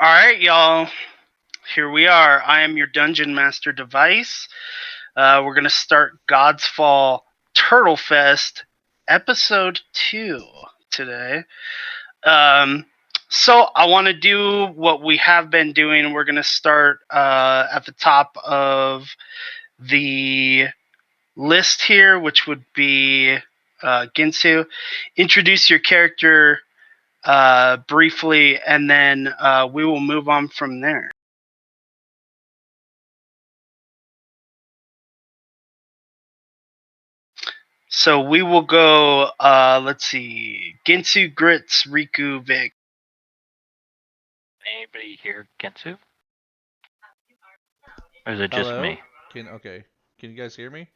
All right, y'all. Here we are. I am your dungeon master device. We're gonna start Godsfall Turtle Fest episode 2 today. Um, so I want to do what we have been doing. We're gonna start at the top of the list here, which would be Ginsu. Introduce your character briefly, and then we will move on from there. So we will go, let's see, Ginsu, Grits, Riku, Vick. Anybody here, Gensu? Or is it just Hello? me? Okay. Can you guys hear me?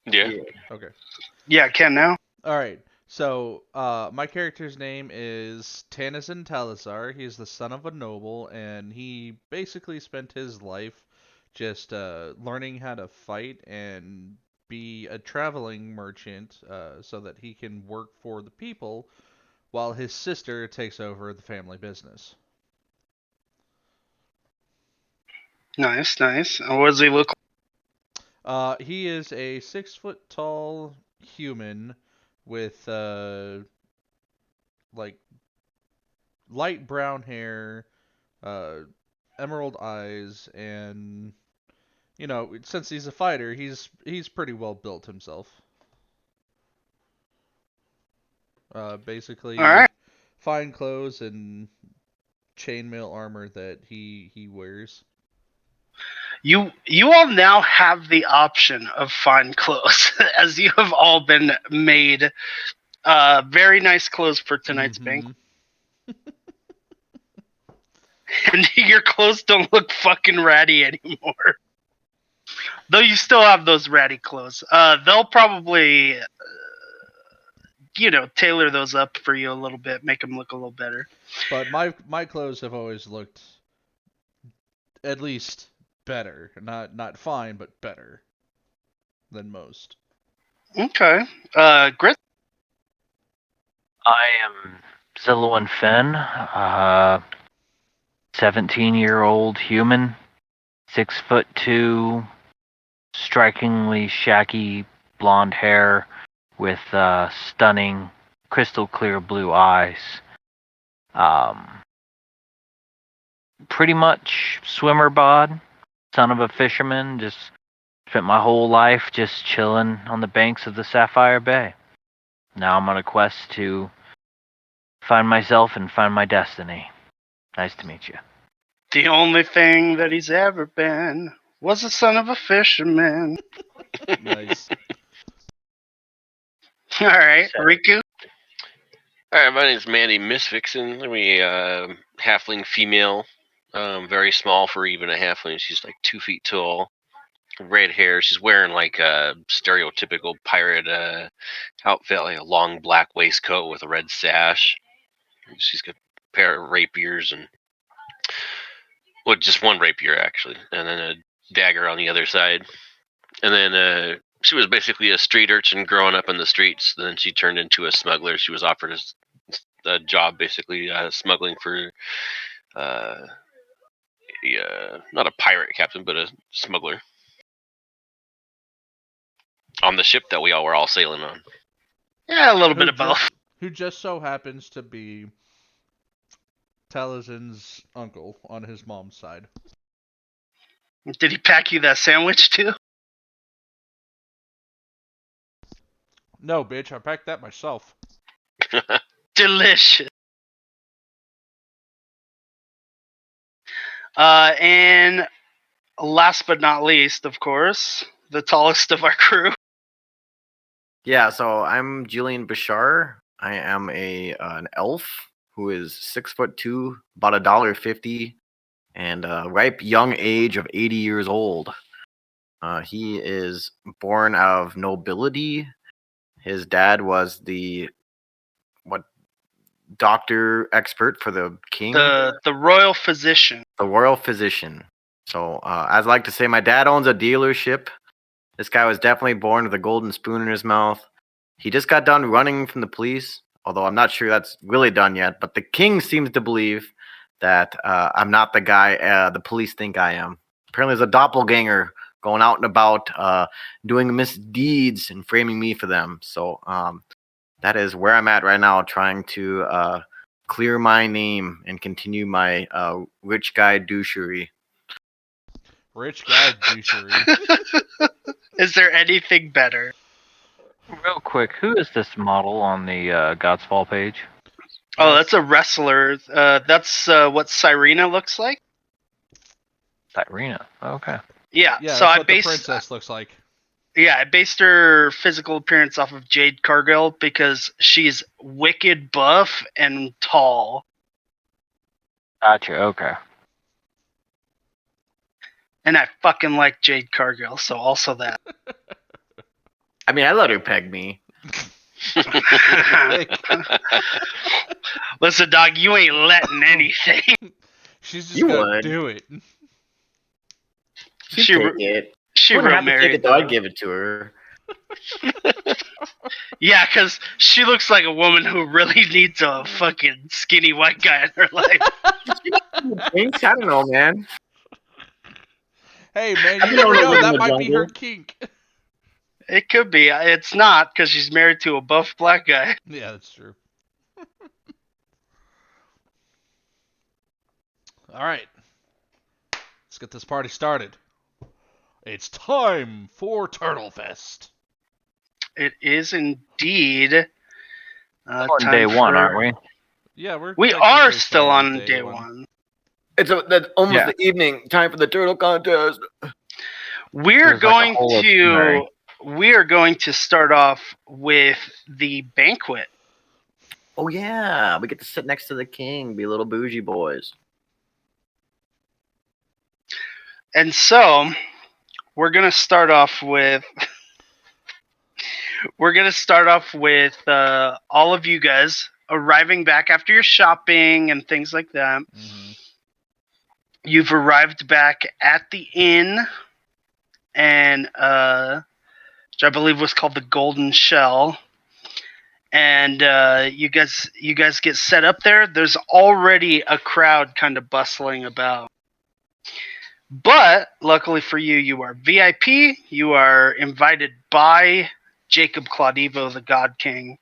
Yeah. Okay. Yeah, Ken now. All right. So, my character's name is Tanizan Talizar. He's the son of a noble, and he basically spent his life just learning how to fight and be a traveling merchant, so that he can work for the people, while his sister takes over the family business. Nice, nice. And what does he look like? He is a 6 foot tall human with like light brown hair, uh, emerald eyes, and since he's a fighter, he's pretty well built himself. Basically, All right. fine clothes and chainmail armor that he wears. You all now have the option of fine clothes, as you have all been made very nice clothes for tonight's banquet. And your clothes don't look fucking ratty anymore. Though you still have those ratty clothes. They'll probably, tailor those up for you a little bit, make them look a little better. But my clothes have always looked at least better, not fine, but better than most. Okay. Grit. I am Zillowin Fin, 17-year-old human, 6'2", strikingly shaggy blonde hair with stunning crystal clear blue eyes. Pretty much swimmer bod, son of a fisherman, just spent my whole life just chilling on the banks of the Sapphire Bay. Now I'm on a quest to find myself and find my destiny. Nice to meet you. The only thing that he's ever been was the son of a fisherman. Nice. All right, Riku. All right, my name is Mandee Mistvixen. I'm a halfling female, very small for even a halfling. She's like 2 feet tall, red hair. She's wearing like a stereotypical pirate outfit, like a long black waistcoat with a red sash. She's got a pair of rapiers and just one rapier actually, and then a dagger on the other side. And then she was basically a street urchin growing up in the streets. Then she turned into a smuggler. She was offered a job, basically smuggling for not a pirate captain, but a smuggler on the ship that we all were all sailing on. Yeah, a little bit of both. Who just so happens to be Talizan's uncle on his mom's side. Did he pack you that sandwich too? No, bitch, I packed that myself. Delicious. And last but not least, of course, the tallest of our crew. Yeah, so I'm Julian Bashir. I am an elf who is 6'2", about $1.50, and a ripe young age of 80 years old. He is born of nobility. His dad was the doctor expert for the king. The royal physician. The royal physician. So, as I like to say, my dad owns a dealership. This guy was definitely born with a golden spoon in his mouth. He just got done running from the police, although I'm not sure that's really done yet. But the king seems to believe that I'm not the guy the police think I am. Apparently, there's a doppelganger going out and about doing misdeeds and framing me for them. So that is where I'm at right now, trying to clear my name and continue my rich guy douchery. Rich guy douchery. Is there anything better? Real quick, who is this model on the Godsfall page? Oh, that's a wrestler. That's what Sarine looks like. Sarine. Okay. Yeah. Yeah, So that's I what the based. princess looks like. Yeah, I based her physical appearance off of Jade Cargill because she's wicked buff and tall. Gotcha. Okay. And I fucking like Jade Cargill, so also that. I mean, I let her peg me. Listen, dog, you ain't letting anything. She's just You gonna would. do it. She'd She take re- it. She Wouldn't real have to take married it though. I'd though. give it to her. Yeah, because she looks like a woman who really needs a fucking skinny white guy in her life. Thanks. I don't know, man. Hey, man, I've you been never on know. in That the might be her jungle. kink. It could be. It's not, because she's married to a buff black guy. Yeah, that's true. All right. Let's get this party started. It's time for Turtle Fest. It is indeed. On Time day one, for- aren't we? Yeah, We technically are still starting on day one. It's that's almost Yeah. the evening. Time for the turtle contest. We're Feels like a going whole to itinerary. we are going to start off with the banquet. Oh yeah, we get to sit next to the king, be little bougie boys. And so we're gonna start off with all of you guys arriving back after your shopping and things like that. Mm-hmm. You've arrived back at the inn, and which I believe was called the Golden Shell. And you guys get set up there. There's already a crowd kind of bustling about. But luckily for you, you are VIP. You are invited by Jacob Claudivo, the God King,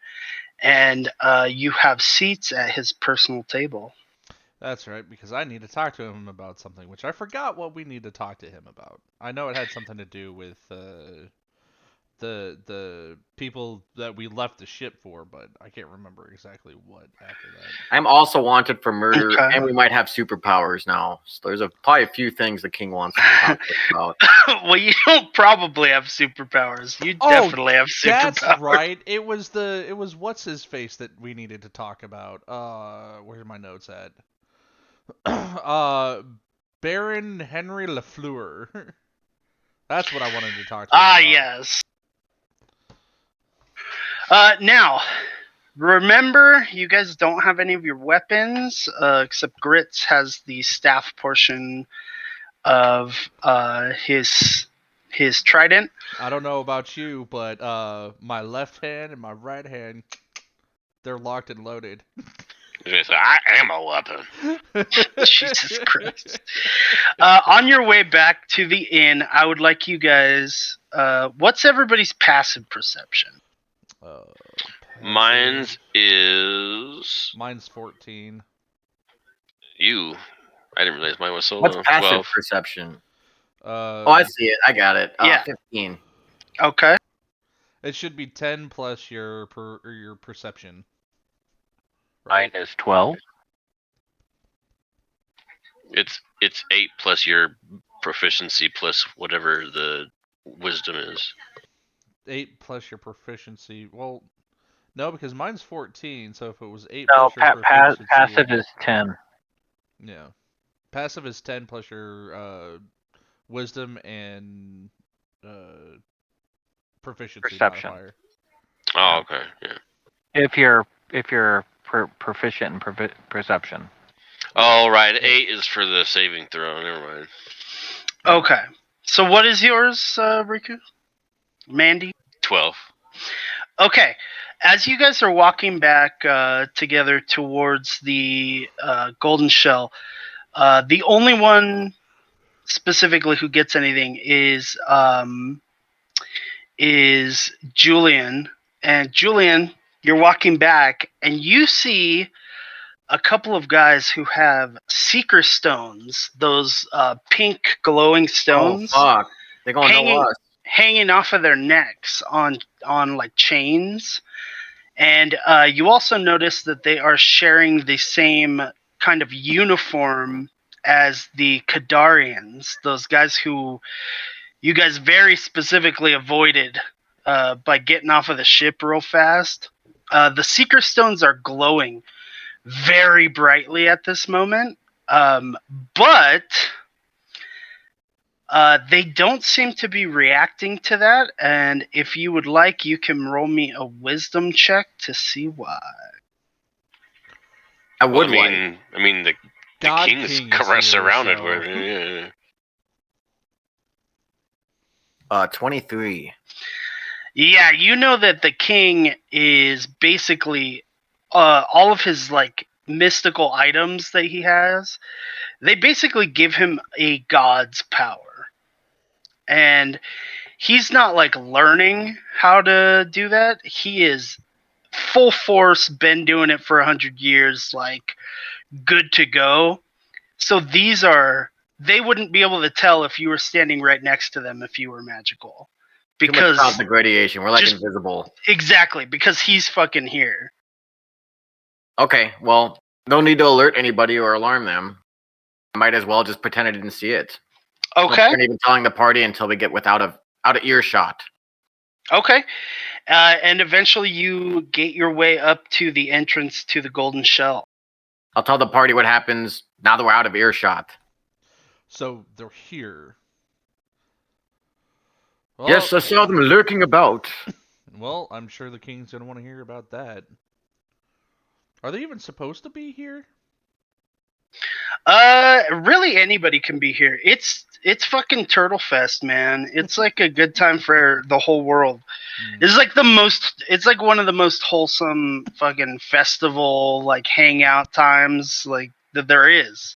and you have seats at his personal table. That's right, because I need to talk to him about something, which I forgot what we need to talk to him about. I know it had something to do with the people that we left the ship for, but I can't remember exactly what after that. I'm also wanted for murder, Okay. and we might have superpowers now. So there's probably a few things the king wants to talk to us about. Well, you don't probably have superpowers. You Oh, definitely have superpowers. That's right. It was what's his face that we needed to talk about. Where's my notes at? Baron Henry Lafleur. That's what I wanted to talk to him about. Yes. Now, remember, you guys don't have any of your weapons, except Grits has the staff portion of his trident. I don't know about you, but my left hand and my right hand, they're locked and loaded. I am a weapon. Jesus Christ. On your way back to the inn, I would like you guys. What's everybody's passive perception? Mine's is Mine's 14. you. I didn't realize mine was so What's low. passive 12. perception? Oh, I see it. I got it. Yeah. 15. Okay. It should be 10 plus your perception. Mine is 12. It's 8 plus your proficiency plus whatever the wisdom is. 8 plus your proficiency. Well, no, because mine's 14. So if it was 8 No, plus your proficiency, passive is 10. Yeah, passive is 10 plus your wisdom and proficiency Perception. modifier. Oh, okay. Yeah. If you're proficient in perception. Oh, right. 8 is for the saving throw. Never mind. Okay. So what is yours, Riku? Mandee? 12. Okay. As you guys are walking back together towards the golden shell, the only one specifically who gets anything is Julian. And Julian, you're walking back, and you see a couple of guys who have seeker stones, those pink glowing stones, Oh fuck! They're gonna know us. hanging off of their necks on like chains. And you also notice that they are sharing the same kind of uniform as the Kadarians, those guys who you guys very specifically avoided by getting off of the ship real fast. The seeker stones are glowing very brightly at this moment, but they don't seem to be reacting to that. And if you would like, you can roll me a wisdom check to see why. I Well, would like. I mean, the God king's King is surrounded here, with so- it. 23. Yeah, you know that the king is basically all of his like mystical items that he has. They basically give him a god's power, and he's not like learning how to do that. He is full force, been doing it for 100 years, like good to go. So they wouldn't be able to tell if you were standing right next to them if you were magical. Too much Because cosmic radiation. We're like just- invisible. exactly, because he's fucking here. Okay, well, no need to alert anybody or alarm them. I might as well just pretend I didn't see it. Okay. No point even telling the party until we get out of earshot. Okay. And eventually you get your way up to the entrance to the golden shell. I'll tell the party what happens now that we're out of earshot. So they're here. Well, Yes, I saw them lurking about. Well, I'm sure the king's gonna want to hear about that. Are they even supposed to be here? Really anybody can be here. It's fucking Turtle Fest, man. It's like a good time for the whole world. It's like one of the most wholesome fucking festival like hangout times like that there is.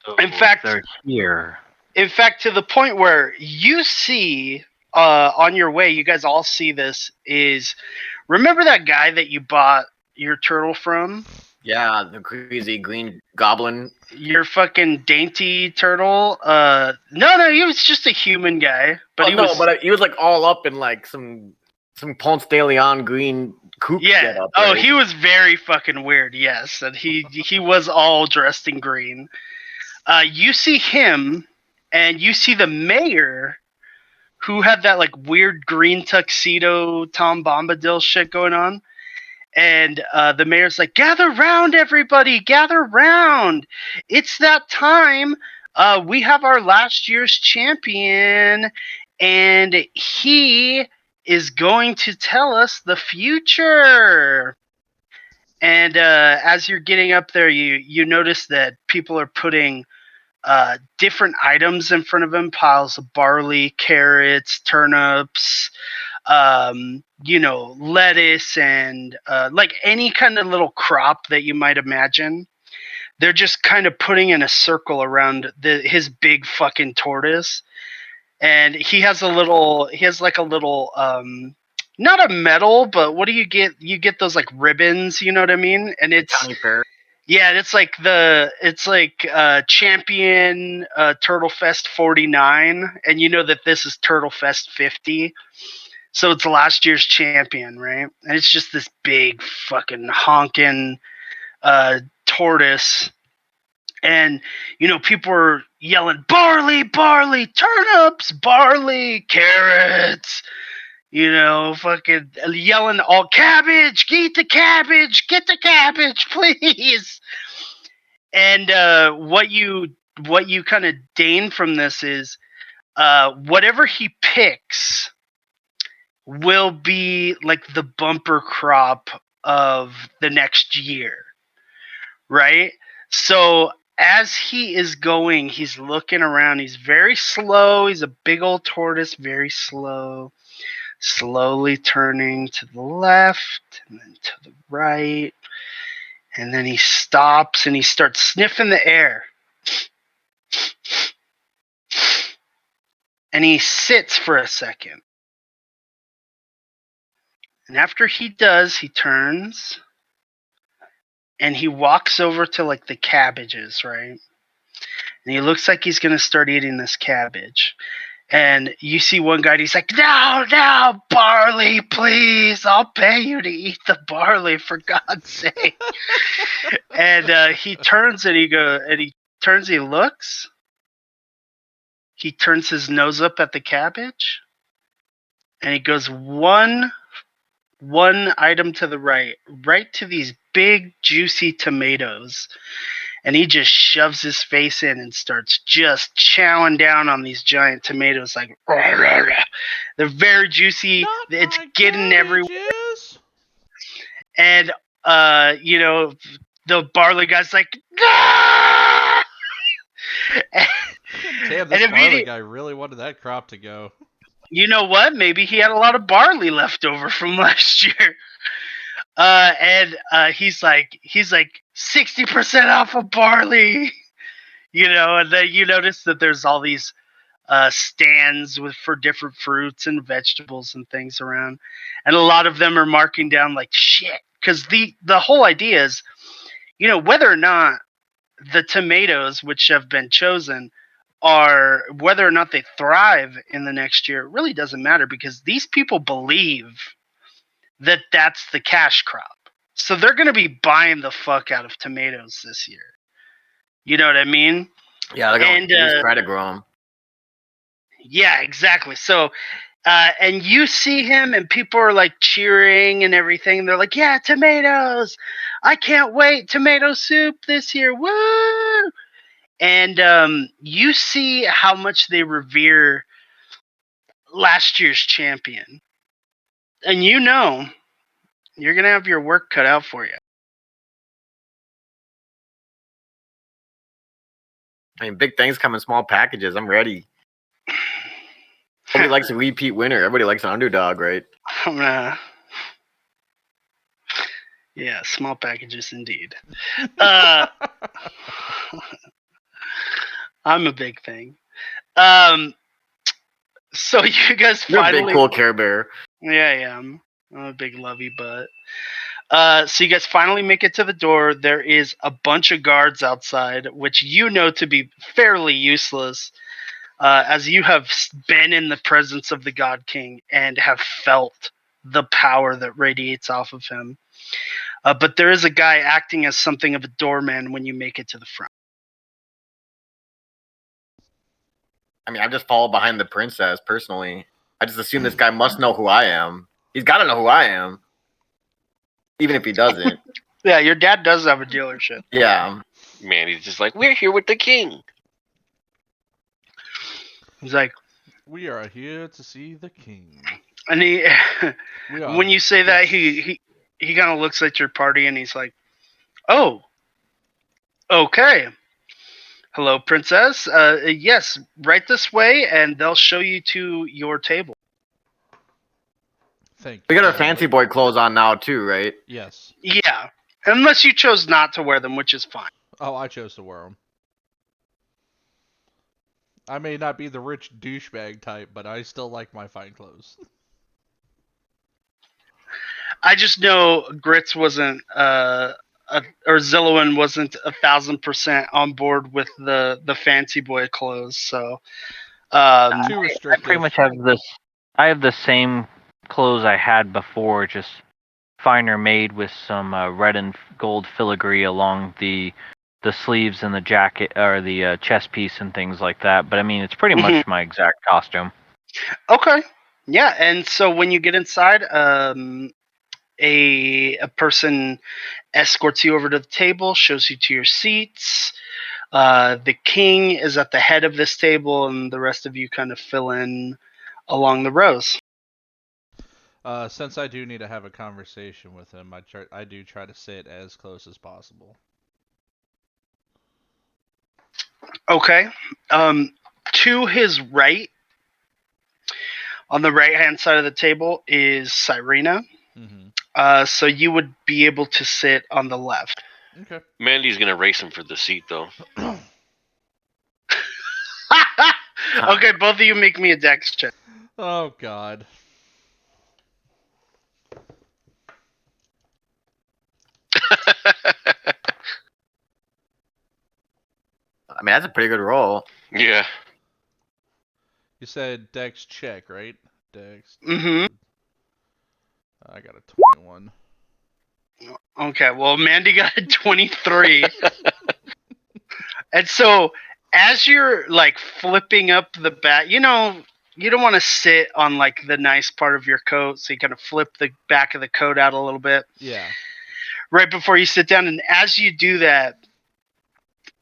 So In fact- they're here. In fact, to the point where you see on your way, you guys all see this, is remember that guy that you bought your turtle from? Yeah, the crazy green goblin. Your fucking dainty turtle? No, he was just a human guy. But he was like all up in like some Ponce de Leon green kook yeah. setup. Oh, right? he was very fucking weird. Yes, and he was all dressed in green. You see him, and you see the mayor, who had that like weird green tuxedo Tom Bombadil shit going on. And the mayor's like, "Gather round, everybody! Gather round! It's that time. We have our last year's champion, and he is going to tell us the future." And as you're getting up there, you notice that people are putting different items in front of him: piles of barley, carrots, turnips, lettuce, and like any kind of little crop that you might imagine. They're just kind of putting in a circle around his big fucking tortoise. And he has like a little not a medal, but what do you get? You get those like ribbons, you know what I mean? And it's County fair. yeah, it's like champion Turtle Fest 49, and you know that this is Turtle Fest 50. So it's last year's champion, right? And it's just this big fucking honking tortoise. And, people are yelling, barley, barley, turnips, barley, carrots, fucking yelling all cabbage, get the cabbage, please. And what you kind of gain from this is whatever he picks will be like the bumper crop of the next year, right? So as he is going, he's looking around. He's very slow. He's a big old tortoise, very slow. slowly turning to the left and then to the right. And then he stops and he starts sniffing the air. And he sits for a second. And after he does, he turns and he walks over to like the cabbages, right? And he looks like he's going to start eating this cabbage. And you see one guy, he's like, no, barley, please. I'll pay you to eat the barley, for God's sake. And he turns and he looks. He turns his nose up at the cabbage. And he goes one item to the right to these big, juicy tomatoes. And he just shoves his face in and starts just chowing down on these giant tomatoes. Like, they're very juicy. Not It's my getting everywhere. cabbages! And, the barley guy's like, "Ah!" Damn, And this barley immediately, guy really wanted that crop to go. you know what? Maybe he had a lot of barley left over from last year. And he's like 60% off of barley, and then you notice that there's all these stands for different fruits and vegetables and things around, and a lot of them are marking down like shit, because the whole idea is, whether or not the tomatoes which have been chosen are, whether or not they thrive in the next year, it really doesn't matter, because these people believe that that's the cash crop. So they're going to be buying the fuck out of tomatoes this year. You know what I mean? Yeah, they're going And to at least try to grow them. yeah, exactly. So, and you see him, and people are like cheering and everything. They're like, "Yeah, tomatoes! I can't wait! Tomato soup this year! Woo!" And you see how much they revere last year's champion, and you're gonna have your work cut out for you. I mean, big things come in small packages. I'm ready. Nobody likes a repeat winner. Everybody likes an underdog, right? I'm gonna. Yeah, small packages indeed. I'm a big thing. So you guys You're finally. a big, cool Care Bear. Yeah, I am. I'm a big lovey butt. So you guys finally make it to the door. There is a bunch of guards outside, which you know to be fairly useless, as you have been in the presence of the God King and have felt the power that radiates off of him. But there is a guy acting as something of a doorman when you make it to the front. I mean, I just follow behind the princess, personally. I just assume this guy must know who I am. He's got to know who I am. Even if he doesn't. Yeah, your dad does have a dealership. Yeah. Man, he's just like, we're here with the king. He's like, We are here to see the king. and he, We are when you say that, he kind of looks at your party and he's like, "Oh, okay. Hello, princess. Yes, right this way, and they'll show you to your table." Thank We you. got our fancy boy clothes on now, too, right? Yes. Yeah, unless you chose not to wear them, which is fine. Oh, I chose to wear them. I may not be the rich douchebag type, but I still like my fine clothes. I just know Grits wasn't, or Zillowin wasn't 1,000% on board with the fancy boy clothes. So, Too I restrictive. pretty much have this. I have the same clothes I had before, just finer made with some red and gold filigree along the sleeves and the jacket or the chest piece and things like that. But I mean, it's pretty much my exact costume. Okay, yeah. And so when you get inside, a person escorts you over to the table, shows you to your seats. The king is at the head of this table, and the rest of you kind of fill in along the rows. Since I do need to have a conversation with him, I do try to sit as close as possible. Okay. To his right, On the right-hand side of the table is Sarina. Mm-hmm. So you would be able to sit on the left. Okay. Mandy's gonna race him for the seat, though. Okay, both of you make me a dex check. Oh God. I mean, that's a pretty good roll. Yeah. You said Dex check, right? Dex. Mm-hmm. I got a 21. Okay, well, Mandee got a 23. And so, as you're, like, flipping up the back, you don't want to sit on, like, the nice part of your coat, so you kind of flip the back of the coat out a little bit. Yeah. Right before you sit down, and as you do that,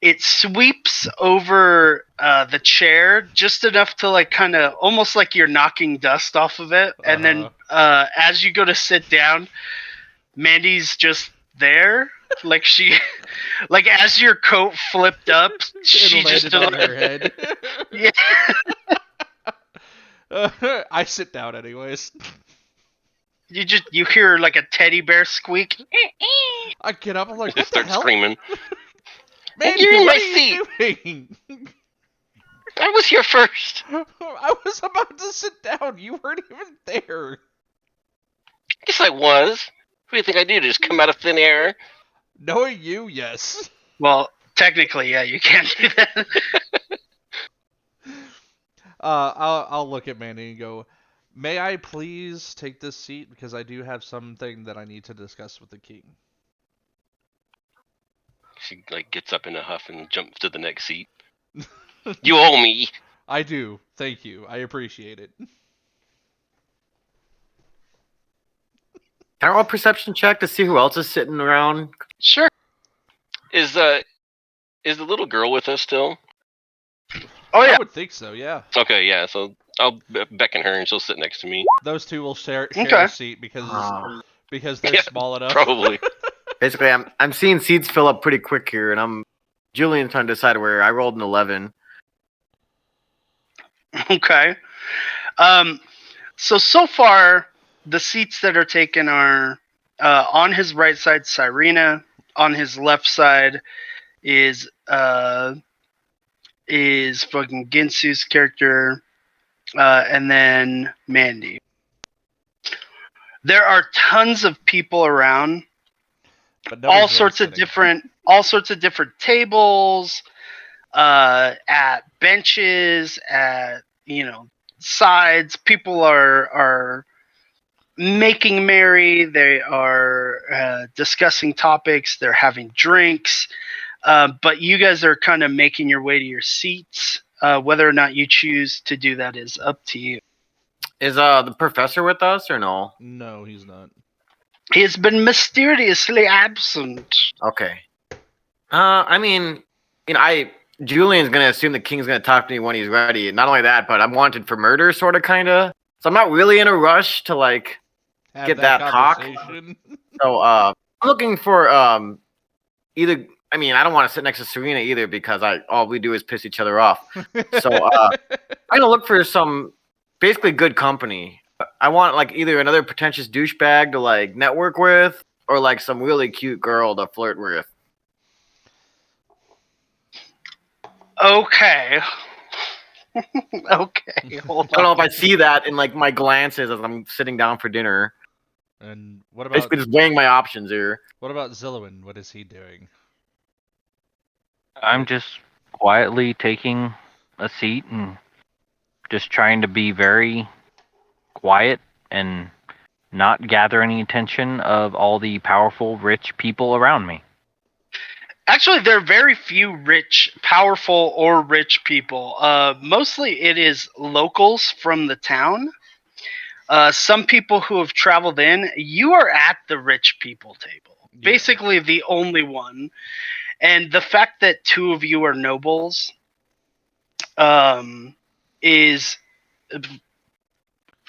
it sweeps over the chair just enough to, like, kind of almost like you're knocking dust off of it. And then as you go to sit down, Mandy's just there. Like, like, as your coat flipped up, she just on her head. Yeah. I sit down anyways. You hear like a teddy bear squeak. I get up. I'm like, Just what the start hell? screaming. Man, Give me what my are you seat. doing? I was here first. I was about to sit down. You weren't even there. Yes, I was. What do you think I do? Just come out of thin air? Knowing you, yes. Well, technically, yeah, you can't do that. I'll look at Mandy and go, may I please take this seat because I do have something that I need to discuss with the king. She like gets up in a huff and jumps to the next seat. You owe me. I do. Thank you. I appreciate it. Can I roll a perception check to see who else is sitting around? Sure. Is the little girl with us still? Oh yeah. I would think so, yeah. Okay, yeah. So I'll beckon her and she'll sit next to me. Those two will share Okay. a seat because they're Yeah, small enough. Probably. Basically, I'm seeing seats fill up pretty quick here, and Julian trying to decide where. I rolled an 11. Okay. So far, the seats that are taken are on his right side, Sarina. On his left side is fucking Ginsu's character, and then Mandee. There are tons of people around. But all sorts of different tables, at benches, at sides. People are making merry. They are discussing topics. They're having drinks. But you guys are kind of making your way to your seats. Whether or not you choose to do that is up to you. Is the professor with us or no? No, he's not. He has been mysteriously absent. Okay. I mean, Julian's gonna assume the king's gonna talk to me when he's ready. Not only that, but I'm wanted for murder, sort of, kinda. So I'm not really in a rush to like get that talk. So I'm looking for either. I mean, I don't want to sit next to Sarina either because all we do is piss each other off. So I'm gonna look for some basically good company. I want like either another pretentious douchebag to like network with, or like some really cute girl to flirt with. Okay. Okay. Hold I don't know on. if I see that in like my glances as I'm sitting down for dinner. And what about Basically, just weighing my options here. What about Zillowin? What is he doing? I'm just quietly taking a seat and just trying to be very quiet and not gather any attention of all the powerful, rich people around me. Actually, there are very few powerful or rich people. Mostly it is locals from the town. Some people who have traveled in. You are at the rich people table. Yeah. Basically the only one. And the fact that two of you are nobles is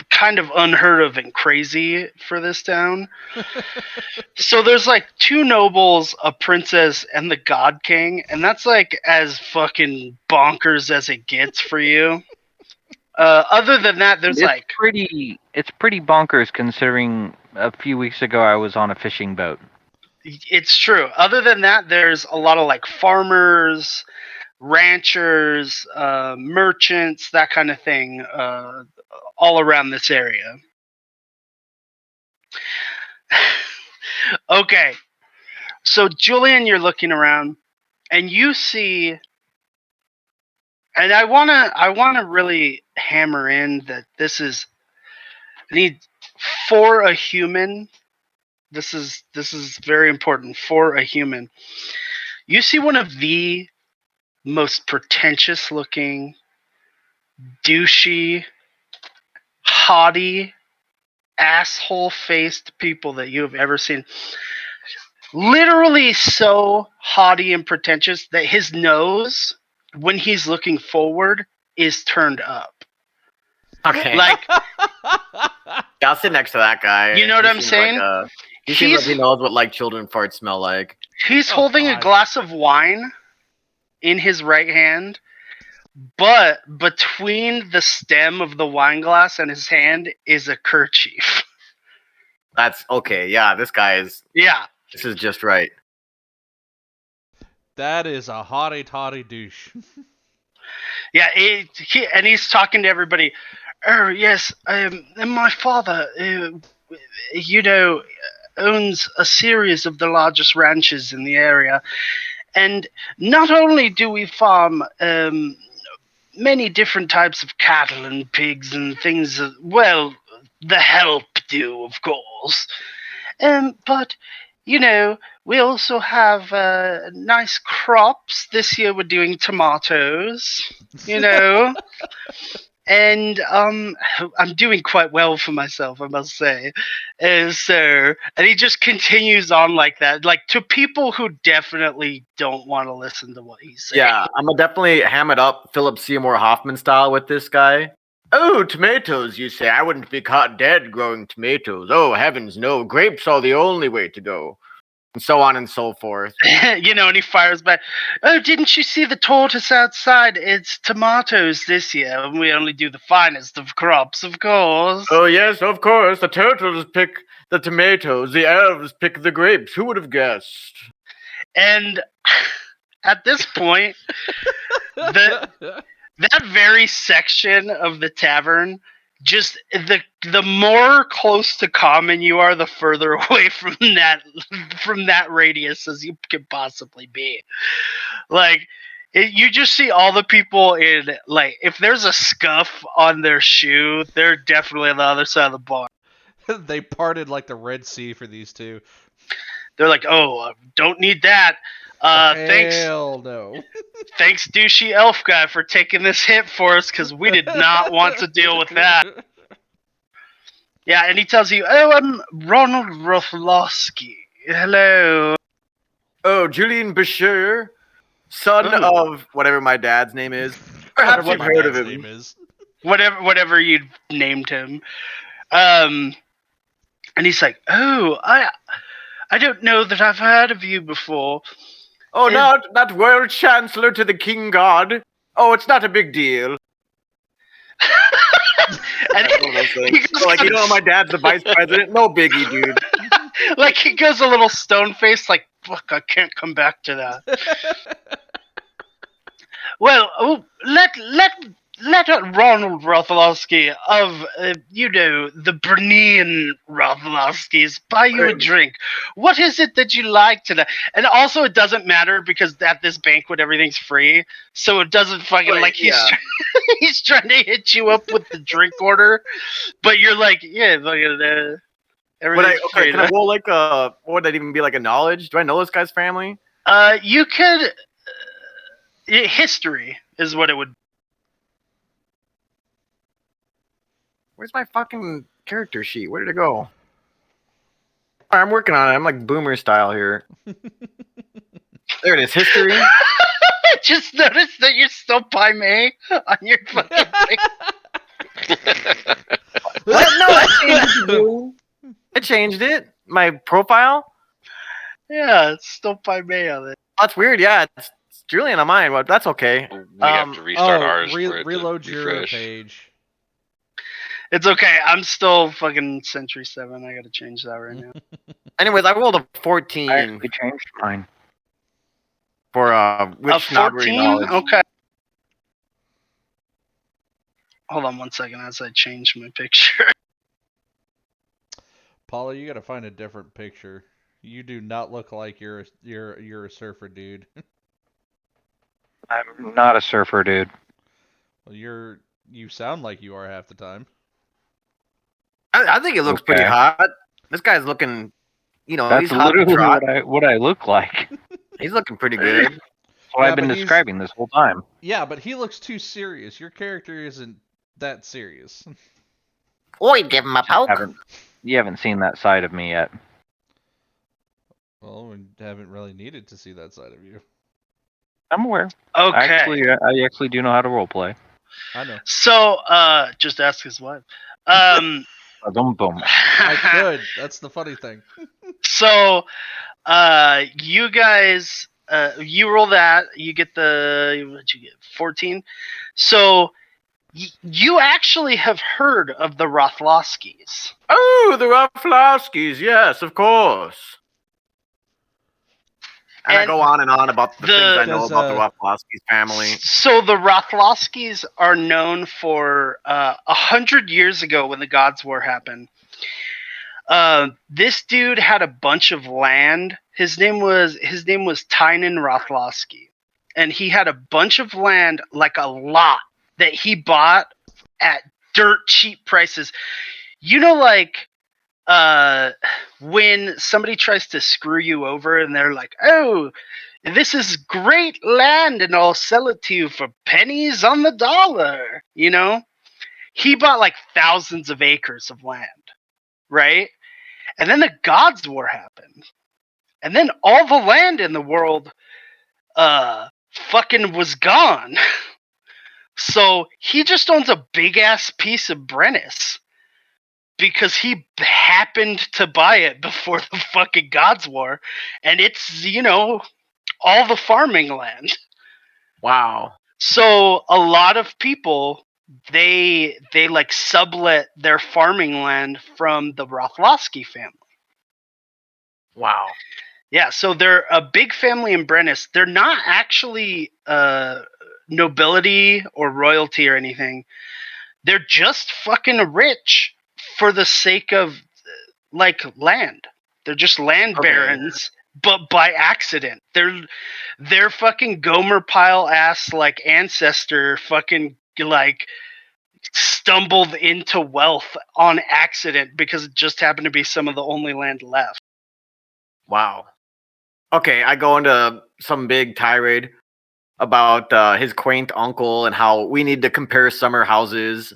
kind of unheard of and crazy for this town. So there's like two nobles, a princess, and the God King, and that's like as fucking bonkers as it gets for you. Other than that, there's It's pretty bonkers considering a few weeks ago I was on a fishing boat. It's true. Other than that, there's a lot of like farmers, ranchers, merchants, that kind of thing, all around this area. Okay, so Julian, you're looking around, and you see, and I wanna really hammer in that this is for a human. This is very important for a human. You see one of the most pretentious looking, douchey, haughty, asshole faced people that you have ever seen. Literally so haughty and pretentious that his nose, when he's looking forward, is turned up. Okay. Like, yeah, I'll sit next to that guy. You know what I'm saying? He seems like he knows what like children farts smell like. He's holding a glass of wine in his right hand, but between the stem of the wine glass and his hand is a kerchief. That's okay. Yeah, this guy is. Yeah. This is just right. That is a hottie toddy douche. Yeah, and he's talking to everybody. Oh yes, and my father, owns a series of the largest ranches in the area, and not only do we farm many different types of cattle and pigs and things. Well, the help do, of course, but. We also have nice crops. This year we're doing tomatoes, and I'm doing quite well for myself, I must say. And he just continues on like that, like to people who definitely don't want to listen to what he's saying. Yeah, I'm gonna definitely ham it up Philip Seymour Hoffman style with this guy. Oh, tomatoes, you say? I wouldn't be caught dead growing tomatoes. Oh, heavens, no. Grapes are the only way to go. And so on and so forth. And he fires back. Oh, didn't you see the tortoise outside? It's tomatoes this year, and we only do the finest of crops, of course. Oh, yes, of course. The turtles pick the tomatoes. The elves pick the grapes. Who would have guessed? And at this point, that very section of the tavern, just the more close to common you are, the further away from that radius as you could possibly be. Like, you just see all the people in, like, if there's a scuff on their shoe, they're definitely on the other side of the bar. They parted like the Red Sea for these two. They're like, oh, don't need that. Thanks. Hell no. Thanks, douchey elf guy, for taking this hit for us, because we did not want to deal with that. Yeah, and he tells you, oh, I'm Ronald Rothlowski. Hello. Oh, Julian Bashir, son of whatever my dad's name is. Perhaps you've heard of him. Whatever you named him. And he's like, oh, I don't know that I've heard of you before. Oh, not World Chancellor to the King God. Oh, it's not a big deal. And my dad's the vice president. No biggie, dude. Like, he goes a little stone faced, like, fuck, I can't come back to that. Well, let Ronald Rothlowski of, the Bernian Rothlowskis buy you a drink. What is it that you like today? And also, it doesn't matter because at this banquet, everything's free. So it doesn't fucking, he's trying to hit you up with the drink order. But you're like, yeah, fucking, everything's free. Can I roll like what would that even be, like a knowledge? Do I know this guy's family? You could, history is what it would. Where's my fucking character sheet? Where did it go? I'm working on it. I'm like boomer style here. There it is. History. I just noticed that you're still by May on your fucking thing. What? No, I changed it. My profile? Yeah, it's still by May on it. That's weird. Yeah, it's Julian on mine. Well, that's okay. We have to restart ours. Reload your page. It's okay. I'm still fucking Century 7. I gotta change that right now. Anyways, I rolled a I 14 actually changed mine. for A which not very 14? knowledge. Okay. Hold on one second as I change my picture. Paula, you gotta find a different picture. You do not look like you're a surfer dude. I'm not a surfer, dude. Well, you sound like you are half the time. I think it looks pretty Okay. hot. This guy's looking, That's he's hot to literally trot. what I look like. That's He's looking pretty good. what Yeah, I've been but he's- describing this whole time. Yeah, but he looks too serious. Your character isn't that serious. Oi, give him a poke. You haven't seen that side of me yet. Well, we haven't really needed to see that side of you. I'm aware. Okay. I actually do know how to roleplay. I know. So, just ask his wife. Boom, boom. I could. That's the funny thing. So, you guys, you roll that. You get what'd you get? 14. So, you actually have heard of the Rothlovskis. Oh, the Raflowskis, yes, of course. And I And go on and on about the things I know Does, about the Raflowskis family. So the Rothlovskis are known for 100 years ago when the Gods War happened. This dude had a bunch of land. His name was Tynan Rothlovsky, and he had a bunch of land, like a lot that he bought at dirt cheap prices. You know, like when somebody tries to screw you over and they're like, "Oh, this is great land and I'll sell it to you for pennies on the dollar." You know, he bought like thousands of acres of land, right? And then the Gods War happened. And then all the land in the world fucking was gone. So he just owns a big ass piece of Brennus because he happened to buy it before the fucking Gods War, and it's, all the farming land. Wow. So a lot of people, they like sublet their farming land from the Rothlovsky family. Wow. Yeah, so they're a big family in Brennus. They're not actually nobility or royalty or anything. They're just fucking rich for the sake of like land. They're just land barons, but by accident. Their fucking Gomer pile ass like ancestor fucking like stumbled into wealth on accident because it just happened to be some of the only land left. Wow. Okay, I go into some big tirade about his quaint uncle and how we need to compare summer houses.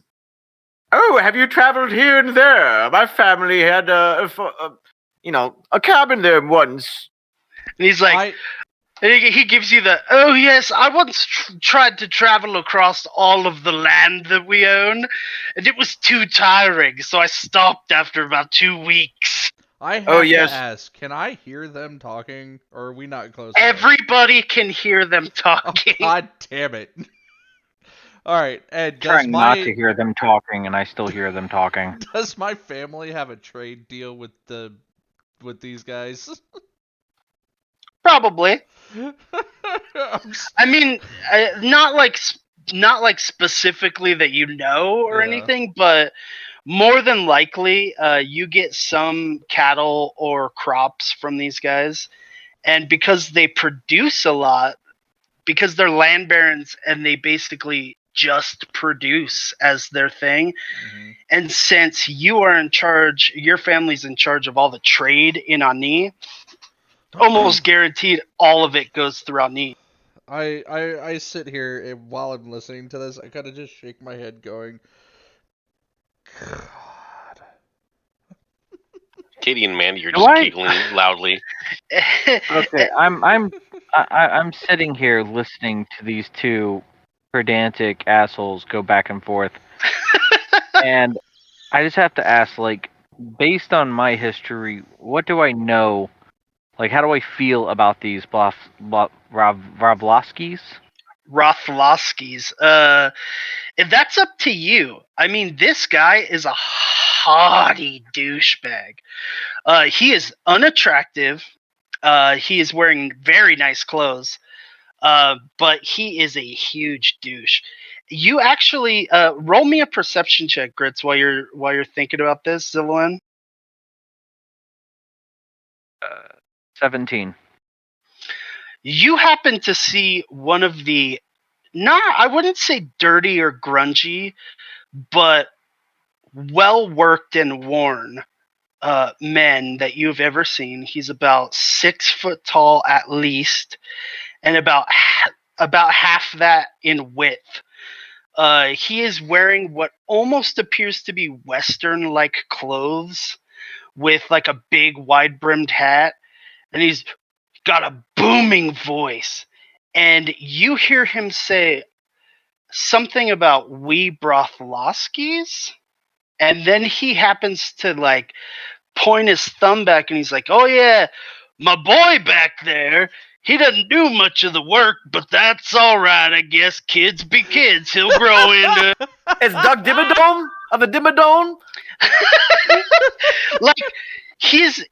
Oh, have you traveled here and there? My family had a cabin there once. And he's like, he gives you the, "Oh yes, I once tried to travel across all of the land that we own, and it was too tiring, so I stopped after about 2 weeks." I have Oh, yes. to ask, can I hear them talking, or are we not close Everybody can hear them enough? talking. Oh, God damn it. Alright, and Trying not to hear them talking, and I still hear them talking. does my family have a trade deal with these guys? Probably. I'm I mean, not like specifically that or Yeah. anything, but more than likely, you get some cattle or crops from these guys, and because they produce a lot, because they're land barons and they basically just produce as their thing. Mhm. And since you are in charge, your family's in charge of all the trade in Ani, almost guaranteed all of it goes through Ani. I sit here and while I'm listening to this, I kind of just shake my head, going, God. Katie and Mandee are Do just I- giggling loudly. Okay, I'm sitting here listening to these two pedantic assholes go back and forth, and I just have to ask, like, based on my history, what do I know? Like, how do I feel about these Ravlovskis? Rothlowskis. And that's up to you. I mean, this guy is a haughty douchebag. He is unattractive. He is wearing very nice clothes. But he is a huge douche. You actually roll me a perception check, Grits, while you're thinking about this, Zillowin. 17. You happen to see one of the I wouldn't say dirty or grungy, but well worked and worn men that you've ever seen. He's about 6 foot tall at least, and about half that in width. He is wearing what almost appears to be Western-like clothes with like a big wide-brimmed hat, and he's got a booming voice. And you hear him say something about "we Brothlowskis," and then he happens to like point his thumb back, and he's like, "Oh yeah, my boy back there. He doesn't do much of the work, but that's all right, I guess. Kids be kids. He'll grow into." It's Doug Dimmadome of the Dimmadome. Like he's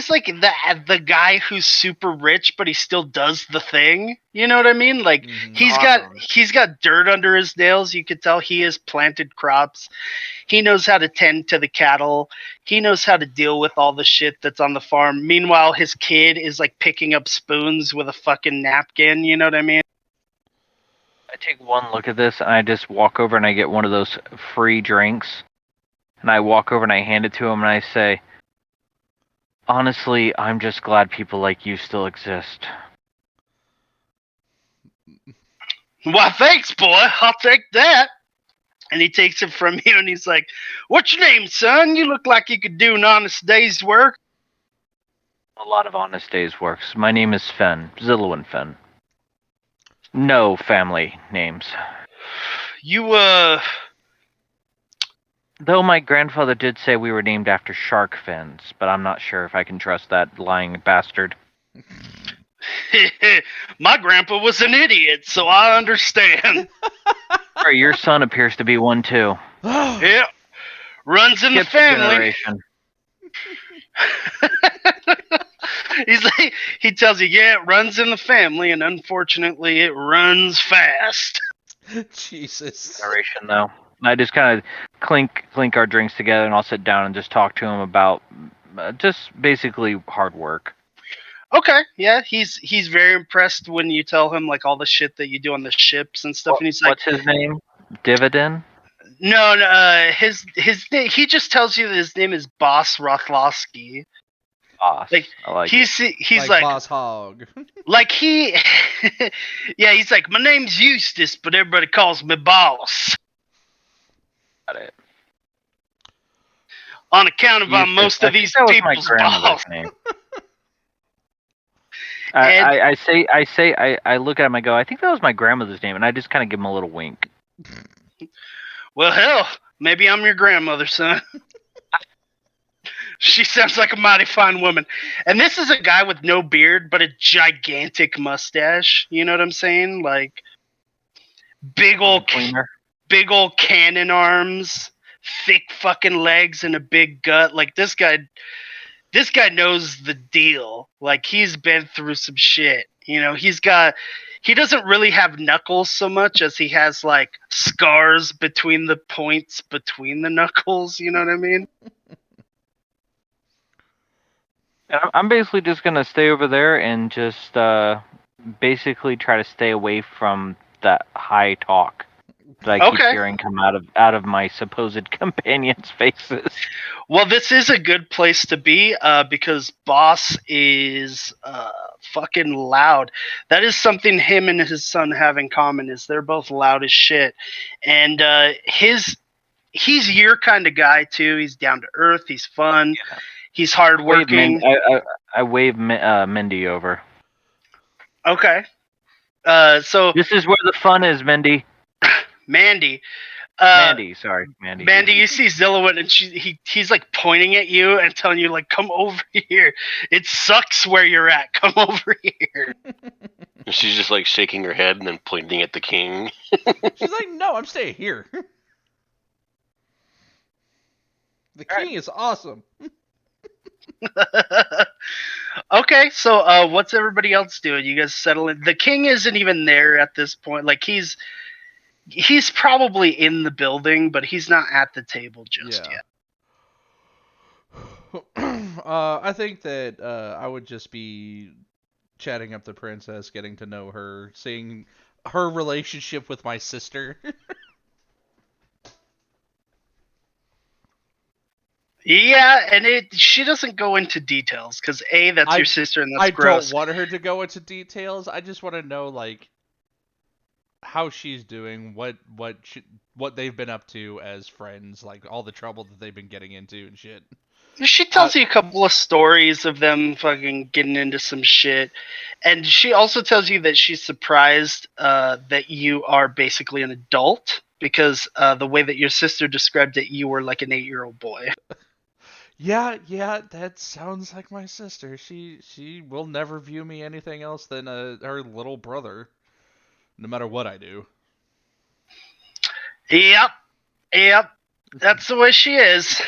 like the guy who's super rich, but he still does the thing. You know what I mean? Like he's got dirt under his nails. You could tell he has planted crops. He knows how to tend to the cattle. He knows how to deal with all the shit that's on the farm. Meanwhile, his kid is like picking up spoons with a fucking napkin. You know what I mean? I take one look at this and I just walk over and I get one of those free drinks. And I walk over and I hand it to him and I say, "Honestly, I'm just glad people like you still exist." Why, thanks, boy. I'll take that. And he takes it from you and he's like, "What's your name, son? You look like you could do an honest day's work." A lot of honest days works. My name is Fin, Zillowin Fin. No family names. You, Though my grandfather did say we were named after shark fins, but I'm not sure if I can trust that lying bastard. My grandpa was an idiot, so I understand. Or your son appears to be one too. Yeah, runs in the Skip family. generation. He's like, he tells you, yeah, it runs in the family, and unfortunately, it runs fast. Jesus. Generation though. I just kind of clink our drinks together, and I'll sit down and just talk to him about just basically hard work. Okay, yeah, he's very impressed when you tell him like all the shit that you do on the ships and stuff, and he's like, "What's his name? Dividend?" No, his name. He just tells you that his name is Boss Rothlowski. Boss. Like I like he's like Boss Hog. like he, yeah, he's like, my name's Eustace, but everybody calls me Boss. Got it. On account of most of these people's boss. Name. I look at him, I go, I think that was my grandmother's name, and I just kind of give him a little wink. Well, hell, maybe I'm your grandmother, son. She sounds like a mighty fine woman. And this is a guy with no beard, but a gigantic mustache. You know what I'm saying? Like, big old cannon arms, thick fucking legs, and a big gut. Like, this guy knows the deal. Like, he's been through some shit. You know, he doesn't really have knuckles so much as he has, like, scars between the points between the knuckles. You know what I mean? And I'm basically just going to stay over there and just basically try to stay away from that high talk that I keep hearing come out of my supposed companions' faces. Well, this is a good place to be because Boss is fucking loud. That is something him and his son have in common, is they're both loud as shit. And he's your kind of guy too. He's down to earth. He's fun. Yeah. He's hardworking. I wave Mandee over. Okay. So this is where the fun is, Mandee. Mandee. Sorry, Mandee. Mandee, you see Zillowin, and he's like pointing at you and telling you like, "Come over here. It sucks where you're at. Come over here." She's just like shaking her head and then pointing at the king. She's like, no, I'm staying here. The king is awesome. Okay, so what's everybody else doing? You guys settling? The king isn't even there at this point. Like he's probably in the building, but he's not at the table just yet. I think that I would just be chatting up the princess, getting to know her, seeing her relationship with my sister. Yeah, and she doesn't go into details because that's your sister and that's I gross. don't want her to go into details. I just want to know like how she's doing, what they've been up to as friends, like all the trouble that they've been getting into and shit. She tells you a couple of stories of them fucking getting into some shit, and she also tells you that she's surprised that you are basically an adult because the way that your sister described it, you were like an 8-year-old boy. Yeah, that sounds like my sister. She will never view me anything else than her little brother, no matter what I do. Yep, that's the way she is.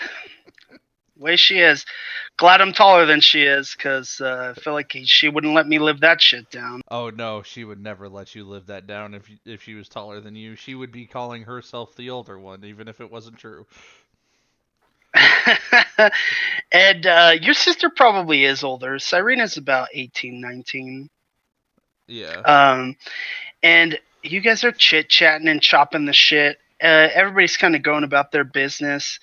Glad I'm taller than she is, because I feel like she wouldn't let me live that shit down. Oh no, she would never let you live that down if she was taller than you. She would be calling herself the older one, even if it wasn't true. And your sister probably is older. Sarine is about 18, 19. Yeah. And you guys are chit-chatting and chopping the shit. Everybody's kind of going about their business.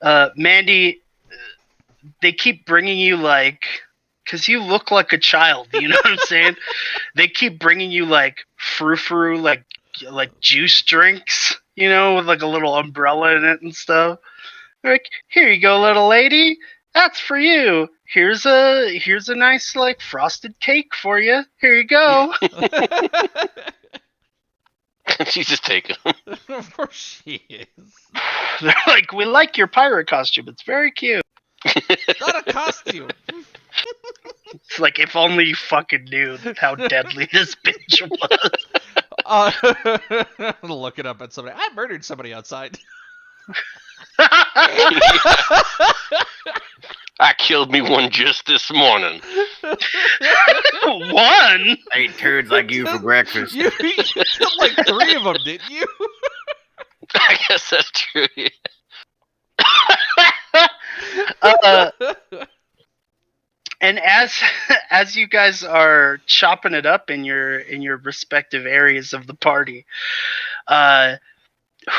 Mandee, they keep bringing you like, because you look like a child, you know what I'm saying? They keep bringing you like frou-frou, like juice drinks, you know, with like a little umbrella in it and stuff. They're like, here you go, little lady. That's for you. Here's a nice like frosted cake for you. Here you go. She's just taking them. Of course she is. They're like, we like your pirate costume. It's very cute. It's not a costume. It's like, if only you fucking knew how deadly this bitch was. Looking up at somebody. I murdered somebody outside. I killed me one just this morning. One? I ate turds like you for breakfast. You killed like 3 of them, didn't you? I guess that's true. Yeah. And as you guys are chopping it up in your respective areas of the party,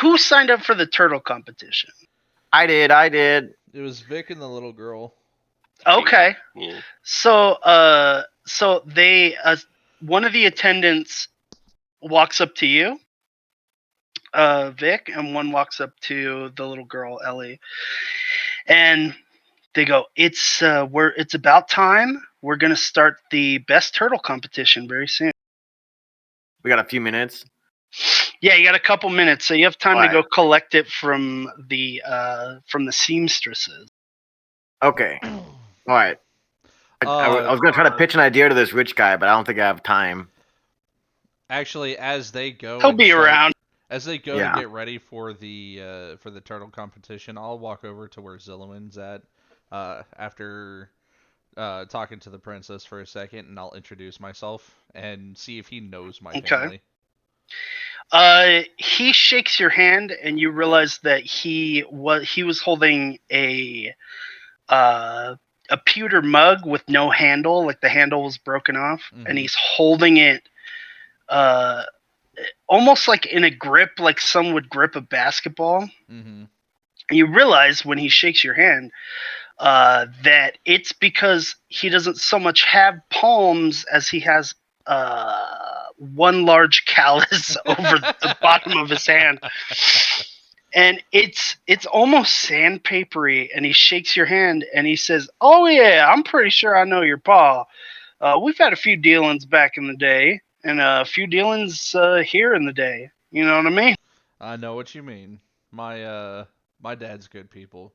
who signed up for the turtle competition? I did. It was Vick and the little girl. Okay. Yeah. So they one of the attendants walks up to you, Vic, and one walks up to the little girl, Ellie, and they go, "It's about time. We're gonna start the best turtle competition very soon." We got a few minutes. Yeah, you got a couple minutes, so you have time to Alright. go collect it from the seamstresses. Okay. All right. I was gonna try to pitch an idea to this rich guy, but I don't think I have time. Actually, as they go, He'll be around. As they go Yeah. to get ready for the turtle competition, I'll walk over to where Zillowin's at. After talking to the princess for a second, and I'll introduce myself and see if he knows my family. He shakes your hand, and you realize that he was holding a pewter mug with no handle, like the handle was broken off, and he's holding it almost like in a grip, like some would grip a basketball. Mm-hmm. And you realize when he shakes your hand that it's because he doesn't so much have palms as he has one large callus over the bottom of his hand. And it's almost sandpapery, and he shakes your hand and he says, "Oh yeah, I'm pretty sure I know your pa. We've had a few dealings back in the day, and a few dealings here in the day. You know what I mean?" I know what you mean. My dad's good people,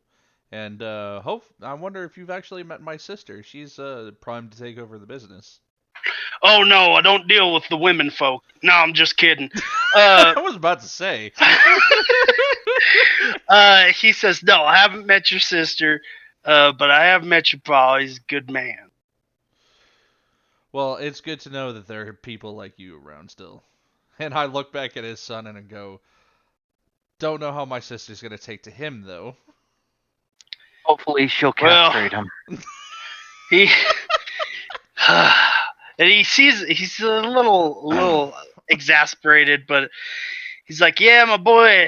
and I wonder if you've actually met my sister. She's primed to take over the business. Oh no, I don't deal with the women folk. No, I'm just kidding. I was about to say. He says, no, I haven't met your sister, but I have met your pa. He's a good man. Well, it's good to know that there are people like you around still. And I look back at his son and I go, don't know how my sister's gonna take to him though. Hopefully she'll Well- castrate him. He and he's a little exasperated, but he's like, yeah, my boy,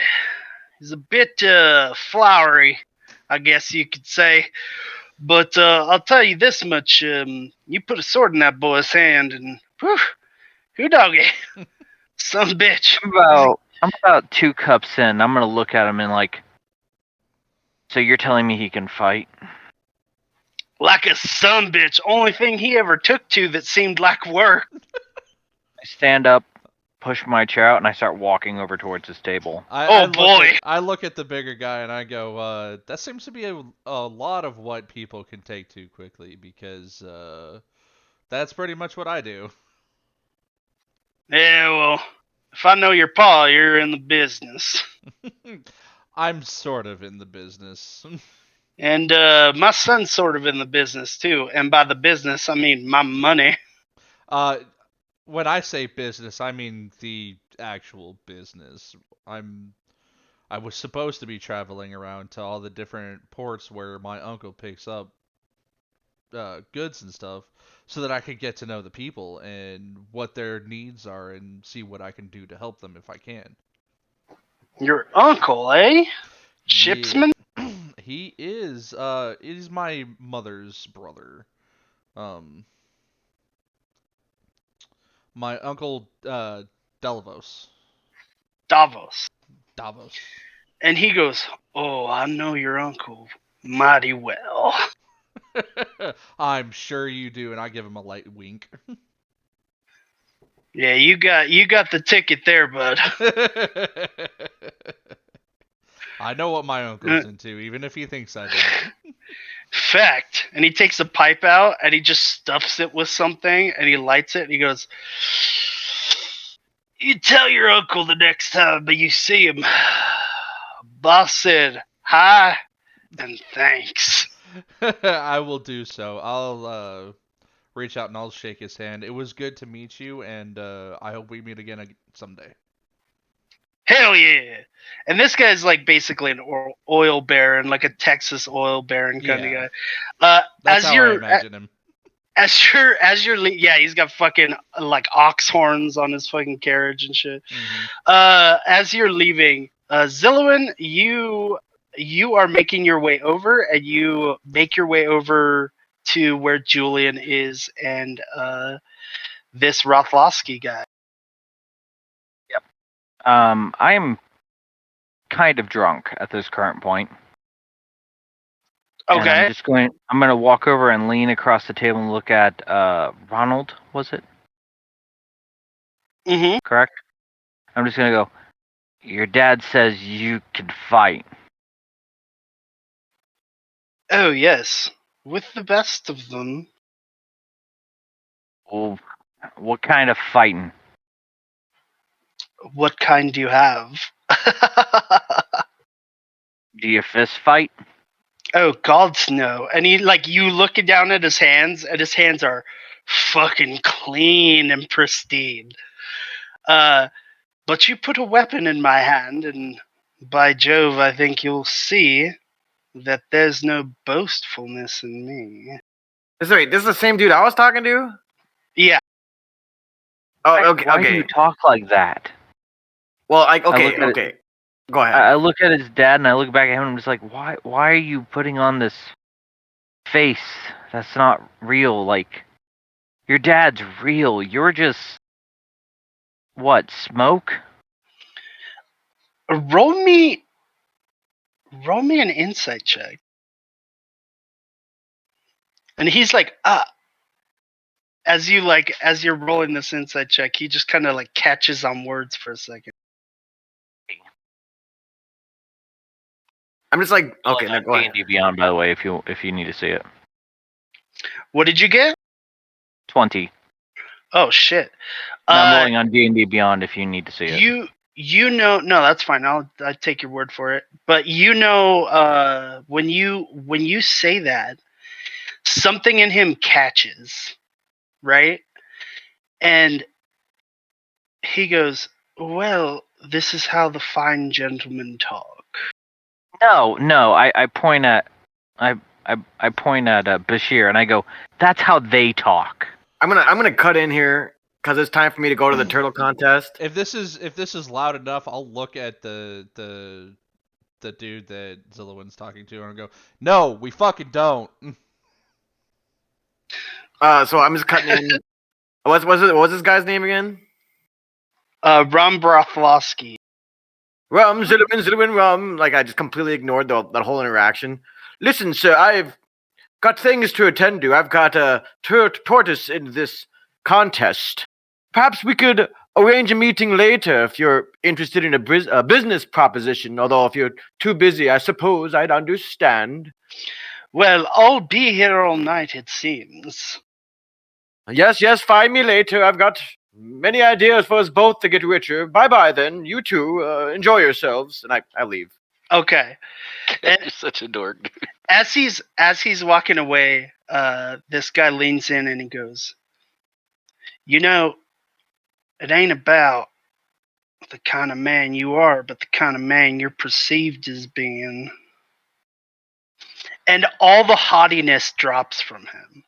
he's a bit flowery, I guess you could say. But I'll tell you this much: you put a sword in that boy's hand, and who doggy, son of a bitch. I'm about 2 cups in. I'm gonna look at him and like. So you're telling me he can fight? Like a son bitch. Only thing he ever took to that seemed like work. I stand up, push my chair out, and I start walking over towards his table. I boy. I look at the bigger guy and I go, that seems to be a lot of what people can take to quickly because that's pretty much what I do. Yeah, well, if I know your pa, you're in the business. I'm sort of in the business. And my son's sort of in the business too. And by the business, I mean my money. When I say business, I mean the actual business. I was supposed to be traveling around to all the different ports where my uncle picks up goods and stuff, so that I could get to know the people and what their needs are and see what I can do to help them if I can. Your uncle, eh? Shipsman? Yeah. He is. It is my mother's brother. Um, my uncle Davos. Davos. Davos. And he goes, oh, I know your uncle mighty well. I'm sure you do, and I give him a light wink. Yeah, you got the ticket there, bud. I know what my uncle's into, even if he thinks I don't. Fact. And he takes a pipe out and he just stuffs it with something and he lights it and he goes, you tell your uncle the next time but you see him. Boss said hi and thanks. I will do so. I'll reach out and I'll shake his hand. It was good to meet you, and I hope we meet again someday. Hell yeah. And this guy's like basically an oil baron, like a Texas oil baron kind of guy. That's how I imagine him. As you're yeah, he's got fucking like ox horns on his fucking carriage and shit. Mm-hmm. As you're leaving, Zillowin, you are making your way over, and you make your way over to where Julian is and this Rothlowski guy. I'm kind of drunk at this current point. And Okay. I'm gonna walk over and lean across the table and look at Ronald, was it? Mm-hmm. Correct? I'm just gonna go, your dad says you can fight. Oh yes, with the best of them. Well, what kind of fighting? What kind do you have? Do you fist fight? Oh, gods no. And he like you looking down at his hands, and his hands are fucking clean and pristine. But you put a weapon in my hand, and by Jove, I think you'll see that there's no boastfulness in me. Wait, this is the same dude I was talking to? Yeah. Oh, okay. Why do you talk like that? Well, okay. Go ahead. I look at his dad and I look back at him and I'm just like, why are you putting on this face that's not real? Like, your dad's real. You're just, what, smoke? Roll me an insight check. And he's like, as you're rolling this insight check, he just kind of like catches on words for a second. I'm just like, okay, no, go ahead. D&D Beyond, by the way, if you need to see it. What did you get? 20. Oh shit. And I'm rolling on D&D Beyond if you need to see it. You know, no, that's fine. I'll take your word for it. But when you say that, something in him catches, right? And he goes, "Well, this is how the fine gentlemen talk." No. I point at Bashir and I go, "That's how they talk." I'm gonna cut in here because it's time for me to go to the turtle contest. If this is loud enough, I'll look at the dude that Zillowin's talking to and go, "No, we fucking don't." So I'm just cutting in. What was this guy's name again? Ram Brothlowski. Rum, Zillowin, rum. Like I just completely ignored that whole interaction. Listen, sir, I've got things to attend to. I've got a tortoise in this contest. Perhaps we could arrange a meeting later if you're interested in a business proposition. Although if you're too busy, I suppose I'd understand. Well, I'll be here all night, it seems. Yes, find me later. I've got many ideas for us both to get richer. Bye-bye then. You two, enjoy yourselves. And I leave. Okay. You're such a dork, dude. As he's walking away, this guy leans in and he goes, "You know, it ain't about the kind of man you are, but the kind of man you're perceived as being." And all the haughtiness drops from him.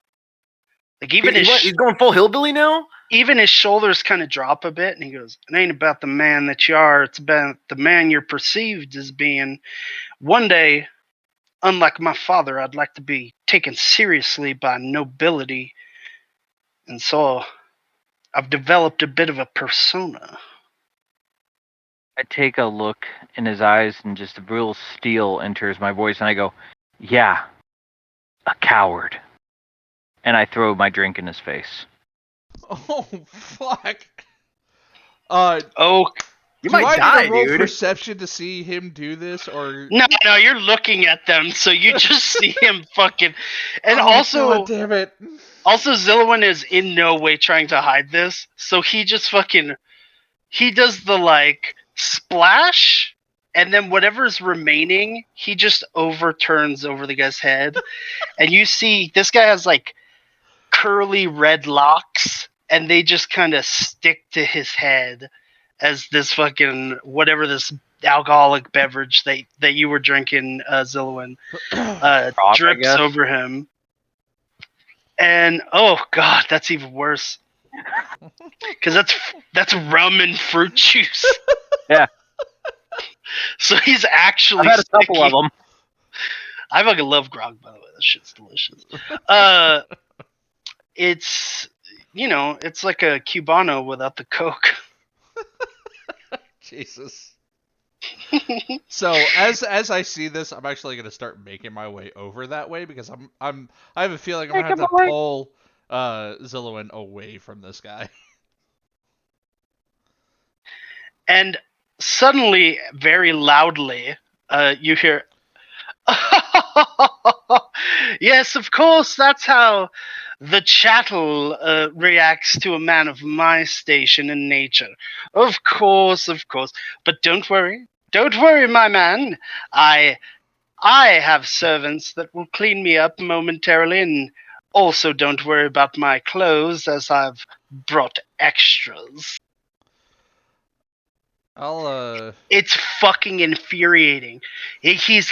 Like He's going full hillbilly now? Even his shoulders kind of drop a bit, and he goes, "It ain't about the man that you are, it's about the man you're perceived as being. One day, unlike my father, I'd like to be taken seriously by nobility, and so I've developed a bit of a persona." I take a look in his eyes and just a real steel enters my voice and I go, "Yeah, a coward." And I throw my drink in his face. Oh fuck. Oh, You might do I die, need to roll dude. perception to see him do this, or no, you're looking at them, so you just see him fucking. And oh, also, God damn it. Also, Zillowin is in no way trying to hide this, so he just he does the like splash, and then whatever's remaining, he just overturns over the guy's head, and you see this guy has like curly red locks, and they just kind of stick to his head as this fucking whatever this alcoholic beverage that you were drinking, Zillowin, drips over him. And oh god, that's even worse. Because that's rum and fruit juice. Yeah. So he's actually. I've had a couple of them. I fucking love grog, by the way. That shit's delicious. It's it's like a Cubano without the Coke. Jesus. So as I see this, I'm actually gonna start making my way over that way because I have a feeling I'm gonna have to pull Zillowin away from this guy. And suddenly, very loudly, you hear, "Yes, of course, that's how the chattel reacts to a man of my station and nature. Of course. But don't worry, my man. I have servants that will clean me up momentarily, and also don't worry about my clothes, as I've brought extras." It's fucking infuriating. He's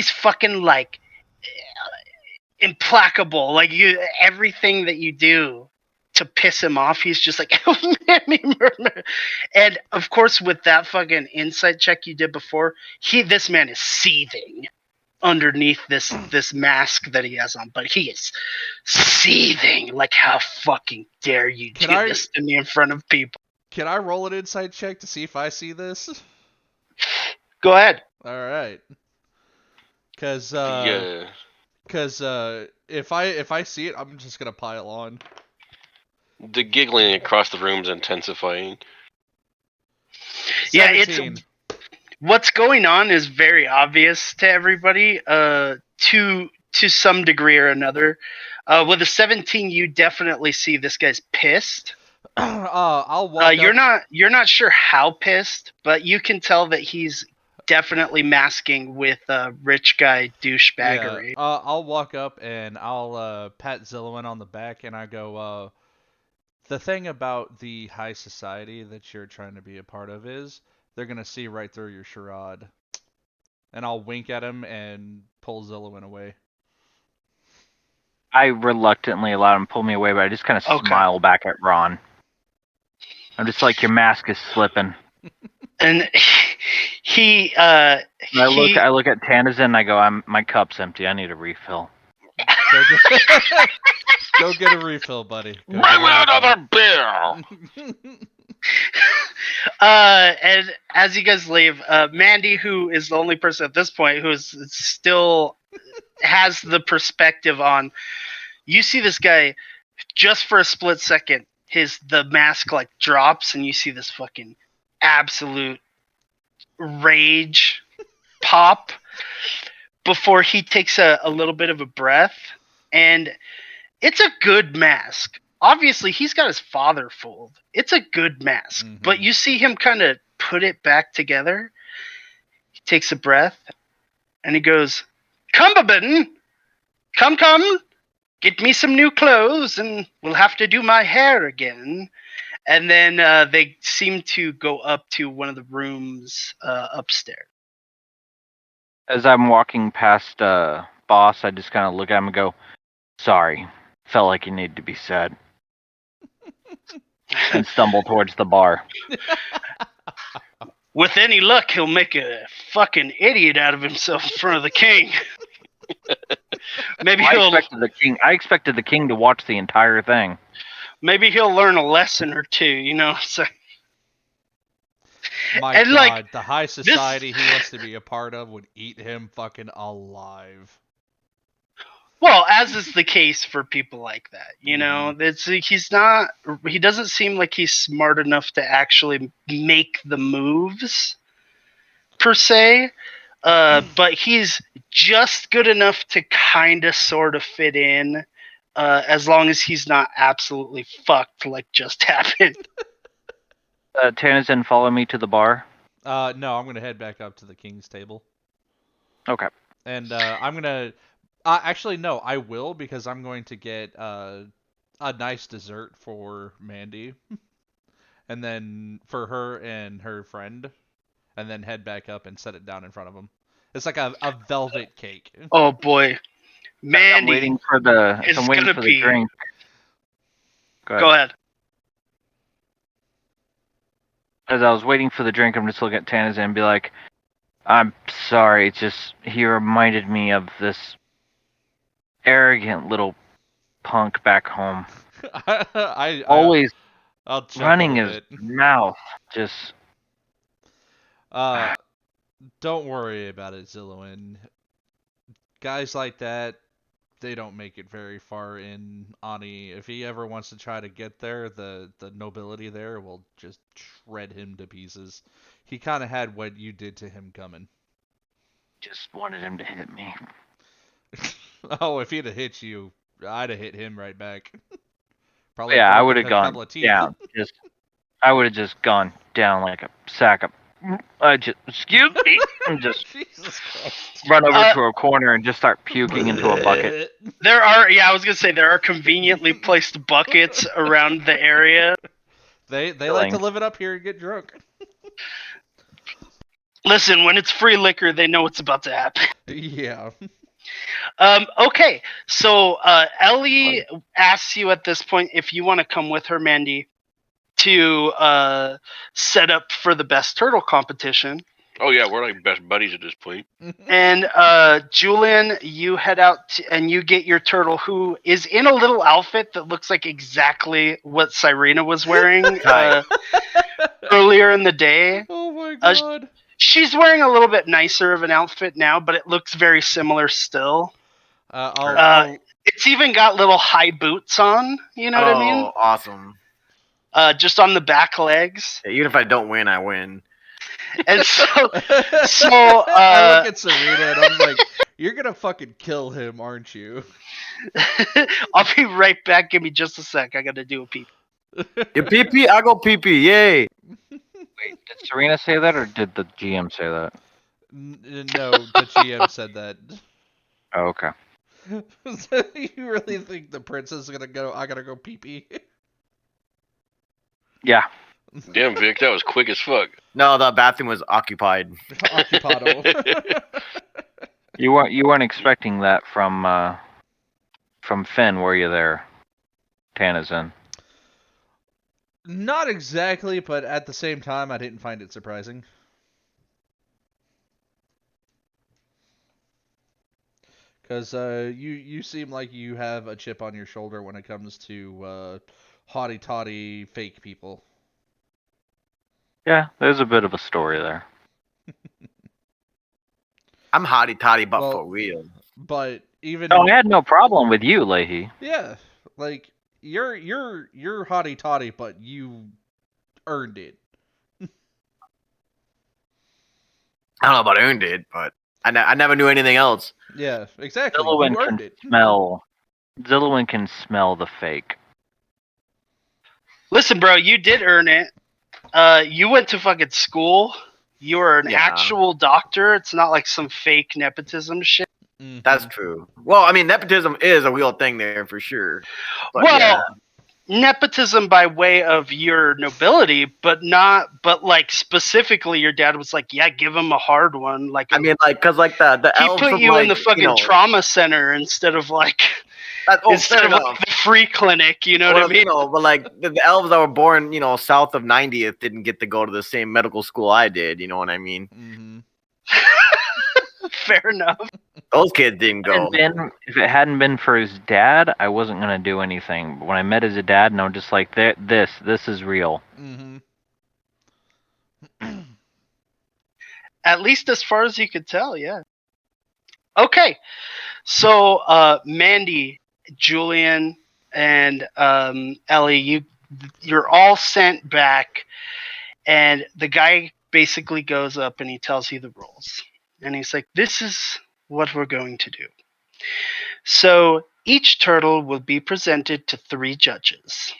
fucking like implacable. Like everything that you do to piss him off, he's just like, and of course, with that fucking insight check you did before, this man is seething underneath this mask that he has on, but he is seething. Like, how fucking dare you do this to me in front of people? Can I roll an insight check to see if I see this? Go ahead. All right. Because if I see it, I'm just gonna pile on. The giggling across the room is intensifying. 17. What's going on is very obvious to everybody. To to some degree or another. With a 17, you definitely see this guy's pissed. I'll walk up. You're not sure how pissed, but you can tell that he's definitely masking with rich guy douchebaggery. Yeah, I'll walk up and I'll pat Zillowin on the back and I go, the thing about the high society that you're trying to be a part of is they're gonna see right through your charade. And I'll wink at him and pull Zillowin away. I reluctantly allowed him to pull me away, but I just kind of smile back at Ron. I'm just like, your mask is slipping. And I look at Tanizan and I go, my cup's empty. I need a refill. Go get a refill, buddy. Bring me another beer. And as you guys leave, Mandee, who is the only person at this point who is still has the perspective on, you see this guy just for a split second, the mask like drops and you see this fucking absolute rage pop before he takes a little bit of a breath. And it's a good mask. Obviously, he's got his father fooled. It's a good mask. Mm-hmm. But you see him kind of put it back together. He takes a breath and he goes, "Cumberbin, come, get me some new clothes and we'll have to do my hair again." And then they seem to go up to one of the rooms upstairs. As I'm walking past Boss, I just kind of look at him and go, "Sorry, felt like it needed to be said." And stumble towards the bar. With any luck, he'll make a fucking idiot out of himself in front of the king. Maybe I expected the king to watch the entire thing. Maybe he'll learn a lesson or two, you know. So, my God, the high society he wants to be a part of would eat him fucking alive. Well, as is the case for people like that, you know, he doesn't seem like he's smart enough to actually make the moves, per se, but he's just good enough to kind of sort of fit in, as long as he's not absolutely fucked like just happened. Tanizan, follow me to the bar. No, I'm going to head back up to the king's table. Okay. And I'm going to... actually, no, I will, because I'm going to get a nice dessert for Mandee. And then for her and her friend. And then head back up and set it down in front of them. It's like a velvet cake. Oh, boy. Mandee I'm waiting for the drink. Go ahead. As I was waiting for the drink, I'm just looking at Tanizan and be like, "I'm sorry, it's just he reminded me of this arrogant little punk back home. Always running his mouth. Just don't worry about it, Zillowin. Guys like that, they don't make it very far in Ani. If he ever wants to try to get there, the nobility there will just shred him to pieces. He kind of had what you did to him coming. Just wanted him to hit me." Oh, if he'd have hit you, I'd have hit him right back. Probably. Yeah, I would have gone down. I would have just gone down like a sack of. Excuse me, and just run over to a corner and just start puking into a bucket. I was gonna say there are conveniently placed buckets around the area. They like to live it up here and get drunk. Listen, when it's free liquor, they know what's about to happen. Yeah. Okay, so Ellie asks you at this point if you want to come with her, Mandee, to set up for the best turtle competition. Oh yeah, we're like best buddies at this point. And Julian, you head out and you get your turtle, who is in a little outfit that looks like exactly what Sarine was wearing earlier in the day. Oh my God. She's wearing a little bit nicer of an outfit now, but it looks very similar still. It's even got little high boots on. You know what I mean? Oh, awesome. Just on the back legs. Yeah, even if I don't win, I win. And so I look at Sarina and I'm like, You're gonna fucking kill him, aren't you? I'll be right back. Give me just a sec. I gotta do a peep. You pee pee, I go pee pee. Yay! Wait, did Sarina say that, or did the GM say that? No, the GM said that. Oh, okay. You really think the princess is gonna go? I gotta go pee pee. Yeah. Damn, Vic, that was quick as fuck. No, the bathroom was occupied. Occupado. You weren't expecting that from Finn, were you there, Tanizan? Not exactly, but at the same time, I didn't find it surprising. Because you seem like you have a chip on your shoulder when it comes to haughty toddy fake people. Yeah, there's a bit of a story there. I'm hotty toddy, but Well, for real. But even Oh, I had no problem with you, Leahy. yeah, like you're hotty toddy, but you earned it. I don't know about earned it, but I never knew anything else. Yeah, exactly. Zillowin You earned can it. smell. Zillowin can smell the fake. Listen, bro, you did earn it. You went to fucking school. You were an Yeah. actual doctor. It's not like some fake nepotism shit. Mhm. That's true. Well, I mean, nepotism is a real thing there for sure. But Well, yeah. nepotism by way of your nobility, but like specifically, your dad was like, "Yeah, give him a hard one." Like, I mean, like, cause like the he elves put from you like in the fucking trauma center instead of like fair enough. like the free clinic. You know what I Well, mean? but like the elves that were born, south of 90th didn't get to go to the same medical school I did. You know what I mean? Mhm. Fair enough. Those kids didn't go. If it hadn't been for his dad, I wasn't gonna do anything. But when I met his dad, and I'm just like, this is real. Mhm. At least as far as you could tell, yeah. Okay, so Mandee, Julian, and Ellie, you're all sent back, and the guy basically goes up and he tells you the rules, and he's like, "This is what we're going to do." So each turtle will be presented to 3 judges.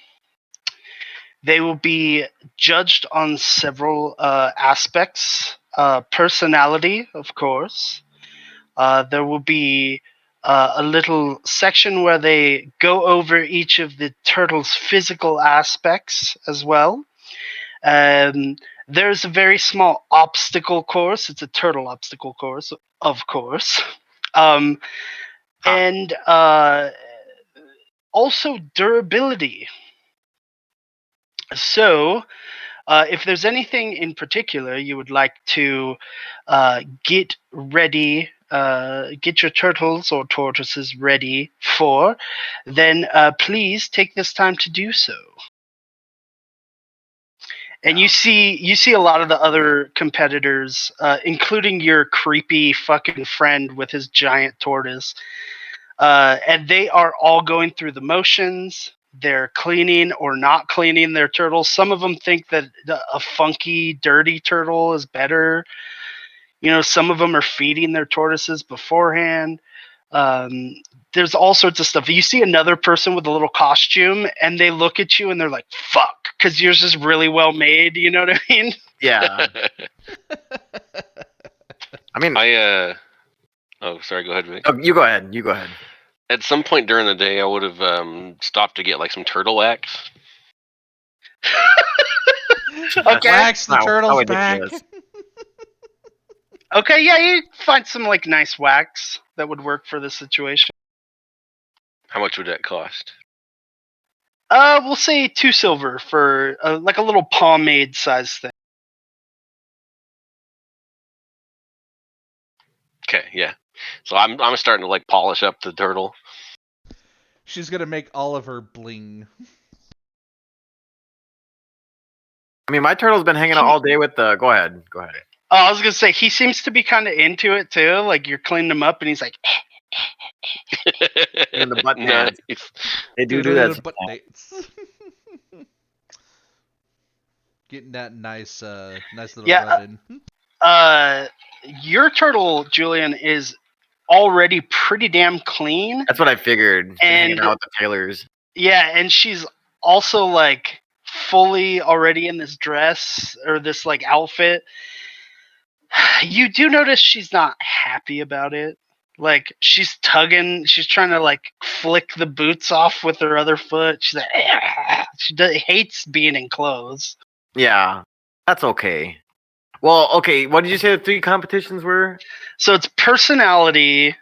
They will be judged on several aspects. Personality, of course. There will be a little section where they go over each of the turtle's physical aspects as well. There's a very small obstacle course. It's a turtle obstacle course, of course. And also durability. So, if there's anything in particular you would like to get ready, get your turtles or tortoises ready for, then please take this time to do so. And you see a lot of the other competitors, including your creepy fucking friend with his giant tortoise, and they are all going through the motions. They're cleaning or not cleaning their turtles. Some of them think that a funky, dirty turtle is better. Some of them are feeding their tortoises beforehand. There's all sorts of stuff. You see another person with a little costume, and they look at you and they're like, "Fuck," because yours is really well made. You know what I mean? Yeah. I mean, Oh, sorry. Go ahead, Vic. you go ahead. You go ahead. At some point during the day, I would have stopped to get like some turtle wax. Okay. Wax the Wow, turtles how back. ridiculous. Okay, yeah, you find some like nice wax that would work for this situation. How much would that cost? We'll say 2 silver for like a little pomade size thing. Okay, yeah. So I'm starting to like polish up the turtle. She's gonna make all of her bling. I mean, my turtle's been hanging out all day with the. Go ahead. Go ahead. Oh, I was gonna say he seems to be kind of into it too. Like you're cleaning him up, and he's like, Doing the butt dance. Nice. They do that. Butt dates. Getting that nice little Yeah, rub in. Your turtle, Julian, is already pretty damn clean. That's what I figured. Been hanging And out with the tailors. yeah, and she's also like fully already in this dress or this like outfit. You do notice she's not happy about it. Like she's tugging, she's trying to like flick the boots off with her other foot. She's like, hates being in clothes. Yeah, that's okay. Well, okay. What did you say the 3 competitions were? So it's personality,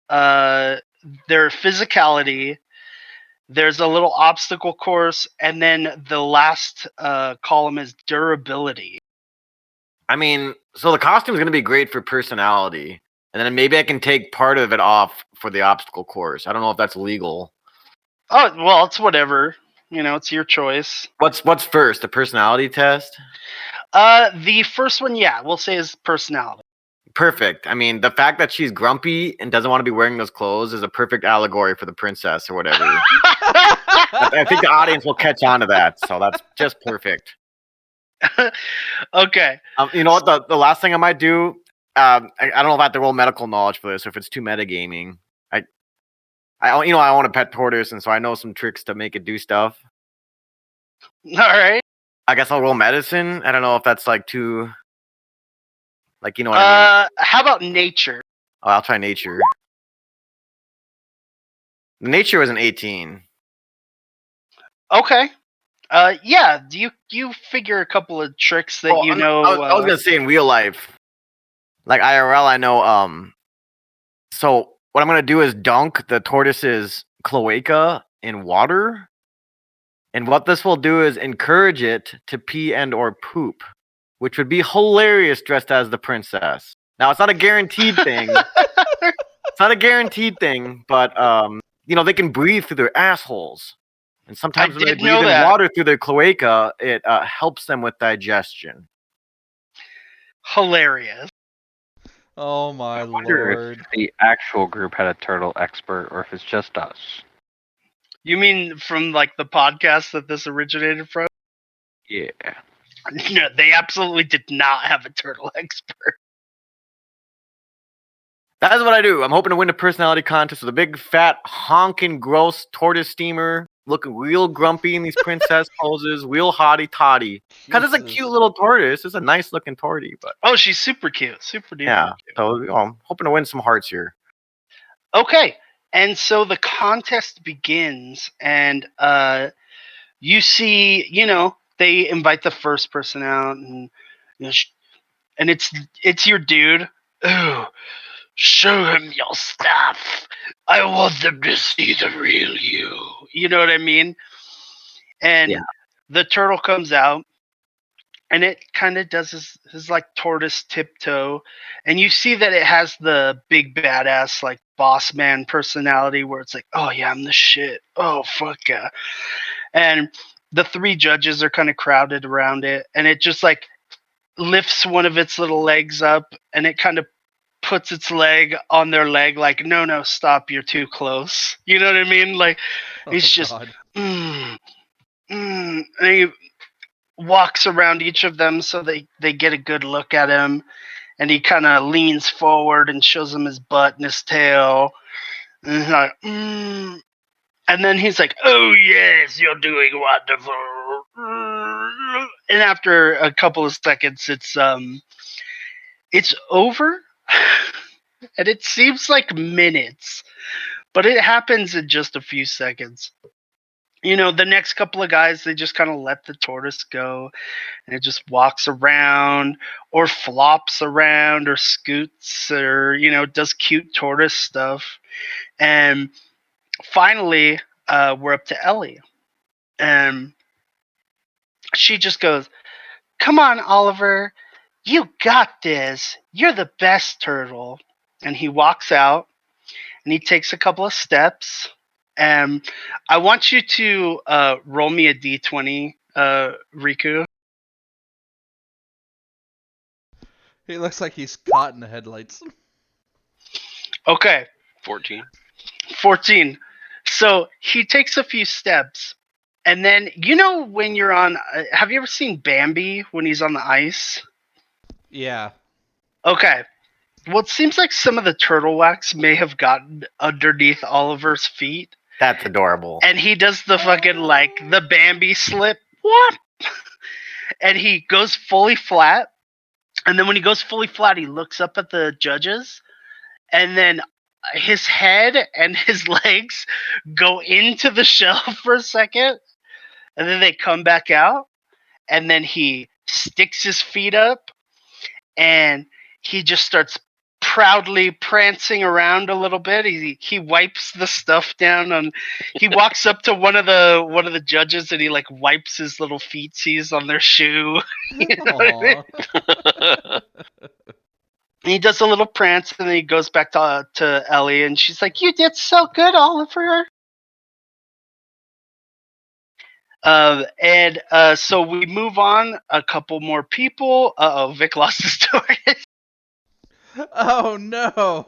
their physicality. There's a little obstacle course, and then the last column is durability. I mean, so the costume is going to be great for personality, and then maybe I can take part of it off for the obstacle course. I don't know if that's legal. Oh well, it's whatever. It's your choice. What's first, the personality test? The first one, yeah, we'll say is personality. Perfect. I mean, the fact that she's grumpy and doesn't want to be wearing those clothes is a perfect allegory for the princess or whatever. I think the audience will catch on to that, so that's just perfect. Okay. You know what? The last thing I might do, I don't know if I have to roll medical knowledge for this, or if it's too metagaming. I own a pet tortoise, and so I know some tricks to make it do stuff. All right. I guess I'll roll medicine. I don't know if that's like too, like, you know what I mean. How about nature? Oh, I'll try nature. Nature was an 18. Okay. Yeah. Do you figure a couple of tricks that you know? I was gonna say in real life, like IRL, I know. So what I'm gonna do is dunk the tortoise's cloaca in water, and what this will do is encourage it to pee and or poop, which would be hilarious dressed as the princess. Now it's not a guaranteed thing. It's not a guaranteed thing, but they can breathe through their assholes, and sometimes when they breathe in water through their cloaca, it helps them with digestion. Hilarious. Oh my I wonder lord. if the actual group had a turtle expert or if it's just us. You mean from like the podcast that this originated from? Yeah. No, they absolutely did not have a turtle expert. That is what I do. I'm hoping to win the personality contest with a big, fat, honking, gross tortoise steamer, looking real grumpy in these princess poses, real hotty toddy. Because it's a cute little tortoise. It's a nice looking tortie, but oh, she's super cute, super duper. yeah. Cute. So I'm hoping to win some hearts here. Okay, and so the contest begins, and you see, they invite the first person out, and and it's your dude. Oh, show him your stuff. I want them to see the real you. You know what I mean? And the turtle comes out, and it kind of does his like tortoise tiptoe, and you see that it has the big badass like boss man personality where it's like, oh yeah, I'm the shit. Oh fuck yeah. And the 3 judges are kind of crowded around it, and it just like lifts one of its little legs up, and it kind of puts its leg on their leg like, no, stop, you're too close. You know what I mean? Like, he's just and he walks around each of them so they get a good look at him, and he kind of leans forward and shows them his butt and his tail, and he's like, and then he's like, oh yes, you're doing wonderful. And after a couple of seconds, it's over. And it seems like minutes, but it happens in just a few seconds. The next couple of guys, they just kind of let the tortoise go, and it just walks around or flops around or scoots or, does cute tortoise stuff. And finally, we're up to Ellie. And she just goes, come on, Oliver. You got this. You're the best turtle. And he walks out, and he takes a couple of steps. And I want you to roll me a d20, Riku. He looks like he's caught in the headlights. Okay. 14. So he takes a few steps, and then when you're on. Have you ever seen Bambi when he's on the ice? Yeah. Okay. Well, it seems like some of the turtle wax may have gotten underneath Oliver's feet. That's adorable. And he does the fucking, like, the Bambi slip. What? And he goes fully flat. And then when he goes fully flat, he looks up at the judges. And then his head and his legs go into the shell for a second. And then they come back out. And then he sticks his feet up. And he just starts proudly prancing around a little bit. He wipes the stuff down on. He walks up to one of the judges and he like wipes his little feetsies on their shoe. You know what I mean? Aw. He does a little prance and then he goes back to Ellie and she's like, "You did so good, Oliver." So we move on. A couple more people. Vick lost his tortoise. Oh no!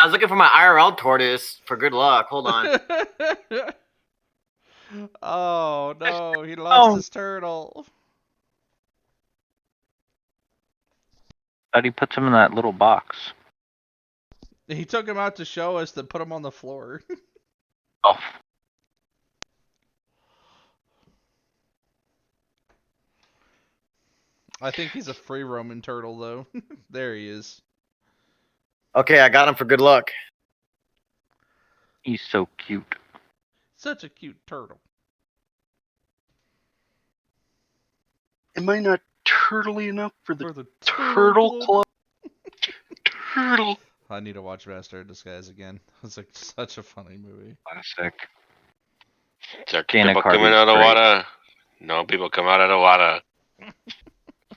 I was looking for my IRL tortoise for good luck. Hold on. Oh no, he lost his turtle. Thought he puts him in that little box. He took him out to show us, then put him on the floor. Oh, I think he's a free roaming turtle though. There he is. Okay, I got him for good luck. he's so cute. Such a cute turtle. Am I not turtly enough for the For the Turtle Club? Turtle. I need to watch Master of Disguise again. It's like such a funny movie. Classic. There Dana people Carvey's coming out of great. water. No, people come out of the water.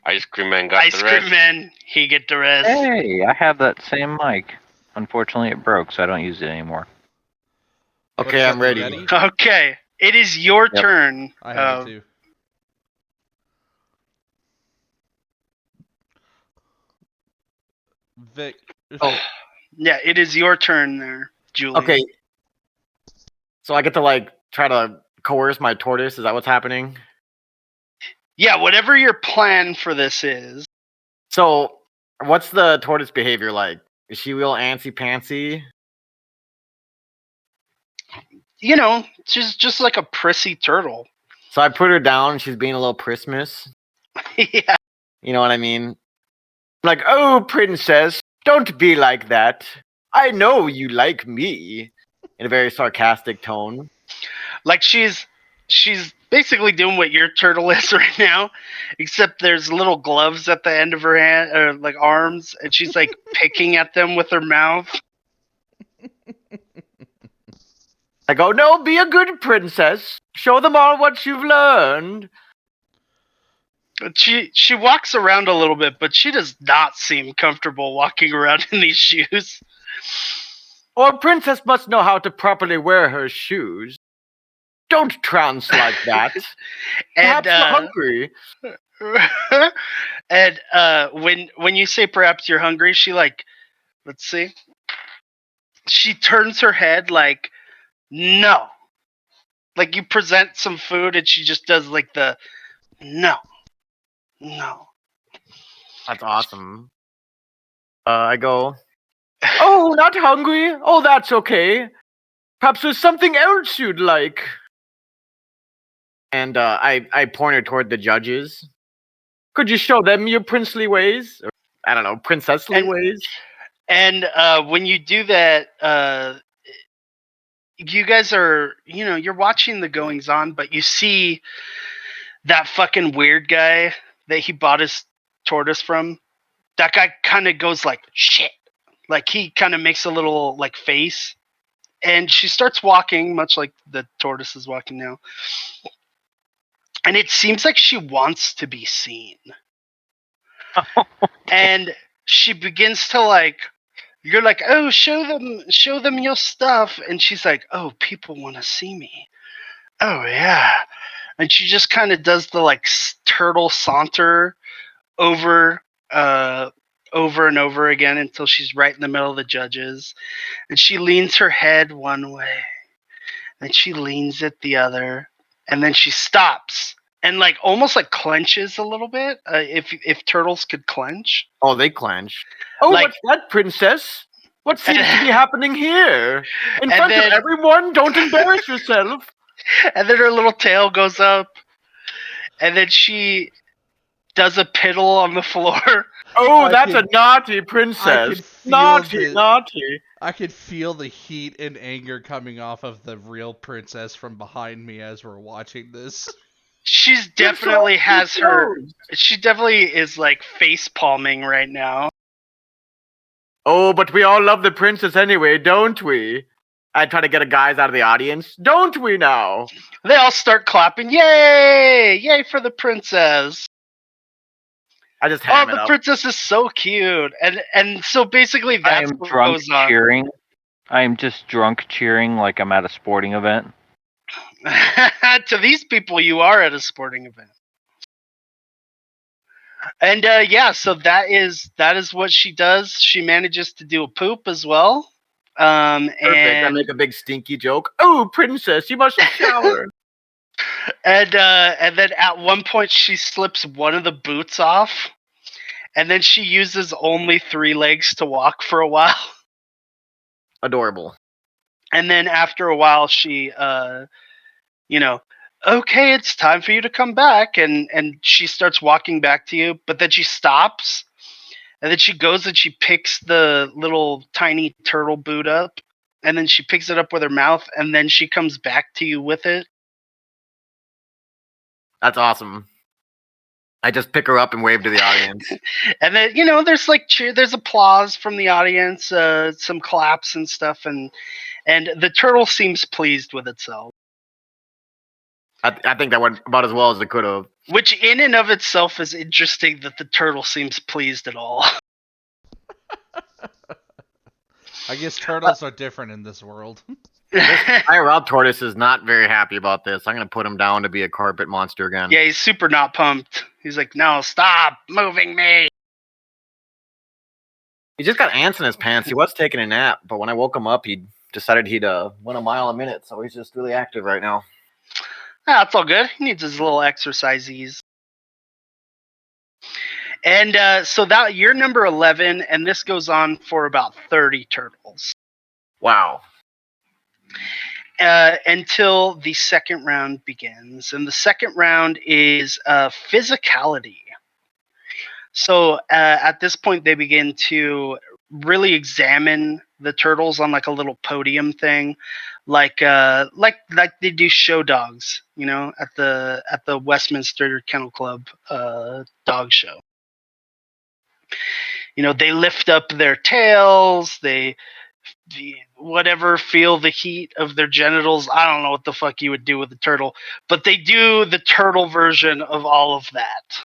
Ice cream man got Ice the cream rest. man, he get the rest. Hey, I have that same mic. Unfortunately, it broke, so I don't use it anymore. Okay, What's I'm that, ready. Yeti? Okay, it is your Yep. turn. I have it too. Vic. Oh. Yeah, it is your turn there, Julian. Okay. So I get to like try to coerce my tortoise. Is that what's happening? Yeah, whatever your plan for this is. So what's the tortoise behavior like? Is she real antsy pantsy? You know, she's just like a prissy turtle. So I put her down. She's being a little Christmas. Yeah. You know what I mean? Like, oh, princess, don't be like that. I know you like me. In a very sarcastic tone. Like she's basically doing what your turtle is right now, except there's little gloves at the end of her hand or like arms, and she's like picking at them with her mouth. I go, no, be a good princess. Show them all what you've learned. She walks around a little bit, but she does not seem comfortable walking around in these shoes. Or a princess must know how to properly wear her shoes. Don't trounce like that. And Perhaps you're hungry. and when you say perhaps you're hungry, she like, let's see. She turns her head like, no. Like you present some food and she just does like the no. That's awesome. I go, oh, not hungry? Oh, that's okay. Perhaps there's something else you'd like. And I point her toward the judges. Could you show them your princely ways? Or, I don't know, princessly ways? And when you do that, you guys are, you're watching the goings on, but you see that fucking weird guy that he bought his tortoise from. That guy kind of goes like, shit. Like he kind of makes a little like face. And she starts walking, much like the tortoise is walking now. And it seems like she wants to be seen. And she begins to like, you're like, oh, show them your stuff. And she's like, oh, people want to see me. Oh, yeah. And she just kind of does the like turtle saunter over and over again until she's right in the middle of the judges. And she leans her head one way. Then she leans it the other. And then she stops and like almost like clenches a little bit. If turtles could clench. Oh, they clench. Oh, Like- what's that, princess? What seems to be happening here? In And front then- of everyone? Don't embarrass yourself. And then her little tail goes up, and then she does a piddle on the floor. Oh, I that's a could- naughty I princess. could feel Naughty, the- naughty. I could feel the heat and anger coming off of the real princess from behind me as we're watching this. She's definitely has her. She definitely is like face palming right now. Oh, but we all love the princess anyway, don't we? I try to get a guys out of the audience. Don't we now? They all start clapping. Yay! Yay for the princess! I just Oh, ham it the up. princess is so cute, and so basically I that's am what drunk goes on. cheering. I am just drunk cheering like I'm at a sporting event. To these people, you are at a sporting event. And yeah, so that is what she does. She manages to do a poop as well. Perfect. I And make a big stinky joke. Oh, princess, you must shower. and then at one point she slips one of the boots off, and then she uses only 3 legs to walk for a while. Adorable. And then after a while she okay, it's time for you to come back, and she starts walking back to you, but then she stops, and then she goes and she picks the little tiny turtle boot up, and then she picks it up with her mouth, and then she comes back to you with it. That's awesome. I just pick her up and wave to the audience. And then there's like there's applause from the audience, some claps and stuff, and the turtle seems pleased with itself. I think that went about as well as it could have. Which in and of itself is interesting that the turtle seems pleased at all. I guess turtles are different in this world. IRL Tortoise is not very happy about this. I'm going to put him down to be a carpet monster again. Yeah, he's super not pumped. He's like, no, stop moving me. He just got ants in his pants. He was taking a nap, but when I woke him up, he decided he'd win a mile a minute, so he's just really active right now. That's all good. He needs his little exercises. And so that you're number 11, and this goes on for about 30 turtles. Wow. Until the second round begins. And the second round is physicality. So at this point, they begin to really examine the turtles on like a little podium thing, like they do show dogs, at the Westminster Kennel Club dog show. They lift up their tails, they feel the heat of their genitals. I don't know what the fuck you would do with a turtle, but they do the turtle version of all of that.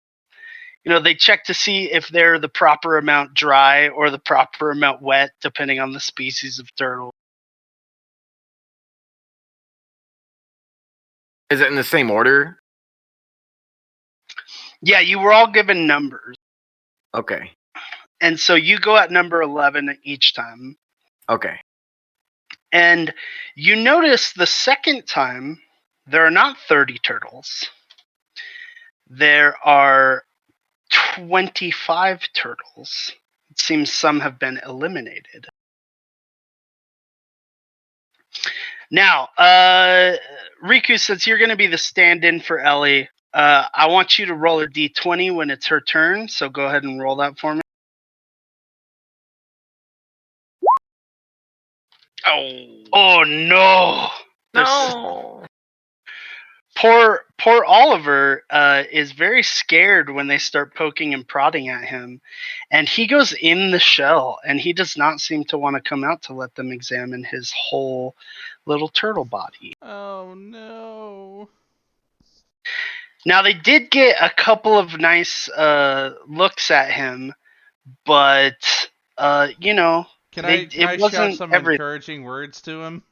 They check to see if they're the proper amount dry or the proper amount wet, depending on the species of turtle. Is it in the same order? Yeah, you were all given numbers. Okay. And so you go at number 11 each time. Okay. And you notice the second time, there are not 30 turtles. There are 25 turtles. It seems some have been eliminated. Now, Riku, since you're going to be the stand-in for Ellie, I want you to roll a d20 when it's her turn, so go ahead and roll that for me. Oh no! No. Poor Oliver is very scared when they start poking and prodding at him, and he goes in the shell, and he does not seem to want to come out to let them examine his whole little turtle body. Oh no. Now they did get a couple of nice looks at him, but Can I shout wasn't some everything. encouraging words to him?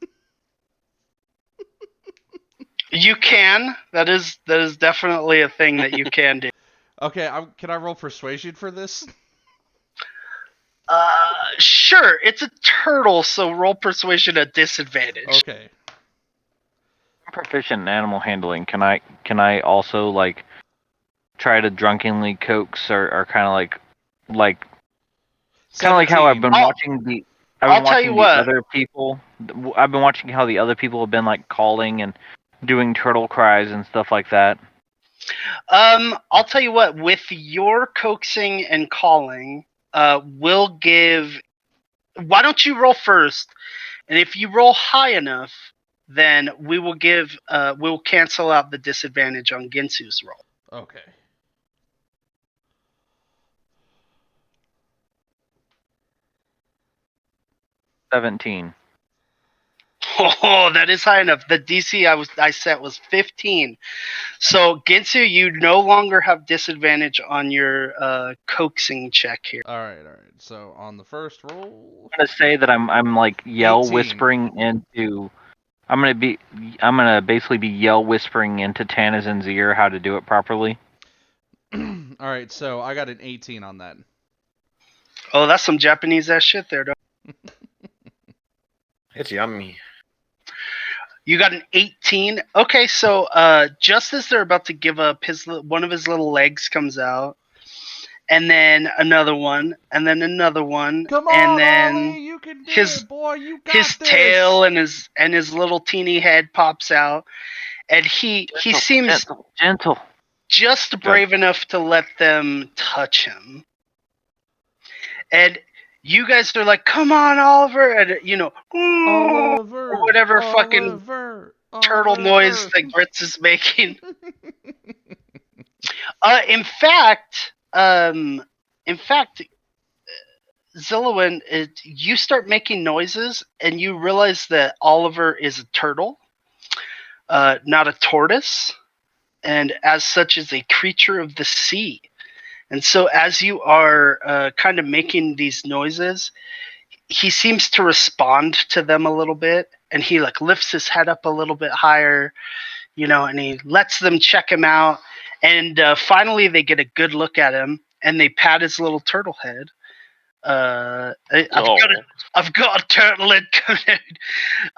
You can. That is definitely a thing that you can do. Okay, can I roll persuasion for this? Sure. It's a turtle, so roll persuasion at disadvantage. Okay. proficient in animal handling. Can I also like try to drunkenly coax or kind of like kind of like how I've 17. been watching the I'll tell you what. other people. I've been watching how the other people have been like calling and doing turtle cries and stuff like that. I'll tell you what. With your coaxing and calling, we'll give. Why don't you roll first? And if you roll high enough, then we will give. We'll cancel out the disadvantage on Ginsu's roll. Okay. $17. Oh, that is high enough. The DC I set was 15. So Ginsu, you no longer have disadvantage on your coaxing check here. All right. So on the first roll, I'm gonna say that I'm like yell 18. whispering into. I'm gonna basically be yell whispering into Tanizan's ear how to do it properly. All right. So I got an 18 on that. Oh, that's some Japanese ass shit there, though. It's yummy. You got an 18. Okay, so just as they're about to give up, one of his little legs comes out, and then another one, and then another one, Come on, and then Ollie, you can do his it, boy. You got his this. tail and his little teeny head pops out, and he seems gentle. just brave enough to let them touch him. And you guys are like, "Come on, Oliver!" And Oliver, or whatever fucking Oliver, turtle noise that Gritz is making. In fact, Zillowin, you start making noises, and you realize that Oliver is a turtle, not a tortoise, and as such is a creature of the sea. And so, as you are kind of making these noises, he seems to respond to them a little bit, and he like lifts his head up a little bit higher, and he lets them check him out. And finally, they get a good look at him, and they pat his little turtle head. I've got a turtle head coming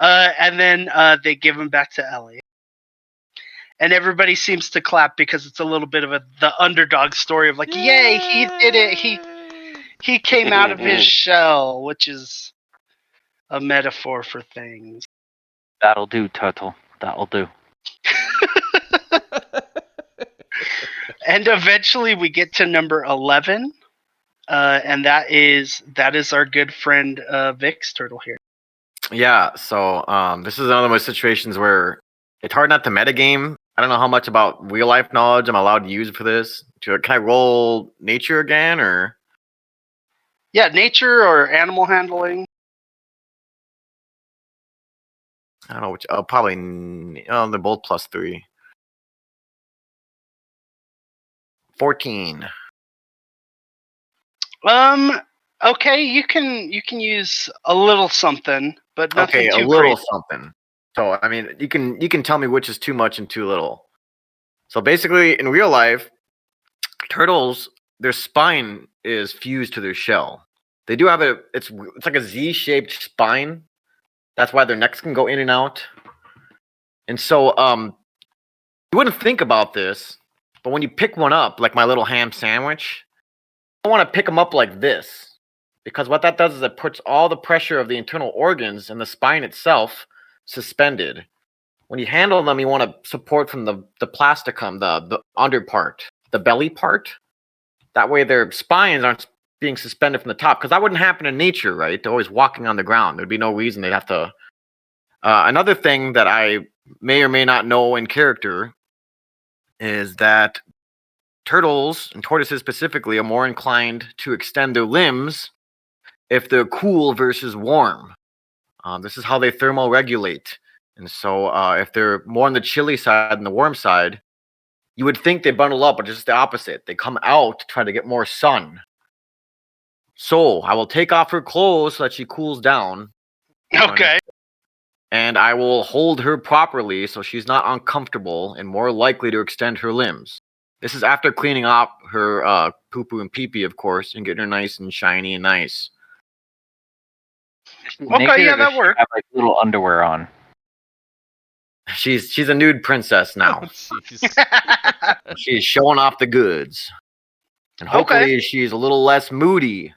out. And then they give him back to Ellie. And everybody seems to clap because it's a little bit of the underdog story of like, yay, he did it. He came out of his shell, which is a metaphor for things. That'll do, Turtle. That'll do. And eventually we get to number 11. And that is our good friend Vick's turtle here. Yeah, so this is another of those situations where it's hard not to metagame. I don't know how much about real life knowledge I'm allowed to use for this. Can I roll nature again, or? Yeah, nature or animal handling. I don't know which. Probably. They're both +3. 14. Okay, you can use a little something, but nothing too a little crazy. something. So I mean, you can tell me which is too much and too little. So basically, in real life, turtles, their spine is fused to their shell. They do have it's like a Z-shaped spine. That's why their necks can go in and out. And so you wouldn't think about this, but when you pick one up, like my little ham sandwich, you don't want to pick them up like this, because what that does is it puts all the pressure of the internal organs and the spine itself suspended. When you handle them, you want to support from the plasticum, the under part, the belly part. That way their spines aren't being suspended from the top, because that wouldn't happen in nature, right? They're always walking on the ground. There'd be no reason they'd have to. Another thing that I may or may not know in character is that turtles, and tortoises specifically, are more inclined to extend their limbs if they're cool versus warm. This is how they thermoregulate. And so if they're more on the chilly side than the warm side, you would think they bundle up, but just the opposite. They come out to try to get more sun. So I will take off her clothes so that she cools down. Okay. And I will hold her properly so she's not uncomfortable and more likely to extend her limbs. This is after cleaning off her poo-poo and pee-pee, of course, and getting her nice and shiny and nice. Okay, yeah, that works. Have like little underwear on. She's a nude princess now. Jeez. She's showing off the goods. And hopefully she's a little less moody.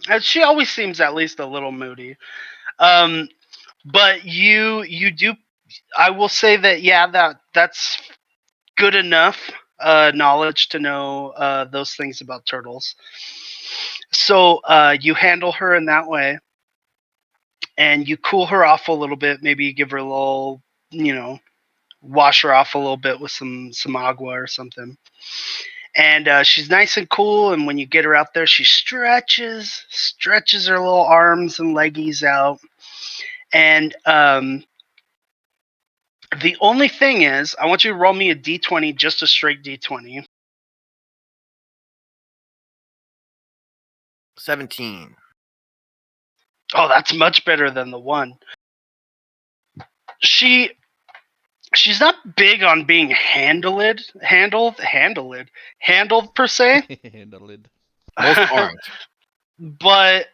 And she always seems at least a little moody. But you do. I will say that that's good enough knowledge to know those things about turtles. So you handle her in that way, and you cool her off a little bit. Maybe you give her a little, wash her off a little bit with some agua or something. And she's nice and cool. And when you get her out there, she stretches her little arms and leggies out. And the only thing is, I want you to roll me a d20, just a straight d20. 17. Oh, that's much better than the 1. She's not big on being handled per se. Handle it. Most aren't. But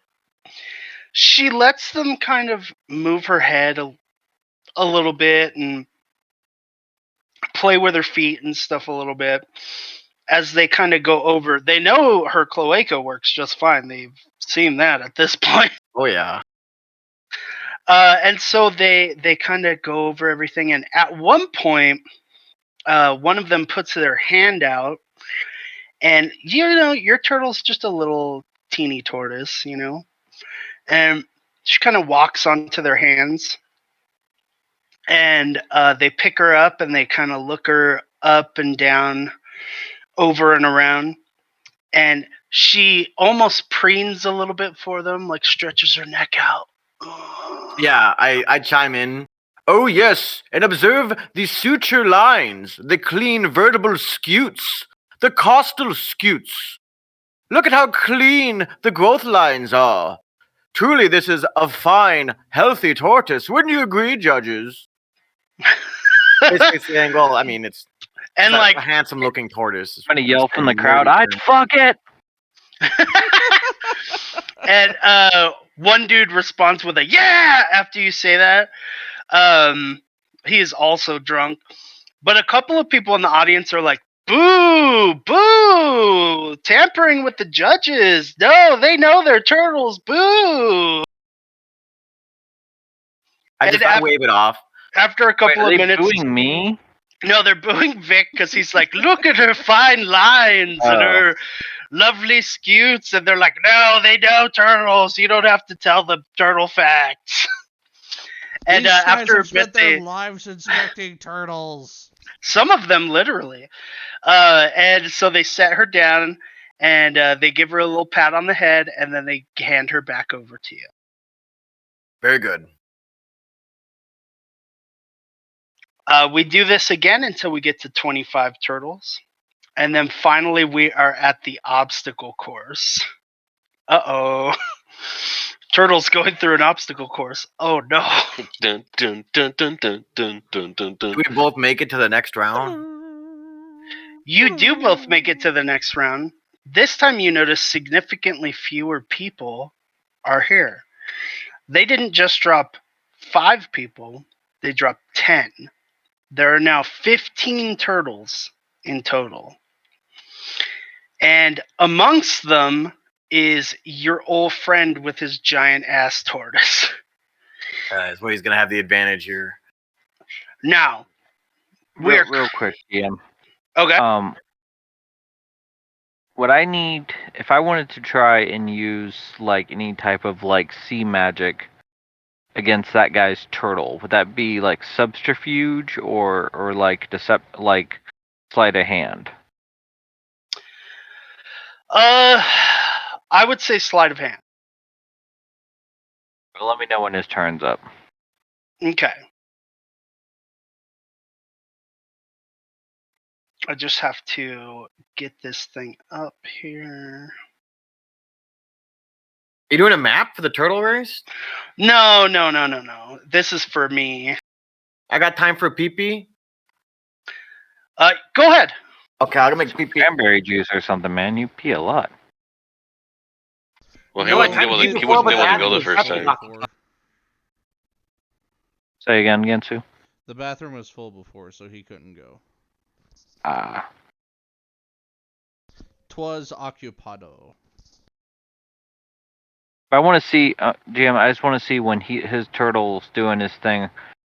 she lets them kind of move her head a little bit and play with her feet and stuff a little bit as they kind of go over. They know her cloaca works just fine. They've seen that at this point. Oh yeah. And so they kind of go over everything. And at one point, one of them puts their hand out. And, your turtle's just a little teeny tortoise, And she kind of walks onto their hands. And they pick her up and they kind of look her up and down, over and around. And she almost preens a little bit for them, like stretches her neck out. Yeah, I chime in. Oh yes, and observe the suture lines, the clean vertebral scutes, the costal scutes. Look at how clean the growth lines are. Truly, this is a fine, healthy tortoise. Wouldn't you agree, judges? Basically saying, well, I mean, it's and a handsome-looking tortoise. I'm gonna yell from the crowd, I'd fuck it! And one dude responds with a yeah after you say that. He is also drunk. But a couple of people in the audience are like, boo, boo, tampering with the judges. No, they know they're turtles. Boo. I just wave it off. After a couple of minutes. Booing me? No, they're booing Vick because he's like, look at her fine lines and her lovely scutes. And they're like, no, they know turtles. You don't have to tell them turtle facts. And These guys after have a bit, spent their lives inspecting turtles. Some of them literally. And so they set her down and they give her a little pat on the head and then they hand her back over to you. Very good. We do this again until we get to 25 turtles. And then finally we are at the obstacle course. Uh-oh. Turtles going through an obstacle course. Oh no. Dun, dun, dun, dun, dun, dun, dun, dun, dun. Do we both make it to the next round? You do both make it to the next round. This time you notice significantly fewer people are here. They didn't just drop 5 people, they dropped 10. There are now 15 turtles in total. And amongst them is your old friend with his giant ass tortoise. That's what he's going to have the advantage here. Now, real quick, DM. Okay. What I need, if I wanted to try and use like any type of like sea magic against that guy's turtle, would that be like subterfuge or like like sleight of hand? I would say sleight of hand. Well, let me know when his turn's up. Okay. I just have to get this thing up here. You doing a map for the turtle race? No. This is for me. I got time for a pee-pee? Go ahead. Okay, I'll make pee-pee. Cranberry juice or something, man. You pee a lot. Well, he No, wasn't I able tried to before, but go the Adam first was time. Say again, Sue. The bathroom was full before, so he couldn't go. Ah. 'Twas occupado. But I want to see, GM. I just want to see when his turtle's doing his thing.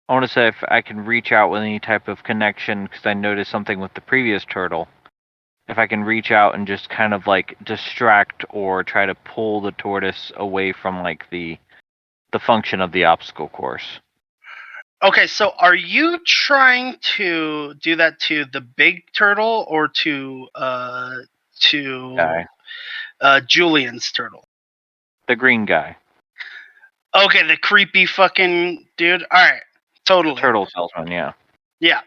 I want to say if I can reach out with any type of connection because I noticed something with the previous turtle. If I can reach out and just kind of like distract or try to pull the tortoise away from like the function of the obstacle course. Okay, so are you trying to do that to the big turtle or to Guy. Julian's turtle? The green guy. Okay, the creepy fucking dude. All right, totally. Turtle salesman, yeah. Yeah.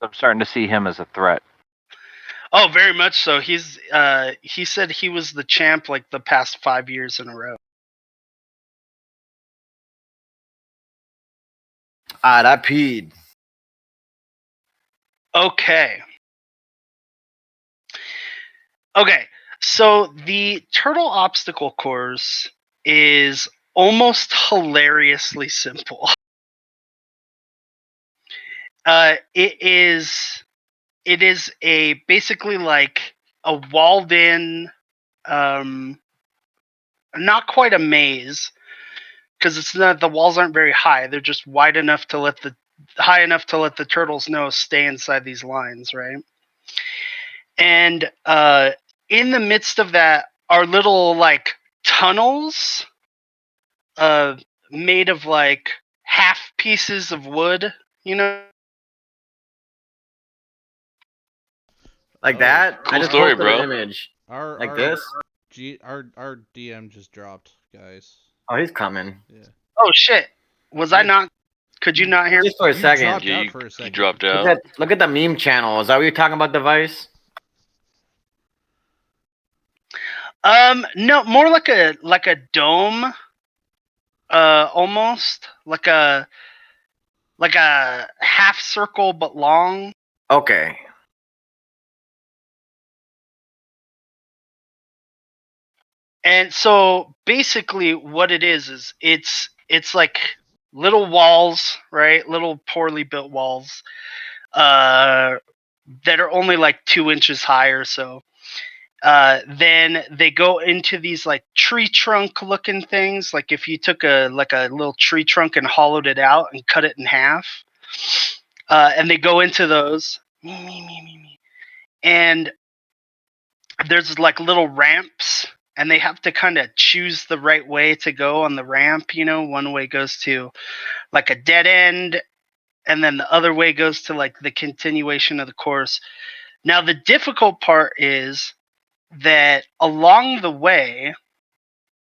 I'm starting to see him as a threat. Oh, very much so. He's he said he was the champ like the past 5 years in a row. That peed. Okay. Okay. So the turtle obstacle course is almost hilariously simple. It is a basically like a walled in, not quite a maze, because it's not, the walls aren't very high. They're just wide enough to let the turtle's nose stay inside these lines, right? And in the midst of that are little like tunnels, made of like half pieces of wood, you know. Like Oh, that? Cool I just story, posted bro. an image. Our Like our this? our DM just dropped, guys. Oh, he's coming. Yeah. Oh shit! Was I Yeah. not? Could you not hear? Just for a You second. dropped Yeah, out you, for a you second. dropped Look out. at the meme channel. Is that what you're talking about, Device? No, more like a dome, almost like a half circle but long. Okay. And so basically what it is it's like little walls, right? Little poorly built walls, that are only like 2 inches high or so. Then they go into these like tree trunk looking things. Like if you took a little tree trunk and hollowed it out and cut it in half, and they go into those. And there's like little ramps, and they have to kind of choose the right way to go on the ramp. You know, one way goes to like a dead end, and then the other way goes to like the continuation of the course. Now, the difficult part is that along the way,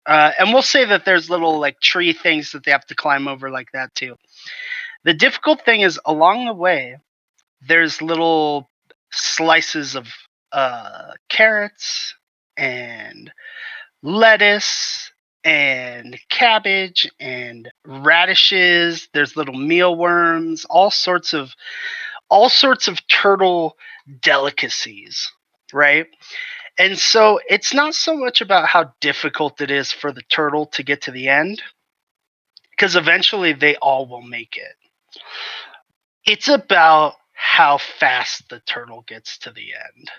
and we'll say that there's little like tree things that they have to climb over like that too. The difficult thing is along the way, there's little slices of carrots and lettuce and cabbage and radishes. There's little mealworms, all sorts of turtle delicacies, right? And so it's not so much about how difficult it is for the turtle to get to the end, because eventually they all will make it. It's about how fast the turtle gets to the end.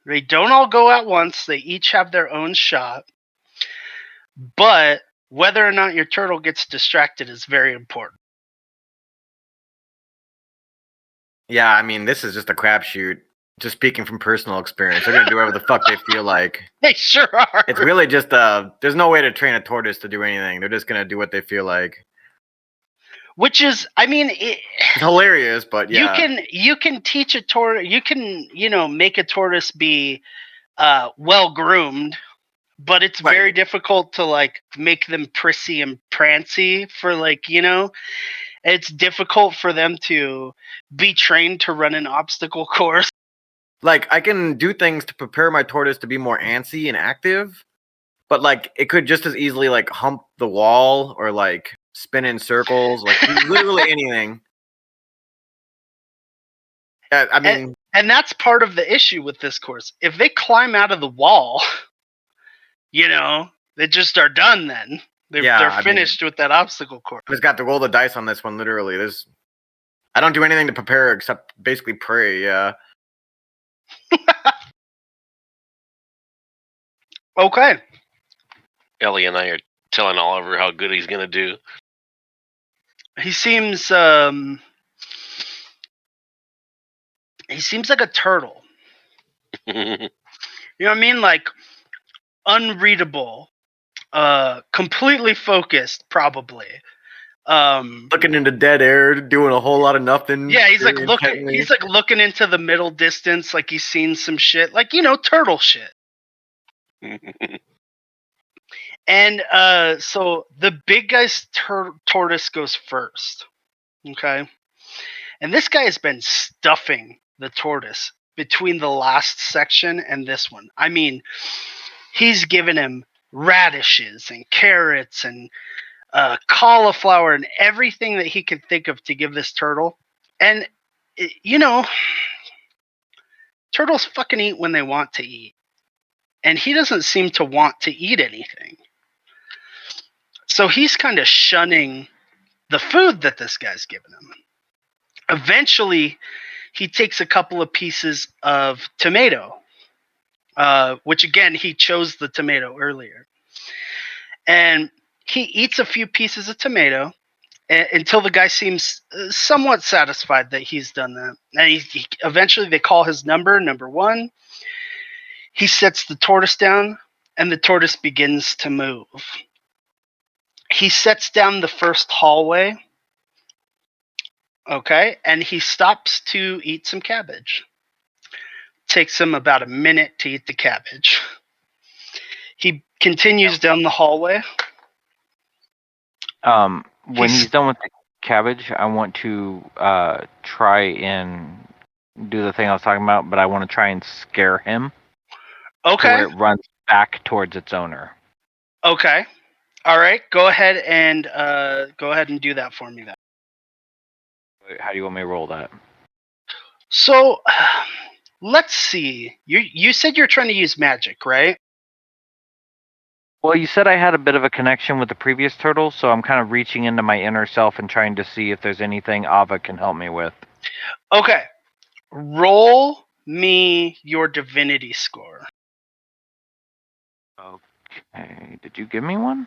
They don't all go at once, they each have their own shot. But whether or not your turtle gets distracted is very important. Yeah, I mean, this is just a crapshoot. Just speaking from personal experience, they're gonna do whatever the fuck they feel like. They sure are. It's really just there's no way to train a tortoise to do anything. They're just gonna do what they feel like. Which is, I mean, It's hilarious, but yeah. you can teach a tortoise. You can make a tortoise be well groomed, but it's very Right. difficult to like make them prissy and prancy for it's difficult for them to be trained to run an obstacle course. Like, I can do things to prepare my tortoise to be more antsy and active, but like it could just as easily like hump the wall or like spin in circles, like do literally anything. I mean, And that's part of the issue with this course. If they climb out of the wall, they just are done then. They're finished with that obstacle course. I just got to roll the dice on this one. Literally, I don't do anything to prepare except basically pray. Yeah. Okay. Ellie and I are telling Oliver how good he's gonna do. He seems like a turtle. You know what I mean? Like unreadable, completely focused, probably. Looking into dead air, doing a whole lot of nothing. Yeah, he's like very looking. intently. He's like looking into the middle distance, like he's seen some shit, like turtle shit. And so the big guy's tortoise goes first. Okay, and this guy has been stuffing the tortoise between the last section and this one. I mean, he's given him radishes and carrots and cauliflower and everything that he could think of to give this turtle. And turtles fucking eat when they want to eat, and he doesn't seem to want to eat anything. So he's kind of shunning the food that this guy's given him. Eventually, he takes a couple of pieces of tomato, which again, he chose the tomato earlier. And he eats a few pieces of tomato until the guy seems somewhat satisfied that he's done that. And eventually they call his number 1. He sets the tortoise down, and the tortoise begins to move. He sets down the first hallway. Okay, and he stops to eat some cabbage. Takes him about a minute to eat the cabbage. He continues down the hallway. When he's done with the cabbage, I want to try and do the thing I was talking about, but I want to try and scare him. Okay. To where it runs back towards its owner. Okay. All right. Go ahead and do that for me then. How do you want me to roll that? So, let's see. You said you're trying to use magic, right? Well, you said I had a bit of a connection with the previous turtle, so I'm kind of reaching into my inner self and trying to see if there's anything Ava can help me with. Okay. Roll me your divinity score. Okay. Did you give me one?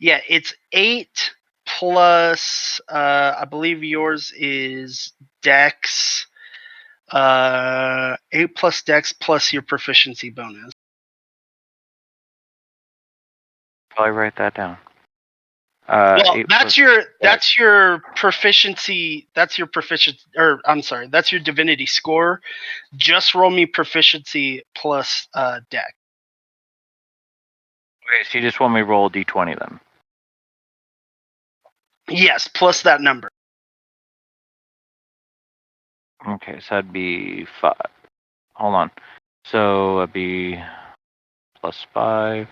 Yeah, it's 8 plus, I believe yours is Dex. 8 plus Dex plus your proficiency bonus. Probably write that down. Well, that's your proficiency. That's your divinity score. Just roll me proficiency plus Dex. Okay, so you just want me to roll a d20 then? Yes, plus that number. Okay, so that'd be 5. Hold on. So it'd be plus 5. I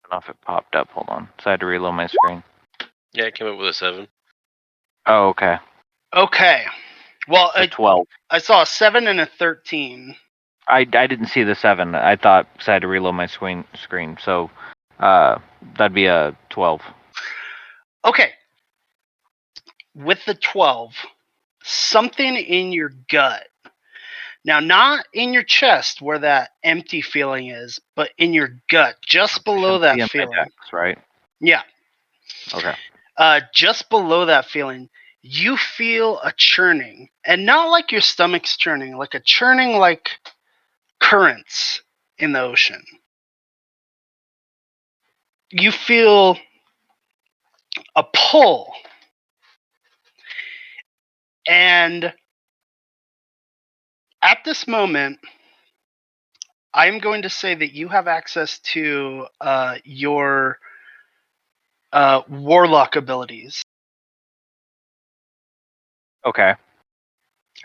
don't know if it popped up. Hold on. So I had to reload my screen. Yeah, I came up with a 7. Oh, okay. Okay. Well, So 12. I saw a 7 and a 13. I didn't see the 7. I thought, because I had to reload my screen. So that'd be a 12. Okay. With the 12, something in your gut. Now, not in your chest where that empty feeling is, but in your gut, just below that feeling. Dex, right? Yeah. Okay. Just below that feeling, you feel a churning, and not like your stomach's churning, like a churning like currents in the ocean. You feel a pull, and at this moment, I'm going to say that you have access to your warlock abilities. Okay.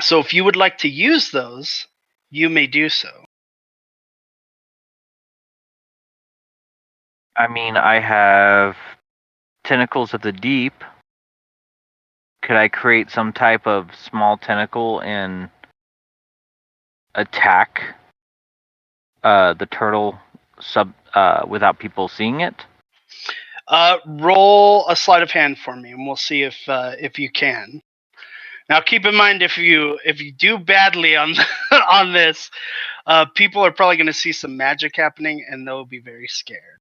So if you would like to use those, you may do so. I mean, I have tentacles of the deep. Could I create some type of small tentacle and attack the turtle without people seeing it? Roll a sleight of hand for me, and we'll see if you can. Now, keep in mind if you do badly on on this, people are probably going to see some magic happening, and they'll be very scared.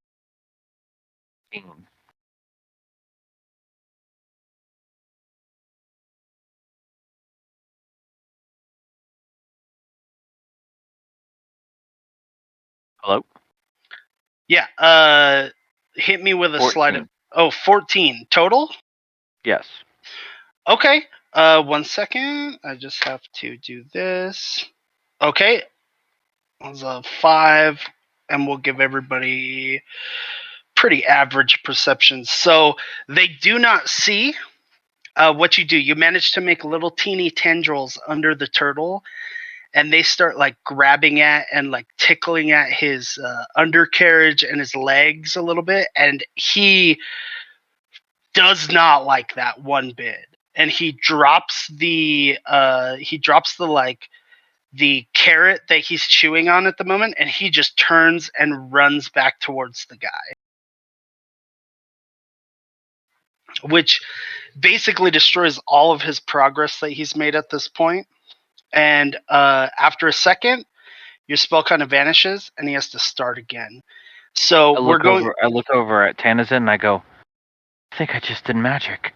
Hello? Yeah. Hit me with a 14. sleight of 14 total. Yes. Okay. 1 second. I just have to do this. Okay. That was a 5, and we'll give everybody pretty average perceptions. So they do not see what you do. You manage to make little teeny tendrils under the turtle, and they start like grabbing at and like tickling at his undercarriage and his legs a little bit, and he does not like that one bit. And he drops the like the carrot that he's chewing on at the moment, and he just turns and runs back towards the guy, which basically destroys all of his progress that he's made at this point. And after a second, your spell kind of vanishes, and he has to start again. So I look over at Tanizan and I go, I think I just did magic.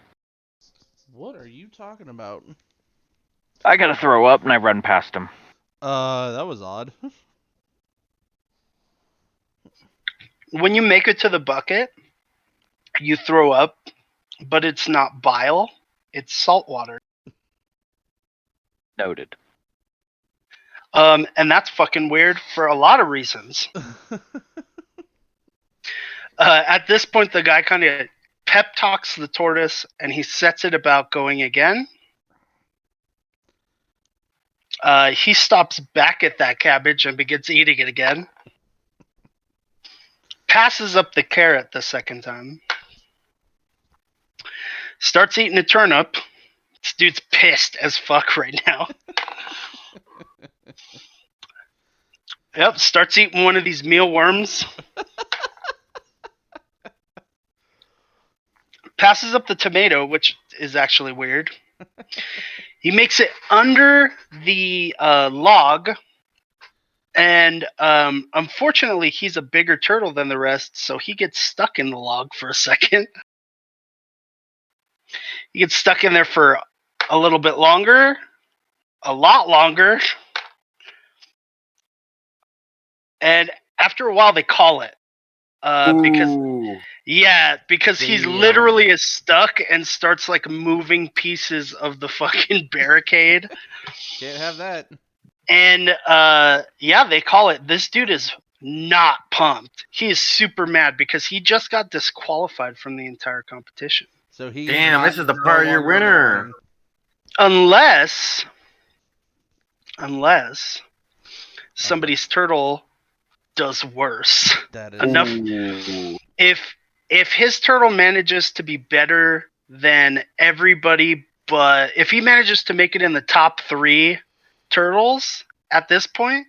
What are you talking about? I gotta throw up, and I run past him. That was odd. When you make it to the bucket, you throw up, but it's not bile, it's salt water. Noted. And that's fucking weird for a lot of reasons. At this point, the guy kind of pep talks the tortoise, and he sets it about going again. He stops back at that cabbage and begins eating it again. Passes up the carrot the second time. Starts eating a turnip. This dude's pissed as fuck right now. Yep, starts eating one of these mealworms. Passes up the tomato, which is actually weird. He makes it under the log, and unfortunately, he's a bigger turtle than the rest, so he gets stuck in the log for a second. He gets stuck in there for a little bit longer, a lot longer, and after a while, they call it because he's literally is stuck and starts like moving pieces of the fucking barricade. Can't have that. And they call it. This dude is not pumped. He is super mad because he just got disqualified from the entire competition. So he this is the part of your winner. Unless somebody's turtle does worse. That is enough. If his turtle manages to be better than everybody, but if he manages to make it in the top 3 turtles at this point,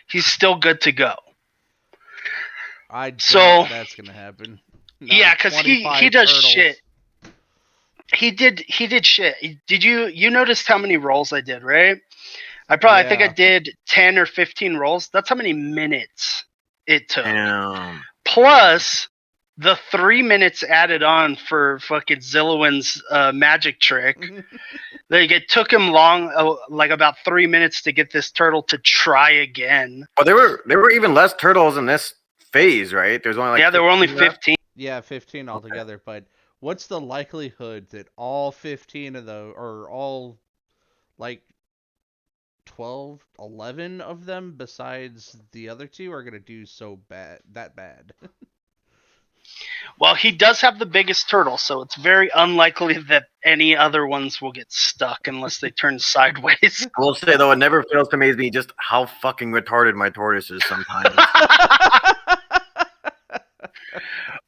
he's still good to go. I doubt that's gonna happen. Yeah, because he does turtles. Shit. He did shit. Did you notice how many rolls I did, right? I think I did 10 or 15 rolls. That's how many minutes it took. Damn. Plus the 3 minutes added on for fucking Zillowin's magic trick. Like it took him long, like about 3 minutes to get this turtle to try again. Oh, there were even less turtles in this phase, right? There's only there were only 15. Yeah, 15 altogether. Okay. But what's the likelihood that all 15 of those, or all like 12, 11 of them, besides the other 2, are gonna do that bad? Well, he does have the biggest turtle, so it's very unlikely that any other ones will get stuck unless they turn sideways. I will say, though, it never fails to amaze me just how fucking retarded my tortoise is sometimes.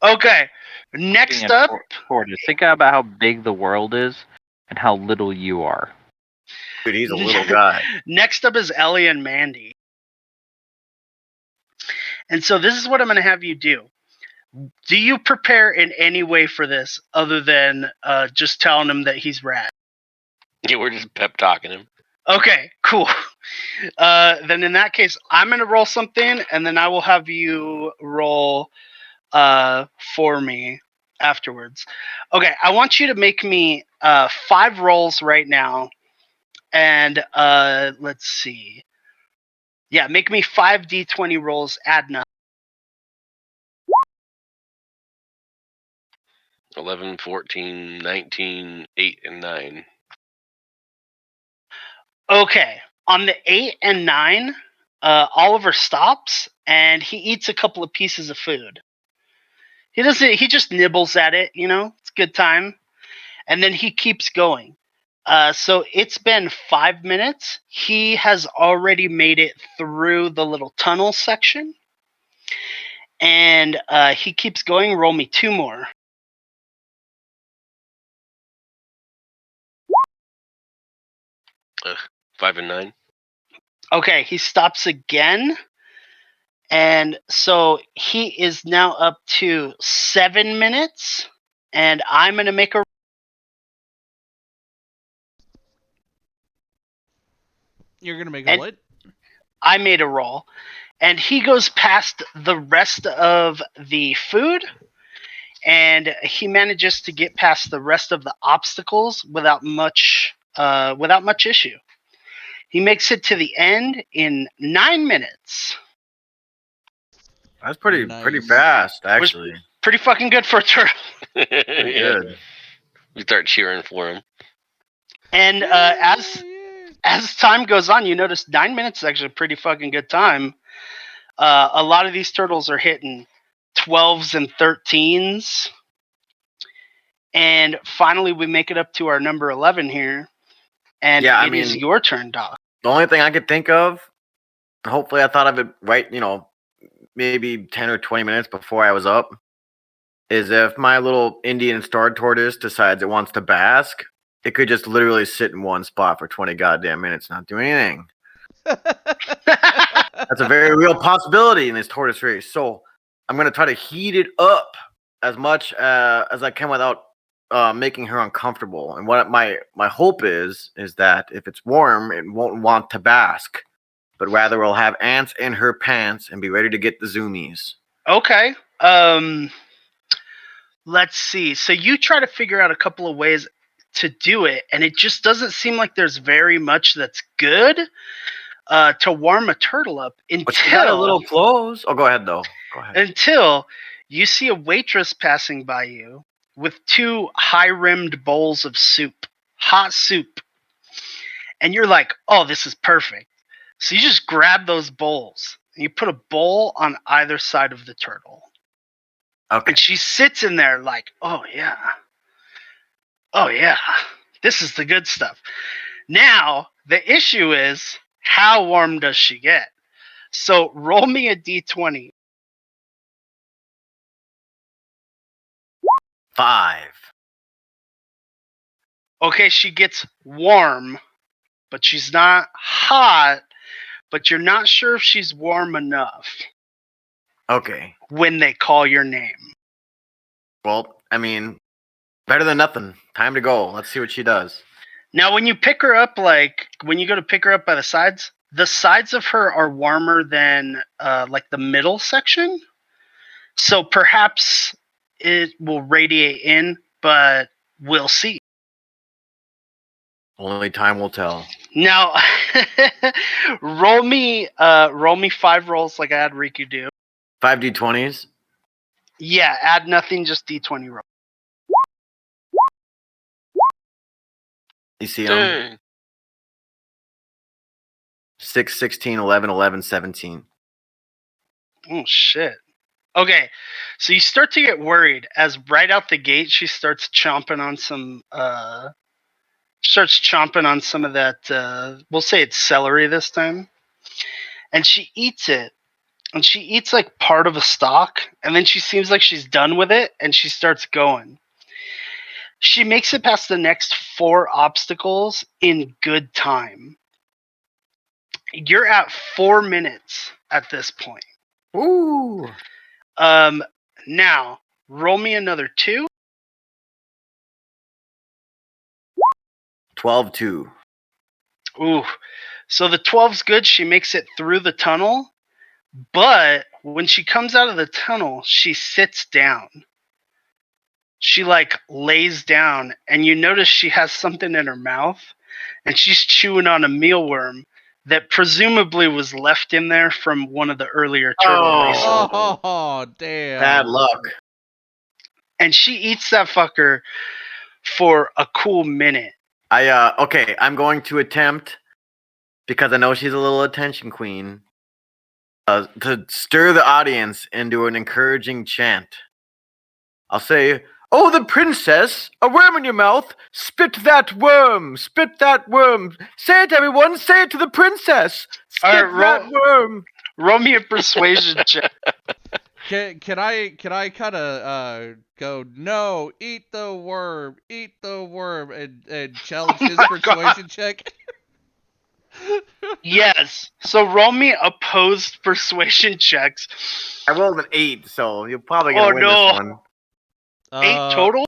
Okay, next up... Tortoise, think about how big the world is and how little you are. Dude, he's a little guy. Next up is Ellie and Mandee. And so this is what I'm going to have you do. Do you prepare in any way for this other than just telling him that he's rad? Yeah, we're just pep talking him. Okay, cool. Then in that case, I'm going to roll something, and then I will have you roll for me afterwards. Okay, I want you to make me 5 rolls right now. And let's see. Yeah, make me 5 d20 rolls, add nothing. 11, 14, 19, 8, and 9. Okay, on the 8 and 9, Oliver stops and he eats a couple of pieces of food. He just nibbles at it, it's a good time. And then he keeps going. So it's been 5 minutes. He has already made it through the little tunnel section. And he keeps going. Roll me 2 more. 5 and 9. Okay, he stops again. And so he is now up to 7 minutes. And I'm going to make a... You're gonna make a what? I made a roll. And he goes past the rest of the food. And he manages to get past the rest of the obstacles without much issue. He makes it to the end in 9 minutes. That's pretty Nice. fast, actually. Pretty fucking good for a turtle. Pretty Yeah. good. We start cheering for him. And as time goes on, you notice 9 minutes is actually a pretty fucking good time. A lot of these turtles are hitting 12s and 13s. And finally, we make it up to our number 11 here. And it is your turn, Doc. The only thing I could think of, hopefully I thought of it right, maybe 10 or 20 minutes before I was up, is if my little Indian star tortoise decides it wants to bask, it could just literally sit in one spot for 20 goddamn minutes, not do anything. That's a very real possibility in this tortoise race. So I'm going to try to heat it up as much as I can without making her uncomfortable. And what my hope is that if it's warm, it won't want to bask, but rather will have ants in her pants and be ready to get the zoomies. Okay. Let's see. So you try to figure out a couple of ways to do it, and it just doesn't seem like there's very much that's good to warm a turtle up But she got a little clothes. Oh, go ahead, though. Go ahead. Until you see a waitress passing by you with 2 high-rimmed bowls of soup, hot soup. And you're like, oh, this is perfect. So you just grab those bowls, and you put a bowl on either side of the turtle. Okay. And she sits in there like, oh, yeah. Oh, yeah. This is the good stuff. Now, the issue is, how warm does she get? So roll me a d20. 5. Okay, she gets warm, but she's not hot, but you're not sure if she's warm enough. Okay. When they call your name. Well, I mean, better than nothing. Time to go. Let's see what she does. Now, when you pick her up, when you go to pick her up by the sides of her are warmer than the middle section. So perhaps it will radiate in, but we'll see. Only time will tell. Now, roll me 5 rolls like I had Riku do. 5 d20s? Yeah, add nothing, just d20 roll. You see them? 6, 16, 11, 11, 17. Oh, shit. Okay, so you start to get worried as right out the gate she starts chomping on some of that, we'll say it's celery this time. And she eats it. And she eats like part of a stalk, and then she seems like she's done with it, and she starts going. She makes it past the next 4 obstacles in good time. You're at 4 minutes at this point. Ooh. Now, roll me another 2. 12-2. Ooh. So the 12's good. She makes it through the tunnel. But when she comes out of the tunnel, she sits down. She lays down, and you notice she has something in her mouth, and she's chewing on a mealworm that presumably was left in there from one of the earlier turtle races. Oh, damn. Bad luck. And she eats that fucker for a cool minute. Okay, I'm going to attempt, because I know she's a little attention queen, to stir the audience into an encouraging chant. I'll say, "Oh, the princess, a worm in your mouth, spit that worm, spit that worm. Say it, everyone, say it to the princess, spit that worm." Roll me a persuasion check. Can I kind of go, no, eat the worm, and challenge his persuasion check? Yes. So roll me opposed persuasion checks. I rolled an 8, so you're probably gonna win no. this one. 8 total?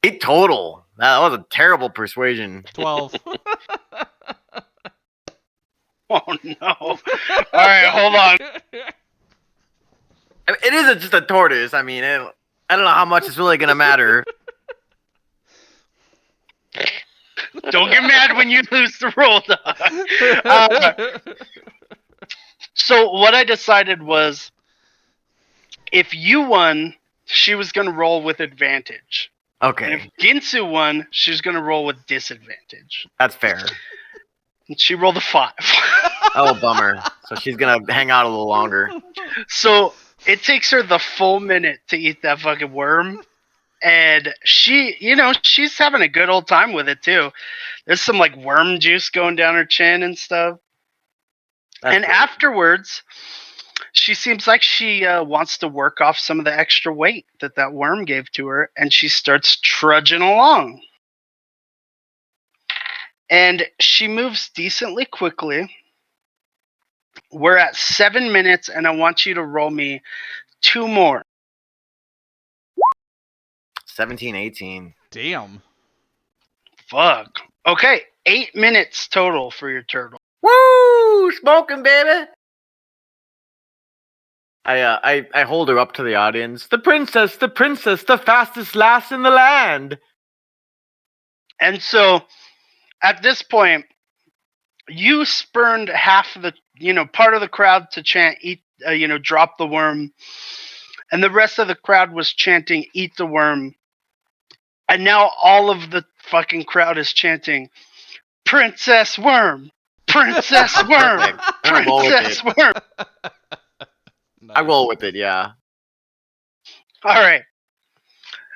8 total. That was a terrible persuasion. 12. Oh no. Alright, hold on. It is just a tortoise. I mean, I don't know how much it's really gonna matter. Don't get mad when you lose the roll, dog. So what I decided was, if you won, she was going to roll with advantage. Okay. And if Ginsu won, she was going to roll with disadvantage. That's fair. And she rolled a 5. Oh, bummer. So she's gonna hang out a little longer. So it takes her the full minute to eat that fucking worm. And she's having a good old time with it too. There's some worm juice going down her chin and stuff. And afterwards, she seems like she wants to work off some of the extra weight that worm gave to her, and she starts trudging along. And she moves decently quickly. We're at 7 minutes, and I want you to roll me 2 more. 17, 18. Damn. Fuck. Okay, 8 minutes total for your turtle. Woo! Smoking, baby! I hold her up to the audience. The princess, the fastest lass in the land. And so, at this point, you spurned half of the, part of the crowd to chant, eat, drop the worm. And the rest of the crowd was chanting, eat the worm. And now all of the fucking crowd is chanting, Princess Worm! Princess Worm! Princess Worm! Nice. I roll with it, yeah. Alright.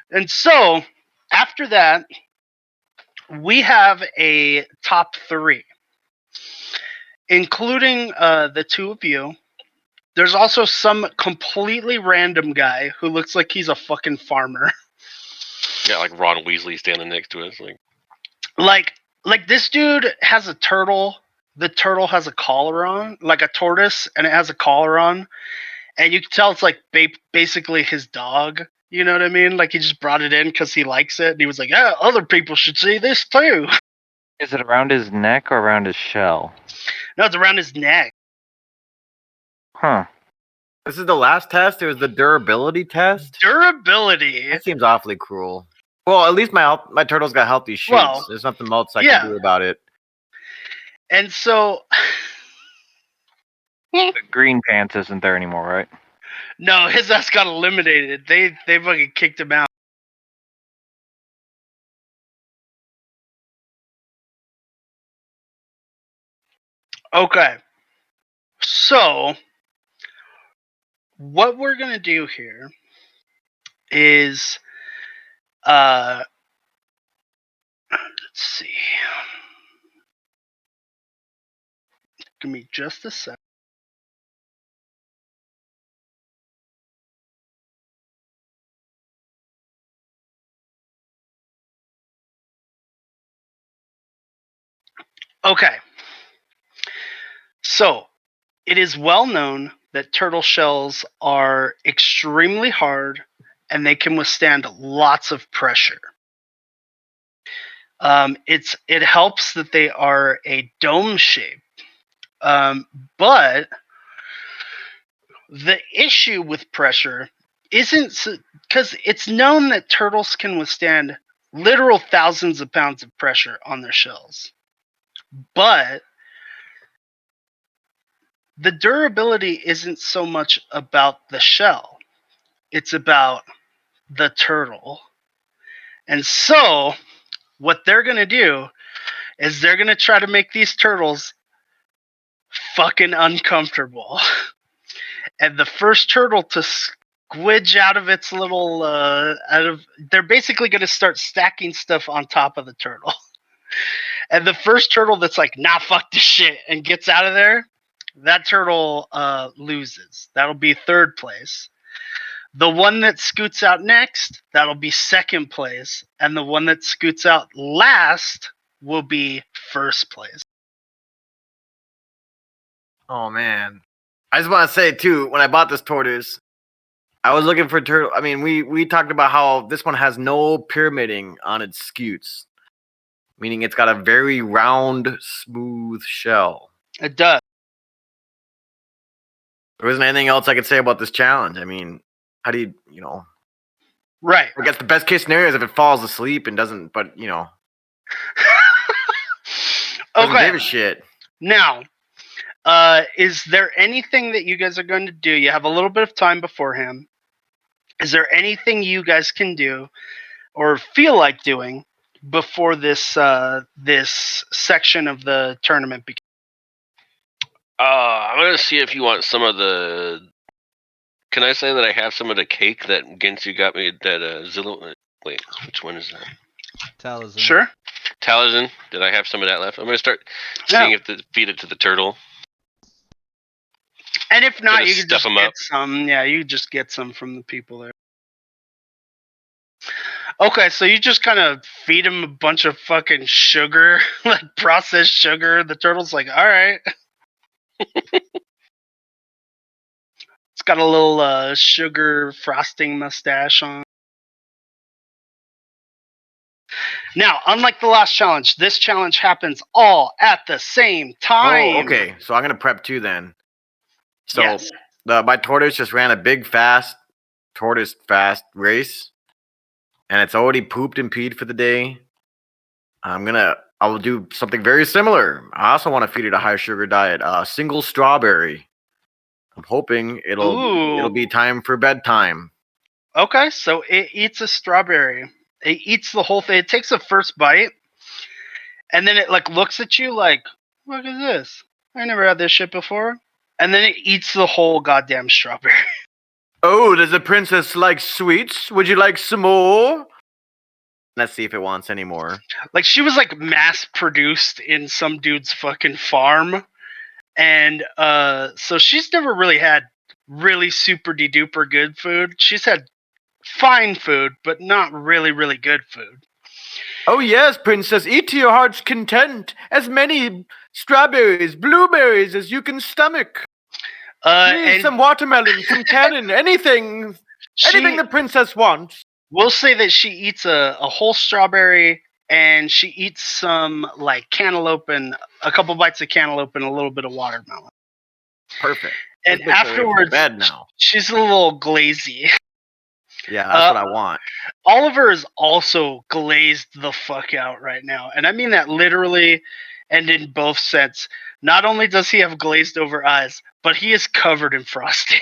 And so, after that, we have a top 3. Including the 2 of you. There's also some completely random guy who looks like he's a fucking farmer. Yeah, like Ron Weasley standing next to us. Like this dude has a turtle. The turtle has a collar on, like a tortoise, and it has a collar on. And you can tell it's basically his dog. You know what I mean? Like he just brought it in because he likes it. And he was like, yeah, other people should see this too. Is it around his neck or around his shell? No, it's around his neck. Huh. This is the last test? It was the durability test? Durability? That seems awfully cruel. Well, at least my turtle's got healthy shoots. Well, there's nothing else I can do about it. And so... The green pants isn't there anymore, right? No, his ass got eliminated. They fucking kicked him out. Okay. So, what we're going to do here is, let's see. Give me just a sec. Okay. So, it is well known that turtle shells are extremely hard and they can withstand lots of pressure. It helps that they are a dome shape. But the issue with pressure isn't because it's known that turtles can withstand literal thousands of pounds of pressure on their shells. But the durability isn't so much about the shell, it's about the turtle. And so, what they're going to do is they're going to try to make these turtles fucking uncomfortable. And the first turtle to squidge out of its little they're basically going to start stacking stuff on top of the turtle. And the first turtle that's like, nah, fuck this shit, and gets out of there, that turtle loses. That'll be third place. The one that scoots out next, that'll be second place. And the one that scoots out last will be first place. Oh man, I just want to say too, when I bought this tortoise, I was looking for turtle. I mean, we talked about how this one has no pyramiding on its scutes, meaning it's got a very round, smooth shell. It does. There wasn't anything else I could say about this challenge. I mean, how do you know? Right. I guess the best case scenario is if it falls asleep and doesn't, but doesn't Okay. give a shit. Now, is there anything that you guys are going to do? You have a little bit of time beforehand. Is there anything you guys can do or feel like doing before this this section of the tournament begins? I'm gonna see if you want some of the. Can I say that I have some of the cake that Ginsu got me? That Zillow. Wait, which one is that? Talizar. Sure. Talizan. Did I have some of that left? I'm gonna start seeing if to feed it to the turtle. And if not, Gonna you can stuff just 'em get up. some. Yeah, you just get some from the people there. Okay, so you just kind of feed him a bunch of fucking sugar, like processed sugar. The turtle's like, all right. It's got a little sugar frosting mustache on. Now, unlike the last challenge, this challenge happens all at the same time. Oh, okay. So I'm gonna prep too then. So Yes. my tortoise just ran a big tortoise fast race, and it's already pooped and peed for the day. I'll do something very similar. I also want to feed it a high sugar diet. Single strawberry. I'm hoping it'll be time for bedtime. Okay, so it eats a strawberry. It eats the whole thing. It takes the first bite, and then it like looks at you like, "What is this? I never had this shit before." And then it eats the whole goddamn strawberry. Oh, does the princess like sweets? Would you like some more? Let's see if it wants any more. Like she was like mass produced in some dude's fucking farm, and so she's never really had really super de duper good food. She's had fine food, but not really really good food. Oh yes, princess, eat to your heart's content. As many strawberries, blueberries as you can stomach. Please, And some watermelon, some cannon, anything the princess wants. We'll say that she eats a whole strawberry, and she eats some like cantaloupe and a couple bites of cantaloupe and a little bit of watermelon. Perfect. And afterwards, bed now. She's a little glazy. Yeah, that's what I want. Oliver is also glazed the fuck out right now, and I mean that literally and in both sense. Not only does he have glazed over eyes, but he is covered in frosting.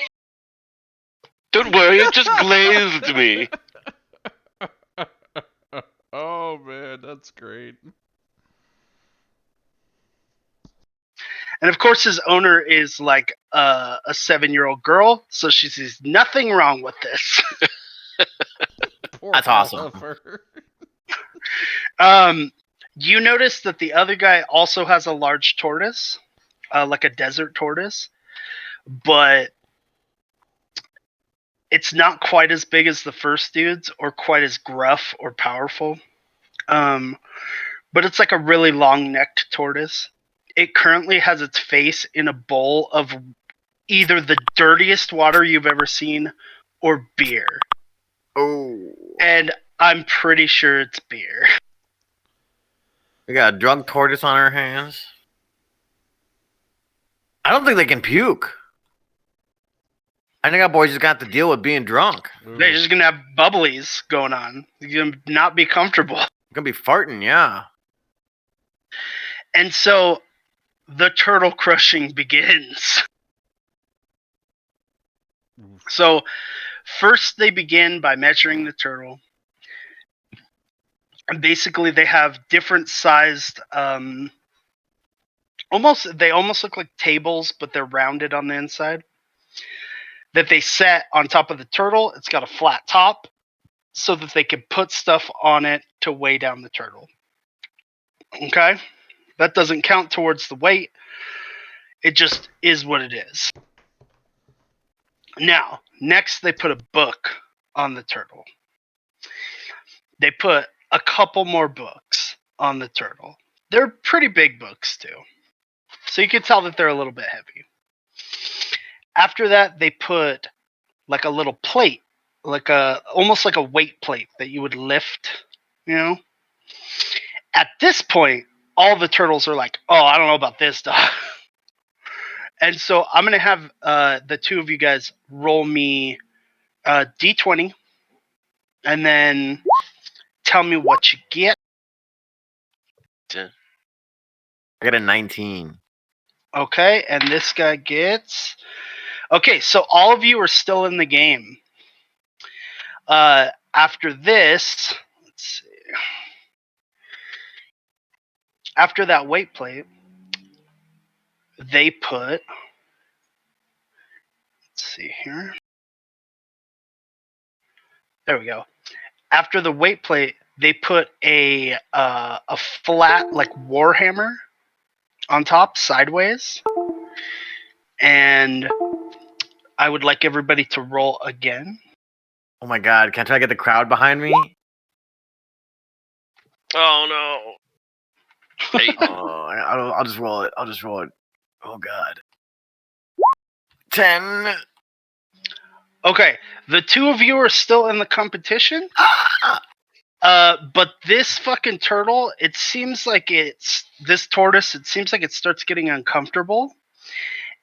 Don't worry, it just glazed me. Oh man, that's great. And of course, his owner is like a 7-year-old girl, so she sees nothing wrong with this. That's awesome. You notice that the other guy also has a large tortoise, like a desert tortoise, but it's not quite as big as the first dude's or quite as gruff or powerful. but it's like a really long-necked tortoise. It currently has its face in a bowl of either the dirtiest water you've ever seen or beer. Oh. And I'm pretty sure it's beer. We got a drunk tortoise on our hands. I don't think they can puke. I think our boys just got to deal with being drunk. They're just gonna have bubblies going on. You're gonna not be comfortable. Gonna be farting, yeah. And so the turtle crushing begins. So first they begin by measuring the turtle. And basically they have different sized they almost look like tables, but they're rounded on the inside. That they set on top of the turtle. It's got a flat top so that they can put stuff on it to weigh down the turtle. Okay? That doesn't count towards the weight. It just is what it is. Now, next they put a book on the turtle. They put a couple more books on the turtle. They're pretty big books too. So you can tell that they're a little bit heavy. After that, they put like a little plate, almost like a weight plate that you would lift, you know? At this point, all the turtles are like, "Oh, I don't know about this stuff." And so I'm going to have the two of you guys roll me D20 and then tell me what you get. I got a 19. Okay, and this guy gets... Okay, so all of you are still in the game. After this, let's see. After that weight plate, they put... Let's see here. There we go. After the weight plate, they put a flat like warhammer on top, sideways. And I would like everybody to roll again. Oh my god, can I try to get the crowd behind me? Oh no. Hey, I'll just roll it. I'll just roll it. Oh god. 10. Okay, the two of you are still in the competition. But this fucking turtle, it seems like this tortoise, it seems like it starts getting uncomfortable.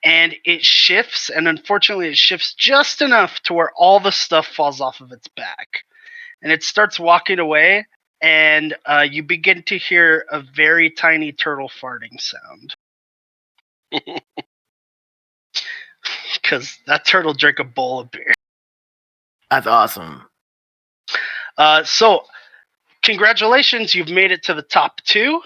And it shifts, and unfortunately it shifts just enough to where all the stuff falls off of its back. And it starts walking away, and you begin to hear a very tiny turtle farting sound. Because that turtle drank a bowl of beer. That's awesome. So, congratulations, you've made it to the top two.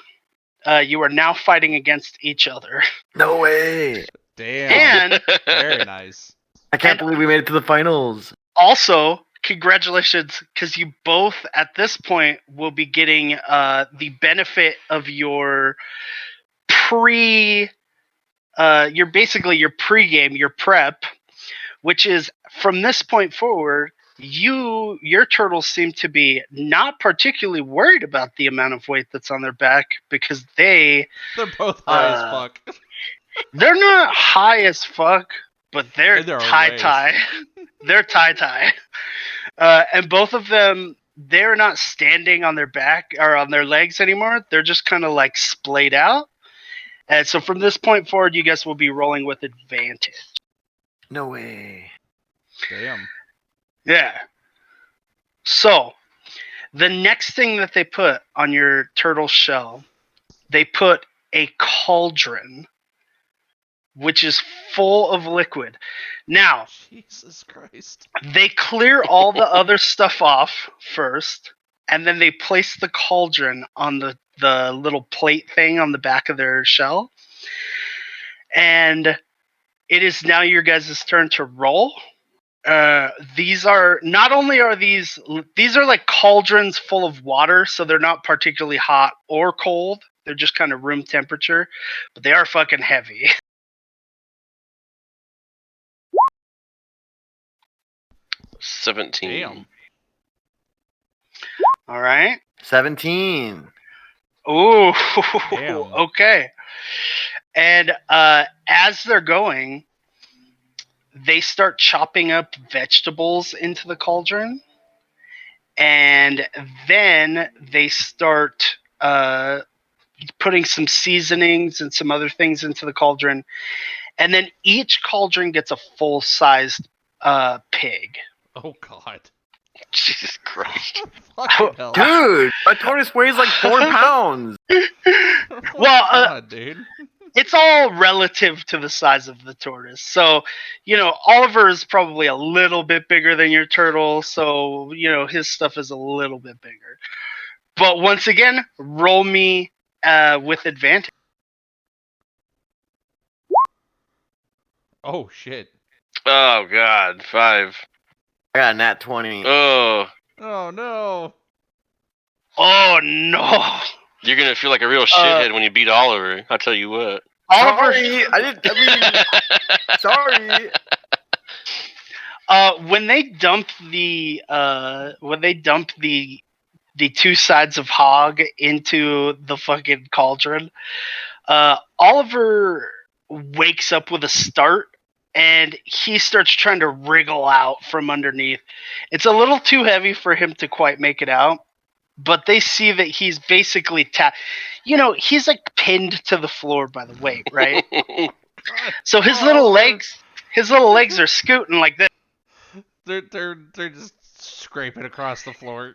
You are now fighting against each other. No way. Damn. And Very nice. I can't believe we made it to the finals. also, congratulations, because you both at this point will be getting the benefit of your your pregame, your prep, which is from this point forward, your turtles seem to be not particularly worried about the amount of weight that's on their back because they're both high as fuck. They're not high as fuck, but they're They're tie. They're tie. And both of them, they're not standing on their back or on their legs anymore. They're just kind of like splayed out. And so from this point forward, you guys will be rolling with advantage. No way. Damn. Yeah. So the next thing that they put on your turtle shell, they put a cauldron, which is full of liquid. Now, Jesus Christ. they clear all the other stuff off first, and then they place the cauldron on the little plate thing on the back of their shell. And it is now your guys' turn to roll. These are not only are these are like cauldrons full of water, so they're not particularly hot or cold. They're just kind of room temperature, but they are fucking heavy. 17. Damn. All right. 17. Ooh, Damn. okay. And as they're going, they start chopping up vegetables into the cauldron, and then they start putting some seasonings and some other things into the cauldron, and then each cauldron gets a full-sized pig. Oh God. Jesus Christ. Fucking hell. Dude, a tortoise weighs like 4 pounds. Oh my Well, God, dude. it's all relative to the size of the tortoise. So, Oliver is probably a little bit bigger than your turtle, so, his stuff is a little bit bigger. But once again, roll me with advantage. Oh shit. Oh God, 5. I got a nat 20. Oh, Oh no. Oh, no. you're gonna feel like a real shithead when you beat Oliver. I'll tell you what. Oliver, Sorry, sorry. when they dump the two sides of hog into the fucking cauldron, Oliver wakes up with a start, and he starts trying to wriggle out from underneath. It's a little too heavy for him to quite make it out, but they see that he's basically he's like pinned to the floor by the weight, right? God. So his Oh, little Oliver. legs are scooting like this. They're just scraping across the floor.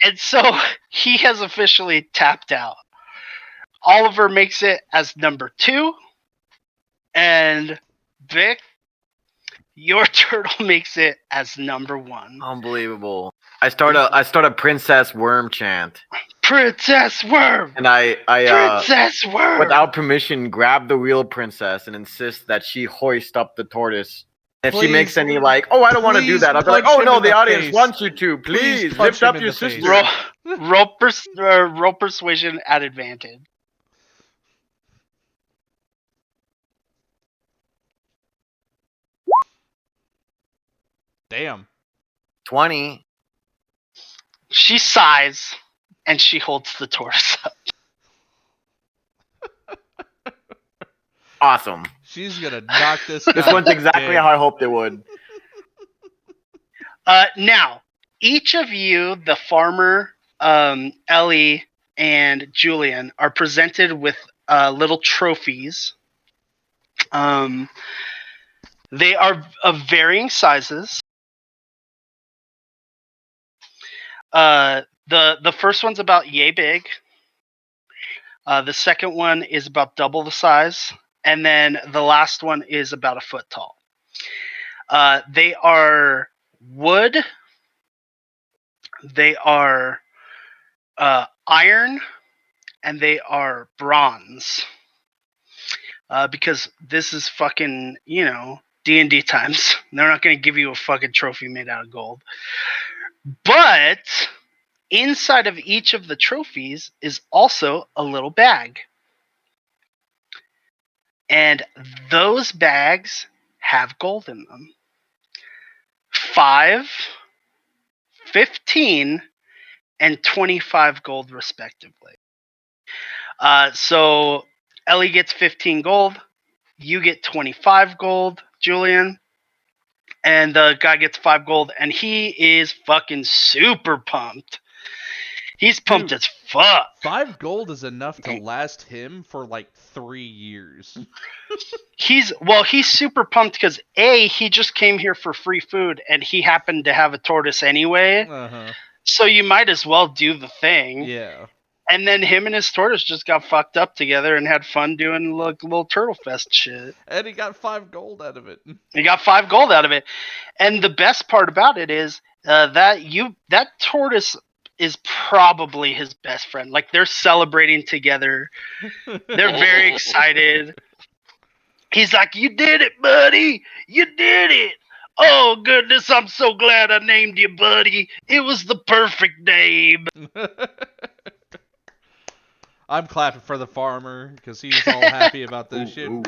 And so he has officially tapped out. Oliver makes it as number 2, and Vic, your turtle makes it as number 1. Unbelievable. I start a princess worm chant. Princess Worm! And I Princess Worm! without permission, grab the real princess and insist that she hoist up the tortoise. If she makes Please, any like, oh, I don't want to do please that, I'll be like, punch oh him no, in the the audience face. wants you to. Please Please punch lift him up in your the face. sister. Roll persuasion at advantage. Damn. 20. She sighs, and she holds the tortoise up. Awesome. She's gonna knock this guy. This went exactly how I hoped it would. Now, each of you, the farmer, Ellie, and Julian, are presented with little trophies. They are of varying sizes. The first one's about yay big. The second one is about double the size, and then the last one is about a foot tall. They are wood. They are iron, and they are bronze. Because this is fucking, D&D times. They're not going to give you a fucking trophy made out of gold. But inside of each of the trophies is also a little bag. And those bags have gold in them. 5, 15, and 25 gold, respectively. So Ellie gets 15 gold. You get 25 gold, Julian. And the guy gets 5 gold, and he is fucking super pumped. He's pumped Dude, as fuck. 5 gold is enough to last him for like 3 years. He's super pumped because he just came here for free food, and he happened to have a tortoise anyway. Uh-huh. So you might as well do the thing. Yeah. And then him and his tortoise just got fucked up together and had fun doing little turtle fest shit. And he got 5 gold out of it. He got 5 gold out of it. And the best part about it is that tortoise is probably his best friend. Like, they're celebrating together. They're very excited. He's like, "You did it, buddy. You did it. Oh, goodness, I'm so glad I named you, buddy. It was the perfect name." I'm clapping for the farmer because he's all happy about this shit. And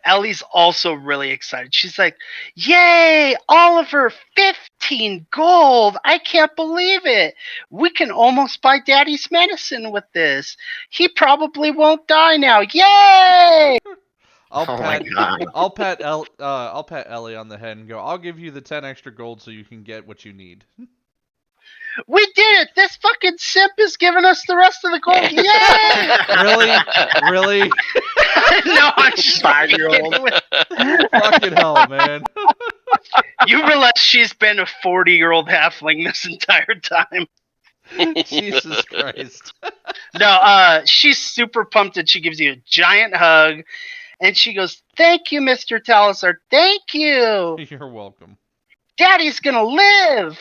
Ellie's also really excited. She's like, "Yay, Oliver, 15 gold! I can't believe it! We can almost buy Daddy's medicine with this. He probably won't die now. Yay! I'll Oh my pat god. I'll pat Ellie on the head and go, I'll give you the 10 extra gold so you can get what you need. We did it! This fucking simp is giving us the rest of the gold. Yay! Really? No, I'm just 5-year-old. kidding with- Fucking hell, man. You realize she's been a 40-year-old halfling this entire time. Jesus Christ. No, she's super pumped and she gives you a giant hug and she goes, "Thank you, Mr. Talizar. Thank you. You're welcome. Daddy's gonna live.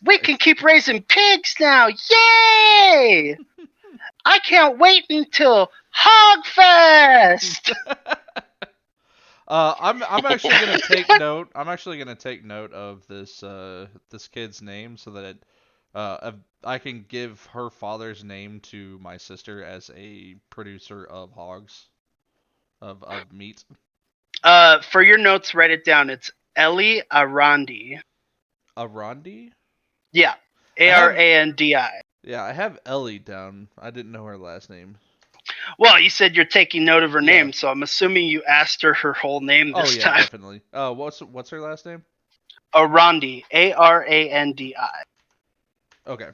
We can keep raising pigs now. Yay! I can't wait until Hogfest." I'm actually gonna take note. I'm actually gonna take note of this this kid's name so that I can give her father's name to my sister as a producer of hogs, of meat. For your notes, write it down. It's Ellie Arandi. Arandi? Yeah, Arandi. Yeah, I have Ellie down. I didn't know her last name. Well, you said you're taking note of her Yeah. name, so I'm assuming you asked her whole name Oh this yeah, time. definitely. What's her last name? Arandi, Arandi. Okay.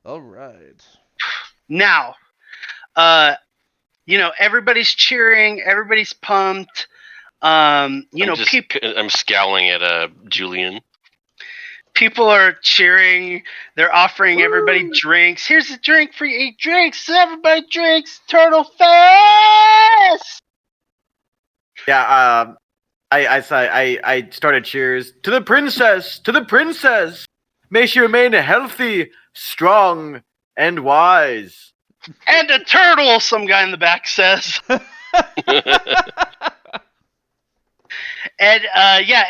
All right. Now, everybody's cheering, everybody's pumped. I'm scowling at Julian. People are cheering. They're offering everybody drinks. Here's a drink for you. Eat drinks. Everybody drinks. Turtle Fest. Yeah, I started cheers to the princess, to the princess. May she remain healthy, strong, and wise. And a turtle, some guy in the back says. And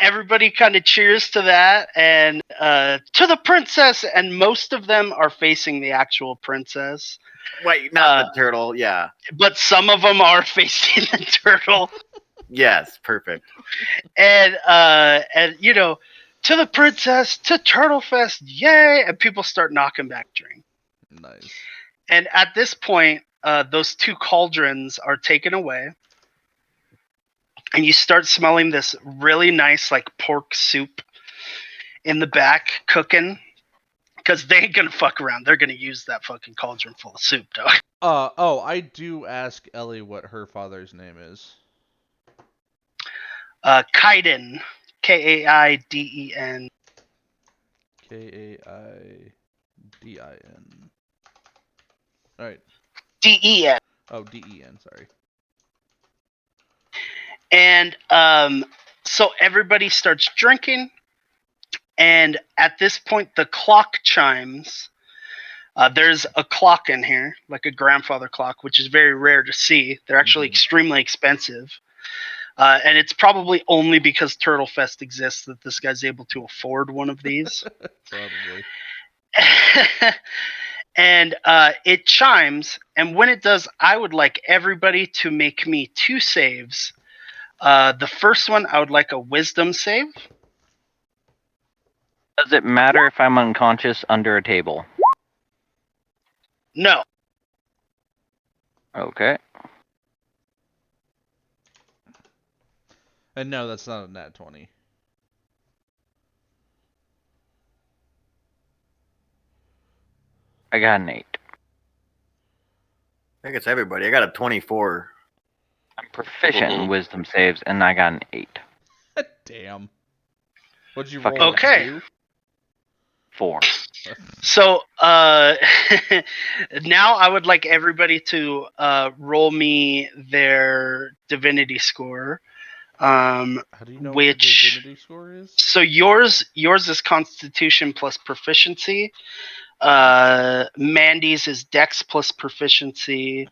everybody kind of cheers to that, and to the princess, and most of them are facing the actual princess. Wait, not the turtle. Yeah. But some of them are facing the turtle. Yes, perfect. And to the princess, to Turtle Fest, yay! And people start knocking back drink. Nice. And at this point, those two cauldrons are taken away. And you start smelling this really nice, like, pork soup in the back cooking. Because they ain't gonna fuck around. They're gonna use that fucking cauldron full of soup, dog. I do ask Ellie what her father's name is. Kaiden. Kaiden. Kaidin. Alright. Den. Oh, Den, sorry. And so everybody starts drinking. And at this point, the clock chimes. There's a clock in here, like a grandfather clock, which is very rare to see. They're actually extremely expensive. And it's probably only because Turtle Fest exists that this guy's able to afford one of these. Probably. And it chimes. And when it does, I would like everybody to make me 2 saves. The first one, I would like a wisdom save. Does it matter if I'm unconscious under a table? No. Okay. And no, that's not a nat 20. I got an 8. I think it's everybody. I got a 24. I'm proficient in wisdom saves, and I got an 8. Damn. What'd you Fucking roll? Okay. 2? 4. So now I would like everybody to roll me their divinity score. How do you know what the divinity score is? So yours is Constitution plus proficiency. Mandee's is Dex plus proficiency.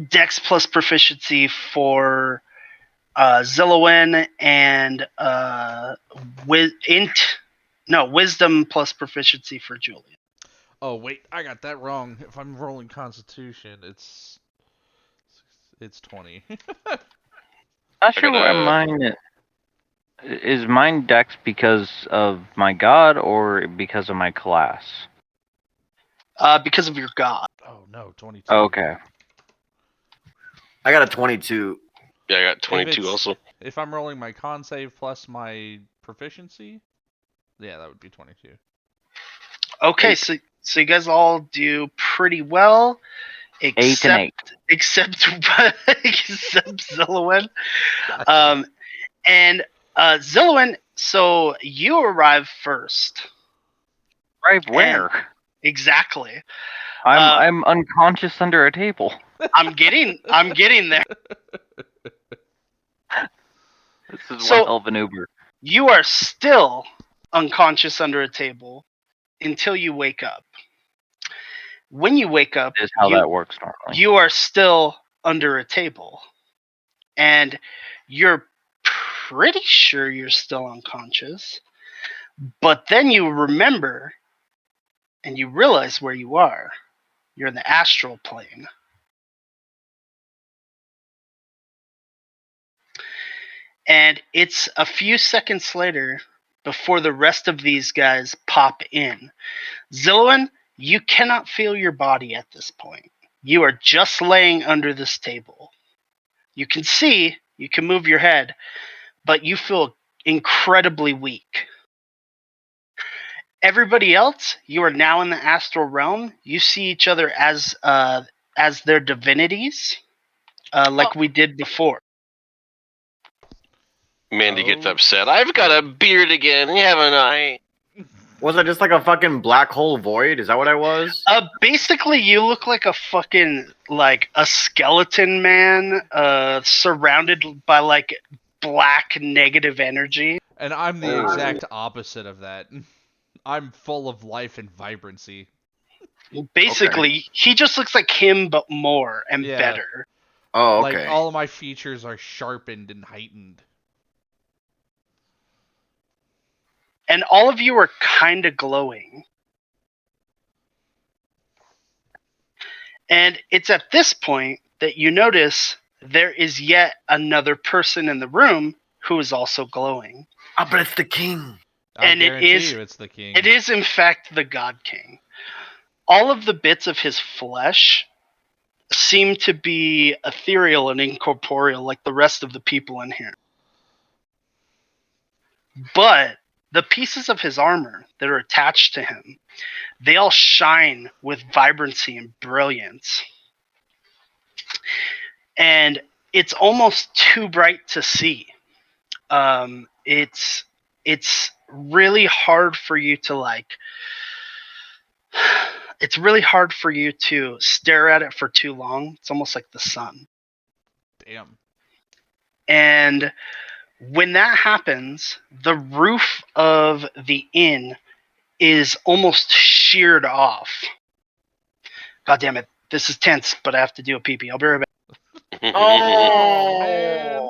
Dex plus proficiency for Zillowin, and wisdom plus proficiency for Julian. Oh wait, I got that wrong. If I'm rolling Constitution, it's It's 20. Not sure where mine is. Mine Dex because of my god or because of my class? Because of your god. Oh no, 22. Okay. I got a 22. Yeah, I got If 22 it's- also. If I'm rolling my con save plus my proficiency, yeah, that would be 22. Okay, 8. so you guys all do pretty well, 8 and 8. except Zillowin. Gotcha. And Zillowin, so you arrive first. Right where? Exactly. I'm unconscious under a table. I'm getting there. This is So- one hell of an Uber. You are still unconscious under a table until you wake up. When you wake up, Is how that works normally. you are still under a table. And you're pretty sure you're still unconscious. But then you remember and you realize where you are. You're in the astral plane. And it's a few seconds later before the rest of these guys pop in. Zillowin, you cannot feel your body at this point. You are just laying under this table. You can see, you can move your head, but you feel incredibly weak. Everybody else, you are now in the astral realm. You see each other as their divinities, like we did before. Mandee gets Oh. upset. I've got a beard again, haven't I? Was I just like a fucking black hole void? Is that what I was? Basically, you look like a fucking like a skeleton man, surrounded by like black negative energy. And I'm the Oh. exact opposite of that. I'm full of life and vibrancy. Basically, he just looks like him, but more and Yeah. better. Oh, okay. Like all of my features are sharpened and heightened. And all of you are kind of glowing. And it's at this point that you notice there is yet another person in the room who is also glowing. Ah, but it's the king. I And it guarantee is- you it's the king. It is, in fact, the God King. All of the bits of his flesh seem to be ethereal and incorporeal like the rest of the people in here. But the pieces of his armor that are attached to him, they all shine with vibrancy and brilliance. And it's almost too bright to see. It's really hard for you to it's really hard for you to stare at it for too long. It's almost like the sun. Damn. And when that happens, the roof of the inn is almost sheared off. God damn it. This is tense, but I have to do a pee-pee. I'll be right back. Oh, man.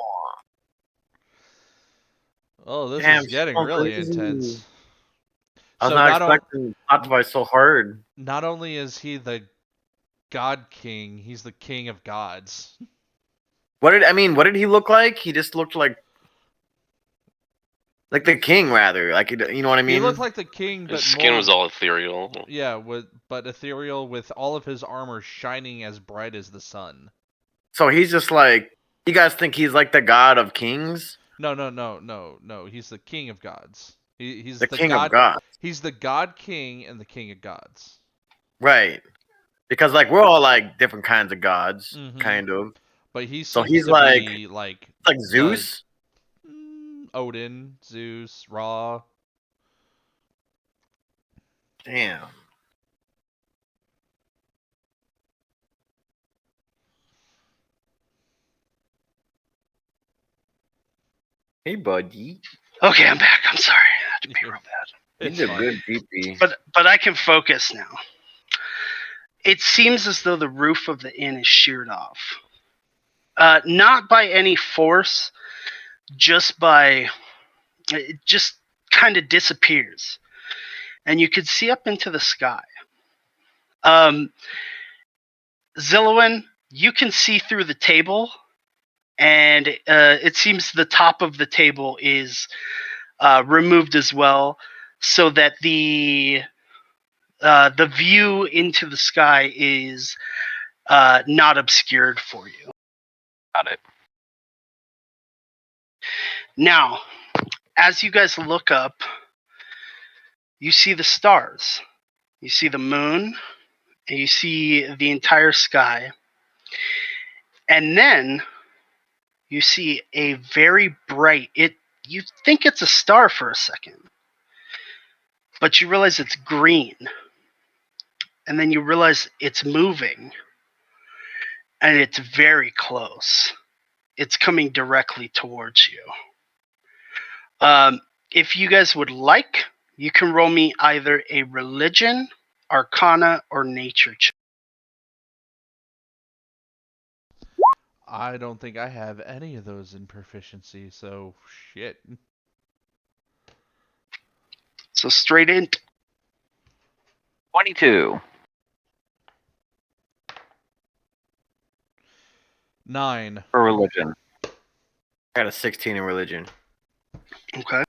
Oh, this Damn, is getting so really crazy. intense. I was So not not, expecting plot device so hard. not only is he the God King, he's the king of gods. What did he look like? He just looked like the king, rather. Like, you know what I mean? He looked like the king, but His skin more, was all ethereal. yeah, but ethereal with all of his armor shining as bright as the sun. So he's just like, you guys think he's like the god of kings? No. He's the king of gods. He's The king god, of gods. He's the god king and the king of gods. Right. Because, like, we're all like different kinds of gods, Mhm. kind of. But he's So supposed he's to like- be like Like Zeus? Odin, Zeus, Ra. Damn. Hey, buddy. Okay, I'm back. I'm sorry. I had to be real bad. It's He's a fine. good DP. But I can focus now. It seems as though the roof of the inn is sheared off. Not by any force, just by... It just kind of disappears. And you could see up into the sky. Zillowin, you can see through the table, and it seems the top of the table is removed as well, so that the view into the sky is not obscured for you. Got it. Now, as you guys look up, you see the stars. You see the moon, and you see the entire sky. And then you see a very bright, you think it's a star for a second, but you realize it's green. And then you realize it's moving, and it's very close. It's coming directly towards you. If you guys would like, you can roll me either a religion, arcana, or nature check. I don't think I have any of those in proficiency, so shit. So straight in. 22. 9. For religion. I got a 16 in religion. Okay.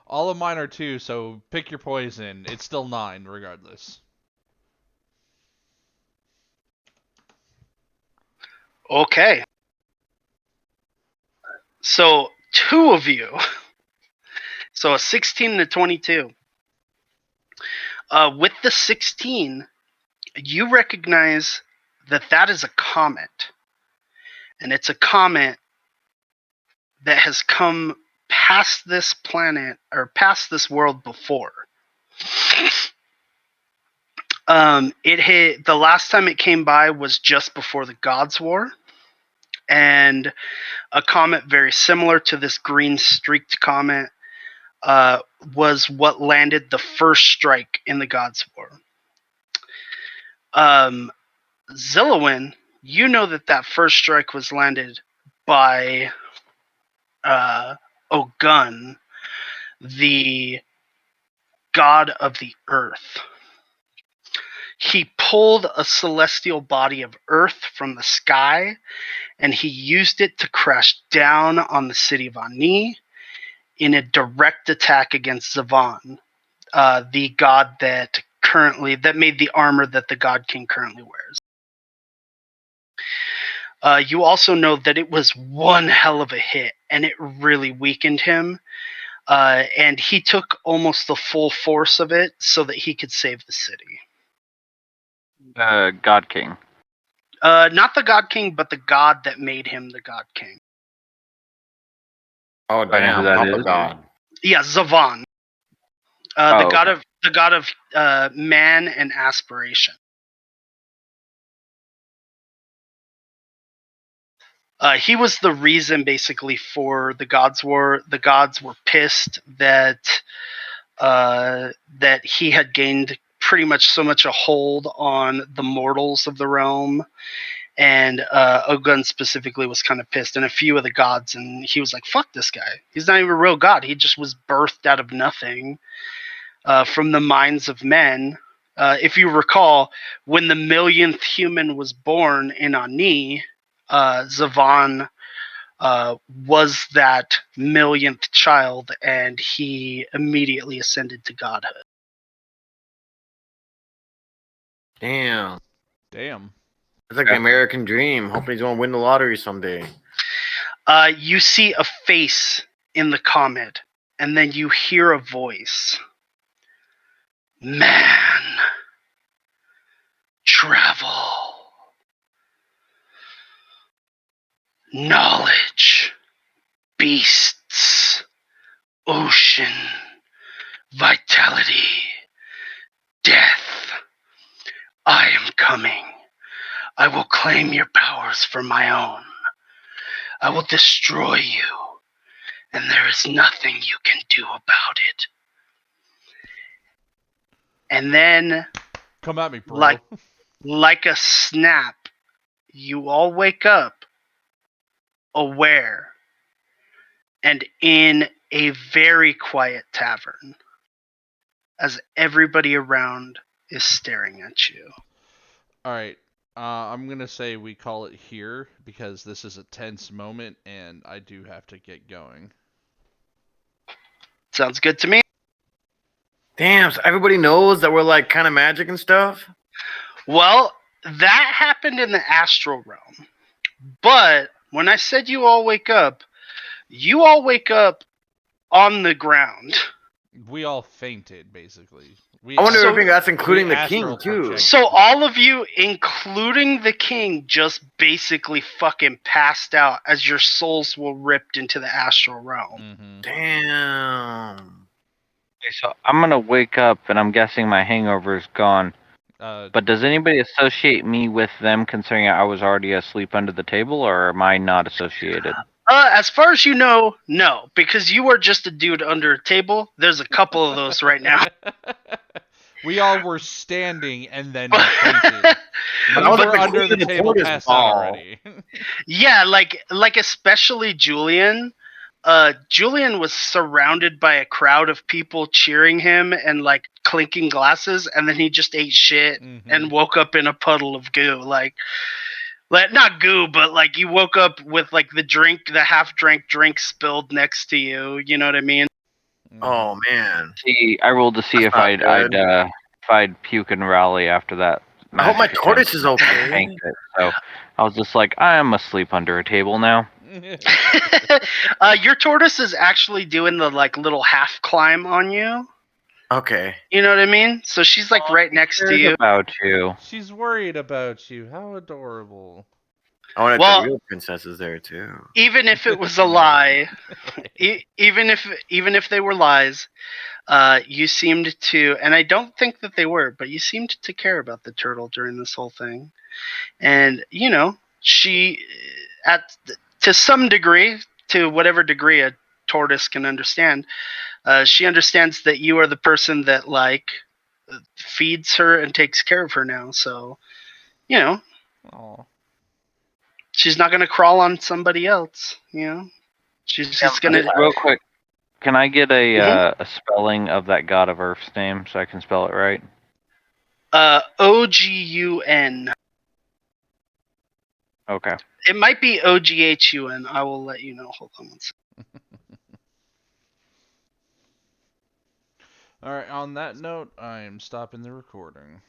All of mine are 2, so pick your poison. It's still 9 regardless. Okay. So 2 of you. So a 16 and a 22. With the 16, you recognize that is a comet. And it's a comet that has come past this planet, or past this world before. It hit, the last time it came by was just before the Gods' War. And a comet very similar to this green streaked comet was what landed the first strike in the Gods' War. Zillowin, you know that first strike was landed by Ogun, the god of the earth. He pulled a celestial body of earth from the sky, and he used it to crash down on the city of Ani in a direct attack against Zavan, the god that made the armor that the God King currently wears. You also know that it was one hell of a hit, and it really weakened him. And he took almost the full force of it so that he could save the city. God King. Not the God King, but the god that made him the God King. Oh I know who damn, that Papa is. God. Yeah, Zavan. The god of man and aspiration. He was the reason, basically, for the Gods' War. The gods were pissed that he had gained pretty much so much a hold on the mortals of the realm, and Ogun specifically was kind of pissed, and a few of the gods, and he was like, "Fuck this guy! He's not even a real god. He just was birthed out of nothing from the minds of men." If you recall, when the millionth human was born in Ani, Zavan was that millionth child, and he immediately ascended to godhood. Damn. Damn. It's like the American dream. Hoping he's gonna win the lottery someday. You see a face in the comet, and then you hear a voice. Man, travel, knowledge, beasts, ocean, vitality, death. I am coming. I will claim your powers for my own. I will destroy you, and there is nothing you can do about it. And then, Come at me, bro. like a snap, you all wake up aware and in a very quiet tavern as everybody around is staring at you. Alright. I'm gonna say we call it here because this is a tense moment, and I do have to get going. Sounds good to me. Damn, so everybody knows that we're like kind of magic and stuff. Well, that happened in the astral realm. But when I said you all wake up on the ground. We all fainted, basically. I wonder So- if that's including we the king astral too. projected. So all of you, including the king, just basically fucking passed out as your souls were ripped into the astral realm. Mm-hmm. Damn. Okay, so I'm gonna wake up, and I'm guessing my hangover is gone. But does anybody associate me with them, considering I was already asleep under the table, or am I not associated? As far as you know, no, because you are just a dude under a table. There's a couple of those right now. We all were standing and then fainted. But We I was were like the under queen the of the table, tortoise passed out ball. already. Yeah, like especially Julian. Julian was surrounded by a crowd of people cheering him and like clinking glasses, and then he just ate shit and woke up in a puddle of goo. Like not goo, but like you woke up with like the half drank drink spilled next to you. You know what I mean? Oh man. See, I rolled to see That's if not I'd puke and rally after that. I hope my magic tortoise attempt. is I okay. tanked it, so I was just like, I am asleep under a table now. Your tortoise is actually doing the like little half climb on you. Okay. You know what I mean? So she's like right next to you. About you. She's worried about you. How adorable. I wanted Well- the real princesses there too. Even if it was a lie, even if they were lies, you seemed to, and I don't think that they were, but you seemed to care about the turtle during this whole thing. And you know, she, to some degree, to whatever degree a tortoise can understand, she understands that you are the person that like feeds her and takes care of her now. So, you know, Aw. she's not gonna crawl on somebody else. You know, she's just gonna. Real quick, can I get Mhm. a spelling of that god of Earth's name so I can spell it right? OGUN. Okay. It might be OGHUN. I will let you know. Hold on one second. Alright, on that note, I'm stopping the recording.